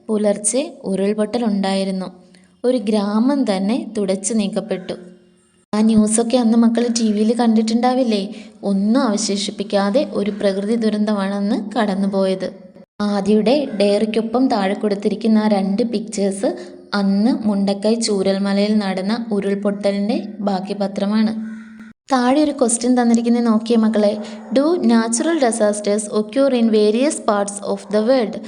പുലർച്ചെ ഉരുൾപൊട്ടലുണ്ടായിരുന്നു. ഒരു ഗ്രാമം തന്നെ തുടച്ചു നീക്കപ്പെട്ടു. ആ ന്യൂസൊക്കെ അന്ന് മക്കൾ ടി വിയിൽ കണ്ടിട്ടുണ്ടാവില്ലേ? ഒന്നും അവശേഷിപ്പിക്കാതെ ഒരു പ്രകൃതി ദുരന്തമാണെന്ന് കടന്നുപോയത്. ആദിയുടെ ഡയറിക്കൊപ്പം താഴെ കൊടുത്തിരിക്കുന്ന ആ 2 പിക്ചേഴ്സ് അന്ന് മുണ്ടക്കൈ ചൂരൽമലയിൽ നടന്ന ഉരുൾപൊട്ടലിൻ്റെ ബാക്കി പത്രമാണ്. താഴെ ഒരു ക്വസ്റ്റ്യൻ തന്നിരിക്കുന്നത് നോക്കിയ മക്കളെ. Do natural disasters occur in various parts of the world?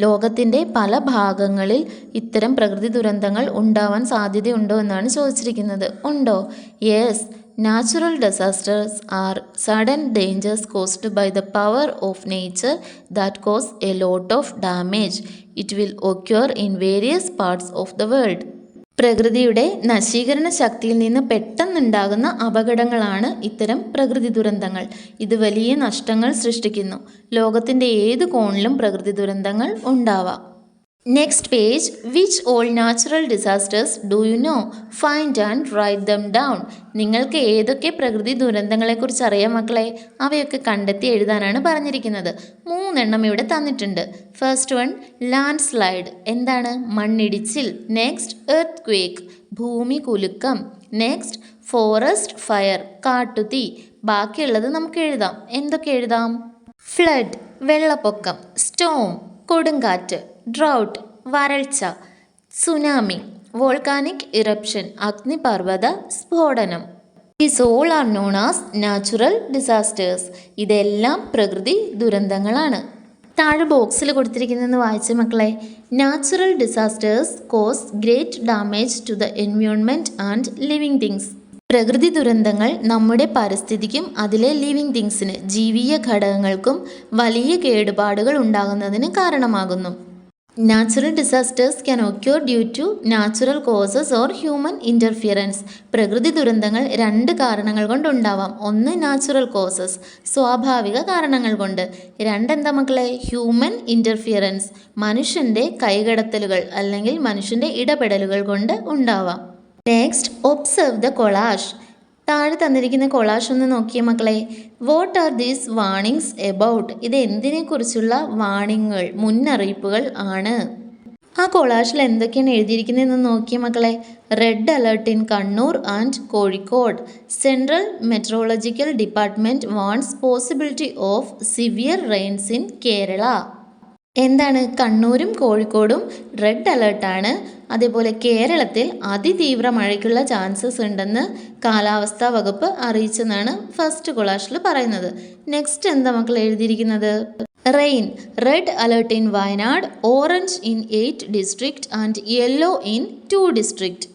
ലോകത്തിൻ്റെ പല ഭാഗങ്ങളിൽ ഇത്തരം പ്രകൃതി ദുരന്തങ്ങൾ ഉണ്ടാവാൻ സാധ്യതയുണ്ടോ എന്നാണ് ചോദിച്ചിരിക്കുന്നത്. ഉണ്ടോ? Yes. Natural disasters are sudden dangers caused by the power of nature that cause a lot of damage. It will occur in various parts of the world. പ്രകൃതിയുടെ നശീകരണ ശക്തിയിൽ നിന്ന് പെട്ടെന്നുണ്ടാകുന്ന അപകടങ്ങളാണ് ഇത്തരം പ്രകൃതി ദുരന്തങ്ങൾ. ഇത് വലിയ നഷ്ടങ്ങൾ സൃഷ്ടിക്കുന്നു. ലോകത്തിൻ്റെ ഏത് കോണിലും പ്രകൃതി ദുരന്തങ്ങൾ ഉണ്ടാവാം. Next page. Which all natural disasters do you know? Find and write them down. നിങ്ങൾക്ക് ഏതൊക്കെ പ്രകൃതി ദുരന്തങ്ങളെക്കുറിച്ച് അറിയാം മക്കളെ? അവയൊക്കെ കണ്ടെത്തി എഴുതാനാണ് പറഞ്ഞിരിക്കുന്നത്. 3 എണ്ണം ഇവിടെ തന്നിട്ടുണ്ട്. First one land slide. എന്താണ്? മണ്ണിടിച്ചിൽ. നെക്സ്റ്റ് എർത്ത് ക്വേക്ക്, ഭൂമി കുലുക്കം. നെക്സ്റ്റ് ഫോറസ്റ്റ് ഫയർ, കാട്ടുതീ. ബാക്കിയുള്ളത് നമുക്ക് എഴുതാം. എന്തൊക്കെ എഴുതാം? ഫ്ലഡ്, വെള്ളപ്പൊക്കം. സ്റ്റോം, കൊടുങ്കാറ്റ്. ഡ്രൗട്ട്, വരൾച്ച. സുനാമി, വോൾക്കാനിക് ഇറപ്ഷൻ, അഗ്നിപർവ്വത സ്ഫോടനം. These all are known as natural disasters. ഇതെല്ലാം പ്രകൃതി ദുരന്തങ്ങളാണ്. താഴെ ബോക്സിൽ കൊടുത്തിരിക്കുന്നതെന്ന് വായിച്ച മക്കളെ. Natural disasters cause great damage to the environment and living things. പ്രകൃതി ദുരന്തങ്ങൾ നമ്മുടെ പരിസ്ഥിതിക്കും അതിലെ ലിവിങ് തിങ്സിന്, ജീവിയ ഘടകങ്ങൾക്കും വലിയ കേടുപാടുകൾ ഉണ്ടാകുന്നതിന് കാരണമാകുന്നു. Natural disasters can occur due to natural causes or human interference. പ്രകൃതി ദുരന്തങ്ങൾ 2 കാരണങ്ങൾ കൊണ്ടുണ്ടാവാം. ഒന്ന് നാച്ചുറൽ കോസസ്, സ്വാഭാവിക കാരണങ്ങൾ കൊണ്ട്. 2 എന്താ മക്കളെ? ഹ്യൂമൻ ഇൻ്റർഫിയറൻസ്, മനുഷ്യൻ്റെ കൈകടത്തലുകൾ അല്ലെങ്കിൽ മനുഷ്യൻ്റെ ഇടപെടലുകൾ കൊണ്ട് ഉണ്ടാവാം. Next observe the collage. താഴെ തന്നിരിക്കുന്ന കൊളാഷ് ഒന്ന് നോക്കിയ മക്കളെ. What are these warnings about? ഇത് എന്തിനെക്കുറിച്ചുള്ള വാർണിങ്ങൾ, മുന്നറിയിപ്പുകൾ ആണ്? ആ കൊളാഷിൽ എന്തൊക്കെയാണ് എഴുതിയിരിക്കുന്നതെന്ന് നോക്കിയ മക്കളെ. Red alert in Kannur and Kozhikode. Central meteorological department warns possibility of severe rains in Kerala. എന്താണ്? കണ്ണൂരും കോഴിക്കോടും റെഡ് അലേർട്ടാണ്. അതേപോലെ കേരളത്തിൽ അതിതീവ്ര മഴയ്ക്കുള്ള ചാൻസസ് ഉണ്ടെന്ന് കാലാവസ്ഥാ വകുപ്പ് അറിയിച്ചെന്നാണ് ഫസ്റ്റ് കൊളാഷിൽ പറയുന്നത്. നെക്സ്റ്റ് എന്താ മക്കൾ എഴുതിയിരിക്കുന്നത്? Rain, red alert in Wayanad, orange in 8 district and yellow in 2 district.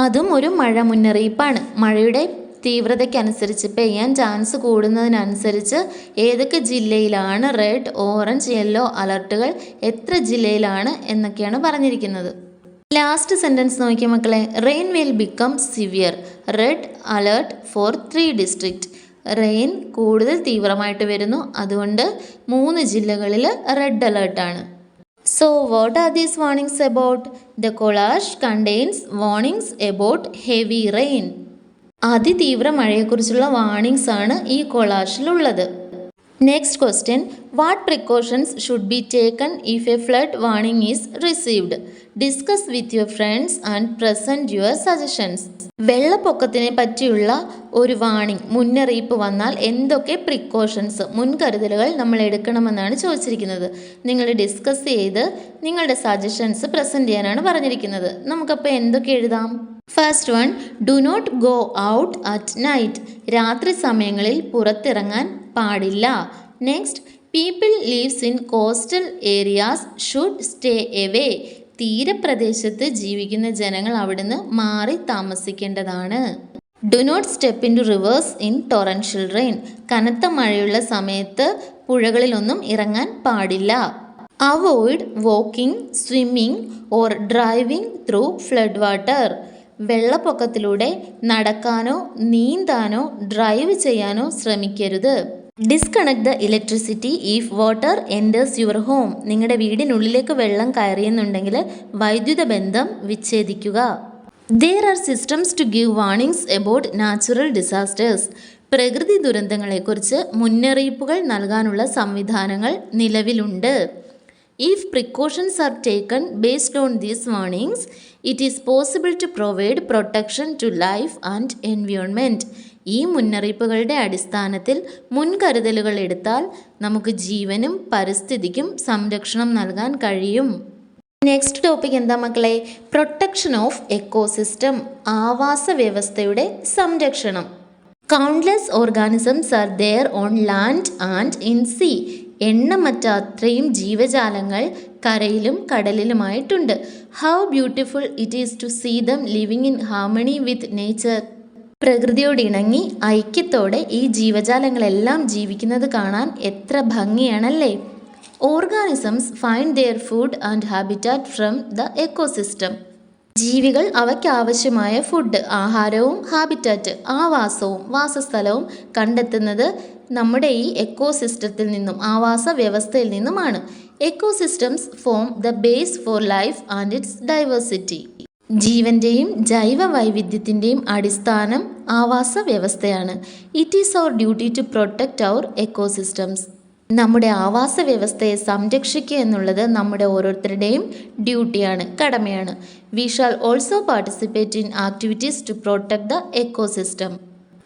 അതും ഒരു മഴ മുന്നറിയിപ്പാണ്. മഴയുടെ തീവ്രതയ്ക്കനുസരിച്ച് പെയ്യാൻ ചാൻസ് കൂടുന്നതിനനുസരിച്ച് ഏതൊക്കെ ജില്ലയിലാണ് റെഡ്, ഓറഞ്ച്, യെല്ലോ അലർട്ടുകൾ, എത്ര ജില്ലയിലാണ് എന്നൊക്കെയാണ് പറഞ്ഞിരിക്കുന്നത്. ലാസ്റ്റ് സെൻറ്റൻസ് നോക്കിയ മക്കളെ, rain will become severe, red alert for 3 district. Rain കൂടുതൽ തീവ്രമായിട്ട് വരുന്നു, അതുകൊണ്ട് 3 ജില്ലകളിൽ റെഡ് അലേർട്ടാണ്. So what are these warnings about? The collage contains warnings about heavy rain. അതിതീവ്ര മഴയെക്കുറിച്ചുള്ള വാർണിംഗ്സ് ആണ് ഈ കൊളാഷിലുള്ളത്. Next question, what precautions should be taken if a flood warning is received? Discuss with your friends and present your suggestions. വെള്ളപ്പൊക്കത്തിനെ പറ്റിയുള്ള ഒരു warning, മുന്നറിയിപ്പ് വന്നാൽ എന്തൊക്കെ പ്രിക്കോഷൻസ്, മുൻകരുതലുകൾ നമ്മൾ എടുക്കണമെന്നാണ് ചോദിച്ചിരിക്കുന്നത്. നിങ്ങൾ ഡിസ്കസ് ചെയ്ത് നിങ്ങളുടെ സജഷൻസ് പ്രസൻറ്റ് ചെയ്യാനാണ് പറഞ്ഞിരിക്കുന്നത്. നമുക്കപ്പോൾ എന്തൊക്കെ എഴുതാം? First one, do not go out at night. രാത്രി സമയങ്ങളിൽ പുറത്തിറങ്ങാൻ പാടില്ല. Next, people lives in coastal areas should stay away. തീരപ്രദേശത്ത് ജീവിക്കുന്ന ജനങ്ങൾ അവിടുന്ന് മാറി താമസിക്കേണ്ടതാണ്. Do not step into rivers in torrential rain. കനത്ത മഴയുള്ള സമയത്ത് പുഴകളിലൊന്നും ഇറങ്ങാൻ പാടില്ല. Avoid walking, swimming or driving through flood water. വെള്ളപ്പൊക്കത്തിലൂടെ നടക്കാനോ നീന്താനോ ഡ്രൈവ് ചെയ്യാനോ ശ്രമിക്കരുത്. Disconnect the electricity if water enters your home. നിങ്ങളുടെ വീടിനുള്ളിലേക്ക് വെള്ളം കയറിയെന്നുണ്ടെങ്കിൽ വൈദ്യുത ബന്ധം വിച്ഛേദിക്കുക. There are systems to give warnings about natural disasters. പ്രകൃതി ദുരന്തങ്ങളെക്കുറിച്ച് മുന്നറിയിപ്പുകൾ നൽകാനുള്ള സംവിധാനങ്ങൾ നിലവിലുണ്ട്. If precautions are taken based on these warnings, it is possible to provide protection to life and environment. ഈ മുന്നറിയിപ്പുകളുടെ അടിസ്ഥാനത്തിൽ മുൻകരുതലുകൾ എടുത്താൽ നമുക്ക് ജീവനും പരിസ്ഥിതിക്കും സംരക്ഷണം നൽകാൻ കഴിയും. നെക്സ്റ്റ് ടോപ്പിക് എന്താ മക്കളെ? പ്രൊട്ടക്ഷൻ ഓഫ് എക്കോസിസ്റ്റം, ആവാസ വ്യവസ്ഥയുടെ സംരക്ഷണം. Countless organisms are there on land and in sea. എണ്ണമറ്റ അത്രയും ജീവജാലങ്ങൾ കരയിലും കടലിലുമായിട്ടുണ്ട്. How beautiful it is to see them living in harmony with nature. പ്രകൃതിയോട് ഇണങ്ങി ഐക്യത്തോടെ ഈ ജീവജാലങ്ങളെല്ലാം ജീവിക്കുന്നത് കാണാൻ എത്ര ഭംഗിയാണല്ലേ. Organisms find their food and habitat from the ecosystem. ജീവികൾ അവയ്ക്കാവശ്യമായ ഫുഡ്, ആഹാരവും ഹാബിറ്റാറ്റ്, ആവാസവും വാസസ്ഥലവും കണ്ടെത്തുന്നത് നമ്മുടെ ഈ എക്കോസിസ്റ്റത്തിൽ നിന്നും, ആവാസ വ്യവസ്ഥയിൽ നിന്നുമാണ്. Ecosystems form the base for life and its diversity. ജീവൻ്റെയും ജൈവ വൈവിധ്യത്തിൻ്റെയും അടിസ്ഥാനം ആവാസ വ്യവസ്ഥയാണ്. It is our duty to protect our ecosystems. നമ്മുടെ ആവാസ വ്യവസ്ഥയെ സംരക്ഷിക്കുക എന്നുള്ളത് നമ്മുടെ ഓരോരുത്തരുടെയും ഡ്യൂട്ടിയാണ്, കടമയാണ്. We shall also participate in activities to protect the ecosystem.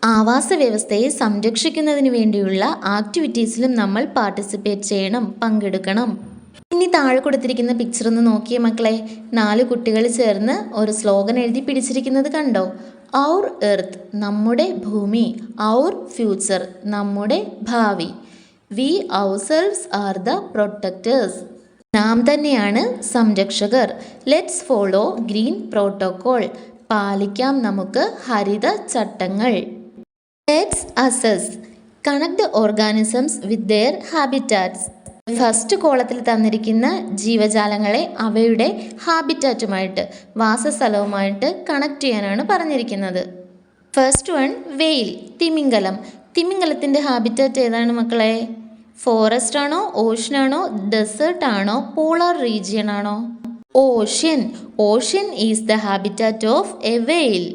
ആവാസ വ്യവസ്ഥയെ സംരക്ഷിക്കുന്നതിന് വേണ്ടിയുള്ള ആക്ടിവിറ്റീസിലും നമ്മൾ പാർട്ടിസിപ്പേറ്റ് ചെയ്യണം, പങ്കെടുക്കണം. ഇനി താഴെ കൊടുത്തിരിക്കുന്ന പിക്ചർ ഒന്ന് നോക്കിയേ മക്കളെ. 4 കുട്ടികൾ ചേർന്ന് ഒരു സ്ലോഗൻ എഴുതി പിടിച്ചിരിക്കുന്നത് കണ്ടോ? ഔർ എർത്ത്, നമ്മുടെ ഭൂമി. ഔർ ഫ്യൂച്ചർ, നമ്മുടെ ഭാവി. We ourselves are the protectors, നാം തന്നെയാണ് സംരക്ഷകർ. ലെറ്റ്സ് ഫോളോ ഗ്രീൻ പ്രോട്ടോകോൾ, പാലിക്കാം നമുക്ക് ഹരിത ചട്ടങ്ങൾ. Let's assess, connect the organisms with their habitats. First കോളത്തിൽ തന്നിരിക്കുന്ന ജീവജാലങ്ങളെ അവയുടെ ഹാബിറ്റാറ്റുമായിട്ട്, വാസസ്ഥലവുമായിട്ട് കണക്ട് ചെയ്യാനാണ് പറഞ്ഞിരിക്കുന്നത്. ഫസ്റ്റ് വൺ, വെയിൽ, തിമിംഗലം. തിമിംഗലത്തിൻ്റെ ഹാബിറ്റാറ്റ് ഏതാണ് മക്കളെ? ഫോറസ്റ്റ് ആണോ, ഓഷ്യൻ ആണോ, ഡെസേർട്ട് ആണോ, പോളാർ റീജിയൻ ആണോ? Ocean. Ocean is the habitat of a whale.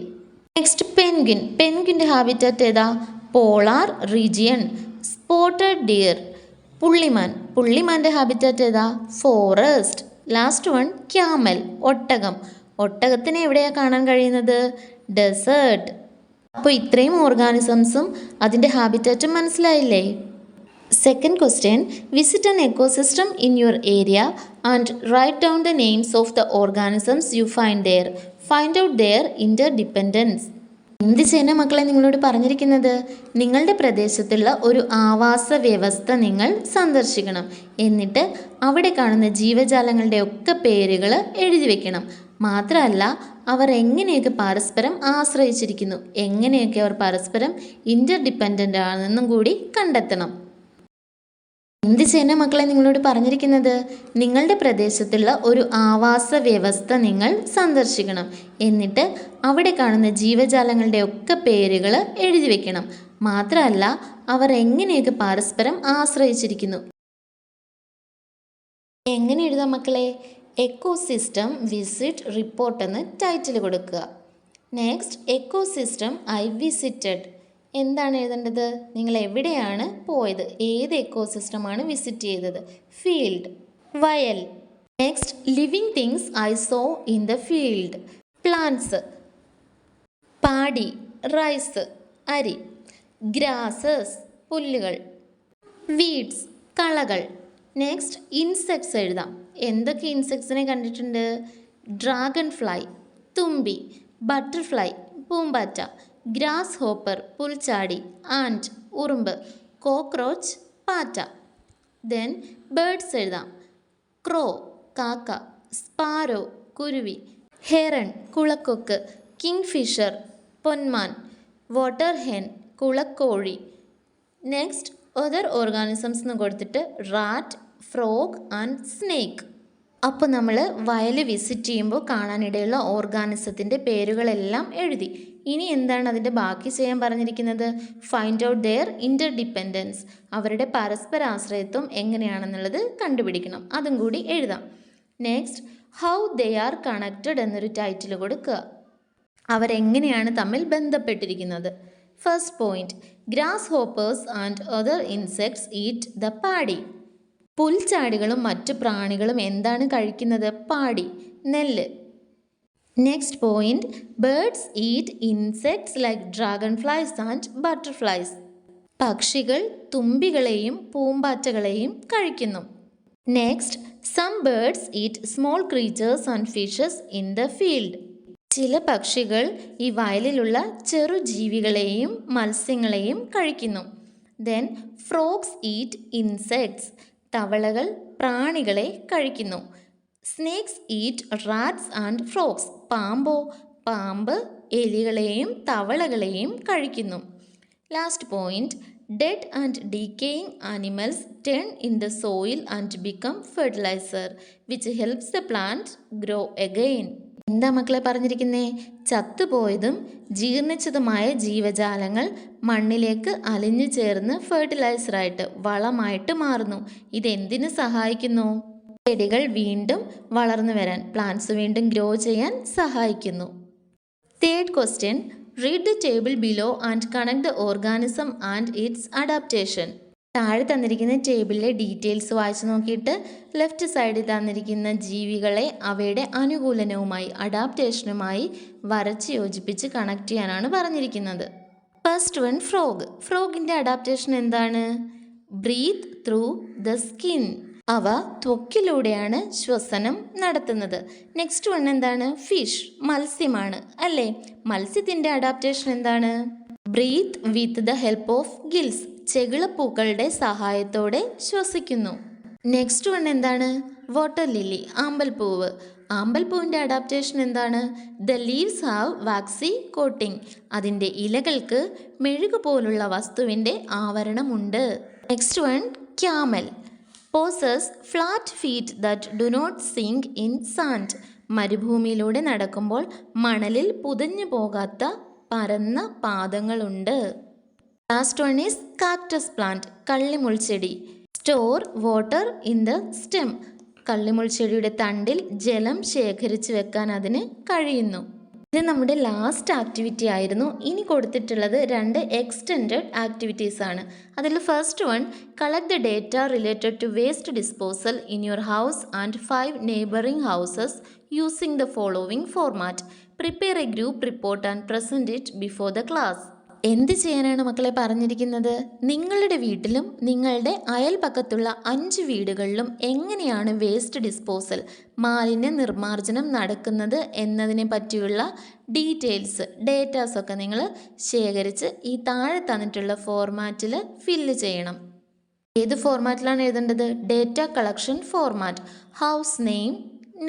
Next penguin. പെൻഗ്വിൻ്റെ ഹാബിറ്റാറ്റ് ഏതാ? Polar region. സ്പോട്ടഡ് ഡിയർ, പുള്ളിമാൻ. പുള്ളിമാൻ്റെ ഹാബിറ്റാറ്റ് ഏതാ? ഫോറസ്റ്റ്. ലാസ്റ്റ് വൺ, ക്യാമൽ, ഒട്ടകം. ഒട്ടകത്തിനെ എവിടെയാണ് കാണാൻ കഴിയുന്നത്? ഡെസേർട്ട്. അപ്പോൾ ഇത്രയും ഓർഗാനിസംസും അതിൻ്റെ ഹാബിറ്റാറ്റും മനസ്സിലായില്ലേ? Second question, visit an ecosystem in your area and write down the names of the organisms you find there. Find out their interdependence. എന്ത് ചെയ്യാനാ മക്കളെ നിങ്ങളോട് പറഞ്ഞിരിക്കുന്നത്? നിങ്ങളുടെ പ്രദേശത്തുള്ള ഒരു ആവാസ വ്യവസ്ഥ നിങ്ങൾ സന്ദർശിക്കണം. എന്നിട്ട് അവിടെ കാണുന്ന ജീവജാലങ്ങളുടെ ഒക്കെ പേരുകൾ എഴുതി വെക്കണം. മാത്രമല്ല അവർ എങ്ങനെയൊക്കെ പരസ്പരം ആശ്രയിച്ചിരിക്കുന്നു, എങ്ങനെയൊക്കെ അവർ പരസ്പരം ഇൻ്റർഡിപ്പെൻഡൻ്റ് ആണെന്നും കൂടി കണ്ടെത്തണം. എന്ത് ചെയ്യാനാ മക്കളെ നിങ്ങളോട് പറഞ്ഞിരിക്കുന്നത്? നിങ്ങളുടെ പ്രദേശത്തുള്ള ഒരു ആവാസ വ്യവസ്ഥ നിങ്ങൾ സന്ദർശിക്കണം. എന്നിട്ട് അവിടെ കാണുന്ന ജീവജാലങ്ങളുടെ ഒക്കെ പേരുകൾ എഴുതി വെക്കണം. മാത്രമല്ല അവർ എങ്ങനെയൊക്കെ പരസ്പരം ആശ്രയിച്ചിരിക്കുന്നു. എങ്ങനെ എഴുതാം മക്കളെ? എക്കോസിസ്റ്റം വിസിറ്റ് റിപ്പോർട്ട് എന്ന് ടൈറ്റിൽ കൊടുക്കുക. Next, ecosystem I visited. എന്താണ് എഴുതേണ്ടത്? നിങ്ങൾ എവിടെയാണ് പോയത്, ഏത് എക്കോസിസ്റ്റമാണ് വിസിറ്റ് ചെയ്തത്? ഫീൽഡ്, വയൽ. Next, living things I saw in the field. Plants, paddy, rice, അരി. ഗ്രാസസ്, പുല്ലുകൾ. വീഡ്സ്, കളകൾ. നെക്സ്റ്റ്, ഇൻസെക്ട്സ് എഴുതാം. എന്തൊക്കെ ഇൻസെക്ട്സിനെ കണ്ടിട്ടുണ്ട്? ഡ്രാഗൺ ഫ്ലൈ, തുമ്പി. ബട്ടർഫ്ലൈ, പൂമ്പാറ്റ. ഗ്രാസ് ഹോപ്പർ, പുൽച്ചാടി. ആൻറ്റ്, ഉറുമ്പ്. കോക്രോച്ച്, പാറ്റ. ദെൻ ബേർഡ്സ് എഴുതാം. ക്രോ, കാക്ക. സ്പാരോ, കുരുവി. ഹെറൺ, കുളക്കൊക്ക്. King Fisher, പൊന്മാൻ. വാട്ടർ ഹെൻ, കുളക്കോഴി. നെക്സ്റ്റ്, അതർ ഓർഗാനിസംസ് എന്ന് കൊടുത്തിട്ട് റാറ്റ്, ഫ്രോഗ് ആൻഡ് സ്നേക്ക്. അപ്പോൾ നമ്മൾ വയൽ വിസിറ്റ് ചെയ്യുമ്പോൾ കാണാനിടയുള്ള ഓർഗാനിസത്തിൻ്റെ പേരുകളെല്ലാം എഴുതി. ഇനി എന്താണ് അതിൻ്റെ ബാക്കി ചെയ്യാൻ പറഞ്ഞിരിക്കുന്നത്? Find out their interdependence. അവരുടെ പരസ്പരാശ്രയത്വം എങ്ങനെയാണെന്നുള്ളത് കണ്ടുപിടിക്കണം. അതും കൂടി എഴുതാം. Next, how they are connected എന്നൊരു ടൈറ്റിൽ കൊടുക്കുക. അവരെങ്ങനെയാണ് തമ്മിൽ ബന്ധപ്പെട്ടിരിക്കുന്നത്? First point, grasshoppers and other insects eat the paddy. പുൽച്ചാടികളും മറ്റു പ്രാണികളും എന്താണ് കഴിക്കുന്നത്? പാടി, നെല്ല്. Next point, birds eat insects like dragonflies and butterflies. പക്ഷികൾ തുമ്പികളെയും പൂമ്പാറ്റകളെയും കഴിക്കുന്നു. Next, some birds eat small creatures and fishes in the field. ചില പക്ഷികൾ ഈ വയലിലുള്ള ചെറുജീവികളെയും മത്സ്യങ്ങളെയും കഴിക്കുന്നു. Then frogs eat insects. തവളകൾ പ്രാണികളെ കഴിക്കുന്നു. Snakes eat rats and frogs. പാമ്പ് എലികളെയും തവളകളെയും കഴിക്കുന്നു. Last point, dead and decaying animals turn in the soil and become fertiliser which helps the plant grow again. എന്താ മക്കളെ പറഞ്ഞിരിക്കുന്നേ? ചത്തുപോയതും ജീർണിച്ചതുമായ ജീവജാലങ്ങൾ മണ്ണിലേക്ക് അലിഞ്ഞു ചേർന്ന് ഫെർട്ടിലൈസറായിട്ട് വളമായിട്ട് മാറുന്നു. ഇതെന്തിനു സഹായിക്കുന്നു? ചെടികൾ വീണ്ടും വളർന്നു വരാൻ, പ്ലാന്റ്സ് വീണ്ടും ഗ്രോ ചെയ്യാൻ സഹായിക്കുന്നു. Third question, read the table below and connect the organism and it's adaptation. താഴെ തന്നിരിക്കുന്ന ടേബിളിലെ ഡീറ്റെയിൽസ് വായിച്ചു നോക്കിയിട്ട് ലെഫ്റ്റ് സൈഡിൽ തന്നിരിക്കുന്ന ജീവികളെ അവയുടെ അനുകൂലനവുമായി അഡാപ്റ്റേഷനുമായി വരച്ച് യോജിപ്പിച്ച് കണക്ട് ചെയ്യാനാണ് പറഞ്ഞിരിക്കുന്നത്. First one, frog. ഫ്രോഗിൻ്റെ അഡാപ്റ്റേഷൻ എന്താണ്? Breathe through the skin. അവ ത്വക്കിലൂടെയാണ് ശ്വസനം നടത്തുന്നത്. നെക്സ്റ്റ് വൺ എന്താണ്? ഫിഷ്, മത്സ്യമാണ് അല്ലേ? മത്സ്യത്തിൻ്റെ അഡാപ്റ്റേഷൻ എന്താണ്? Breathe with the help of gills. ചെകിളപ്പൂക്കളുടെ സഹായത്തോടെ ശ്വസിക്കുന്നു. നെക്സ്റ്റ് വൺ എന്താണ്? വാട്ടർ ലില്ലി, ആമ്പൽപ്പൂവ്. ആമ്പൽപ്പൂവിൻ്റെ അഡാപ്റ്റേഷൻ എന്താണ്? The leaves have waxy coating. അതിൻ്റെ ഇലകൾക്ക് മെഴുകു പോലുള്ള വസ്തുവിൻ്റെ ആവരണമുണ്ട്. Next one, camel. Possess flat feet that do not sink in sand. മരുഭൂമിയിലൂടെ നടക്കുമ്പോൾ മണലിൽ പുതഞ്ഞു പോകാത്ത പരന്ന പാദങ്ങളുണ്ട്. Last one is cactus plant, കള്ളിമുൾച്ചെടി. Store water in the stem. കള്ളിമുൾച്ചെടിയുടെ തണ്ടിൽ ജലം ശേഖരിച്ചു വെക്കാൻ അതിന് കഴിയുന്നു. ഇത് നമ്മുടെ ലാസ്റ്റ് ആക്ടിവിറ്റി ആയിരുന്നു. ഇനി കൊടുത്തിട്ടുള്ളത് 2 എക്സ്റ്റെൻഡഡ് ആക്ടിവിറ്റീസ് ആണ്. അതിൽ first one, collect the data related to waste disposal in your house and 5 neighbouring houses using the following format. Prepare a group report and present it before the class. എന്ത് ചെയ്യാനാണ് മക്കളെ പറഞ്ഞിരിക്കുന്നത്? നിങ്ങളുടെ വീട്ടിലും നിങ്ങളുടെ അയൽപക്കത്തുള്ള 5 വീടുകളിലും എങ്ങനെയാണ് വേസ്റ്റ് ഡിസ്പോസൽ മാലിന്യ നിർമ്മാർജ്ജനം നടക്കുന്നത് എന്നതിനെ പറ്റിയുള്ള ഡീറ്റെയിൽസ് ഡേറ്റാസൊക്കെ നിങ്ങൾ ശേഖരിച്ച് ഈ താഴെ തന്നിട്ടുള്ള ഫോർമാറ്റിൽ ഫില്ല് ചെയ്യണം. ഏത് ഫോർമാറ്റിലാണ് എഴുതേണ്ടത്? Data collection format. House name,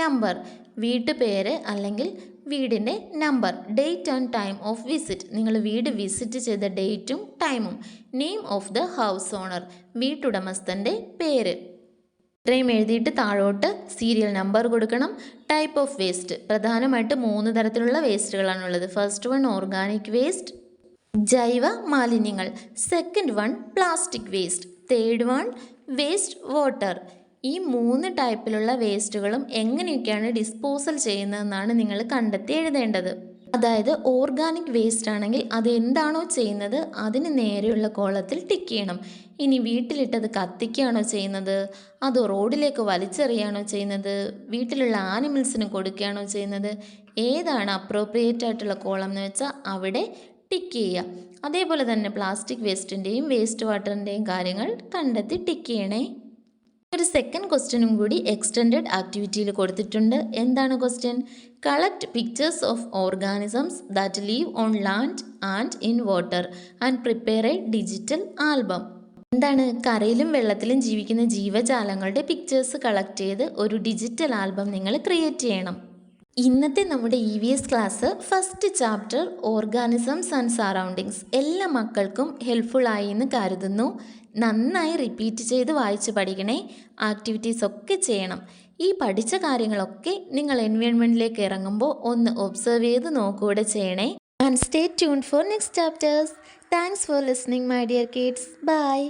number, വീട്ടുപേര് അല്ലെങ്കിൽ വീടിൻ്റെ number, date and time of visit, നിങ്ങൾ വീട് വിസിറ്റ് ചെയ്ത ഡേറ്റും ടൈമും, name of the house owner, വീട്ടുടമസ്ഥൻ്റെ പേര്. ഇത്രയും എഴുതിയിട്ട് താഴോട്ട് സീരിയൽ നമ്പർ കൊടുക്കണം. ടൈപ്പ് ഓഫ് വേസ്റ്റ്, പ്രധാനമായിട്ട് 3 തരത്തിലുള്ള വേസ്റ്റുകളാണുള്ളത്. ഫസ്റ്റ് വൺ ഓർഗാനിക് വേസ്റ്റ്, ജൈവ മാലിന്യങ്ങൾ. Second one plastic waste. Third one waste water. ഈ 3 ടൈപ്പിലുള്ള വേസ്റ്റുകളും എങ്ങനെയൊക്കെയാണ് ഡിസ്പോസൽ ചെയ്യുന്നതെന്നാണ് നിങ്ങൾ കണ്ടെത്തി എഴുതേണ്ടത്. അതായത് ഓർഗാനിക് വേസ്റ്റ് ആണെങ്കിൽ അത് എന്താണോ ചെയ്യുന്നത് അതിന് നേരെയുള്ള കോളത്തിൽ ടിക്ക് ചെയ്യണം. ഇനി വീട്ടിലിട്ടത് കത്തിക്കുകയാണോ ചെയ്യുന്നത്, അതോ റോഡിലേക്ക് വലിച്ചെറിയാണോ ചെയ്യുന്നത്, വീട്ടിലുള്ള ആനിമൽസിന് കൊടുക്കുകയാണോ ചെയ്യുന്നത്, ഏതാണ് അപ്രോപ്രിയേറ്റ് ആയിട്ടുള്ള കോളം എന്ന് വെച്ചാൽ അവിടെ ടിക്ക് ചെയ്യുക. അതേപോലെ തന്നെ പ്ലാസ്റ്റിക് വേസ്റ്റിൻ്റെയും വേസ്റ്റ് വാട്ടറിൻ്റെയും കാര്യങ്ങൾ കണ്ടെത്തി ടിക്ക് ചെയ്യണേ. ഒരു സെക്കൻഡ് ക്വസ്റ്റ്യനും കൂടി എക്സ്റ്റെൻഡഡ് ആക്ടിവിറ്റിയിൽ കൊടുത്തിട്ടുണ്ട്. എന്താണ് question? Collect pictures of organisms that leave on land and in water and prepare A digital album. എന്താണ്? കരയിലും വെള്ളത്തിലും ജീവിക്കുന്ന ജീവജാലങ്ങളുടെ പിക്ചേഴ്സ് കളക്ട് ചെയ്ത് ഒരു ഡിജിറ്റൽ ആൽബം നിങ്ങൾ ക്രിയേറ്റ് ചെയ്യണം. ഇന്നത്തെ നമ്മുടെ EVS class first chapter organisms and surroundings എല്ലാ മക്കൾക്കും ഹെൽപ്ഫുൾ ആയി എന്ന് കരുതുന്നു. നന്നായി റിപ്പീറ്റ് ചെയ്ത് വായിച്ച് പഠിക്കണേ. ആക്ടിവിറ്റീസ് ഒക്കെ ചെയ്യണം. ഈ പഠിച്ച കാര്യങ്ങളൊക്കെ നിങ്ങൾ എൻവയോൺമെൻറ്റിലേക്ക് ഇറങ്ങുമ്പോൾ ഒന്ന് ഒബ്സർവ് ചെയ്ത് നോക്കുകയൂടെ ചെയ്യണേ. And stay tuned for next chapters. Thanks for listening my dear kids. By.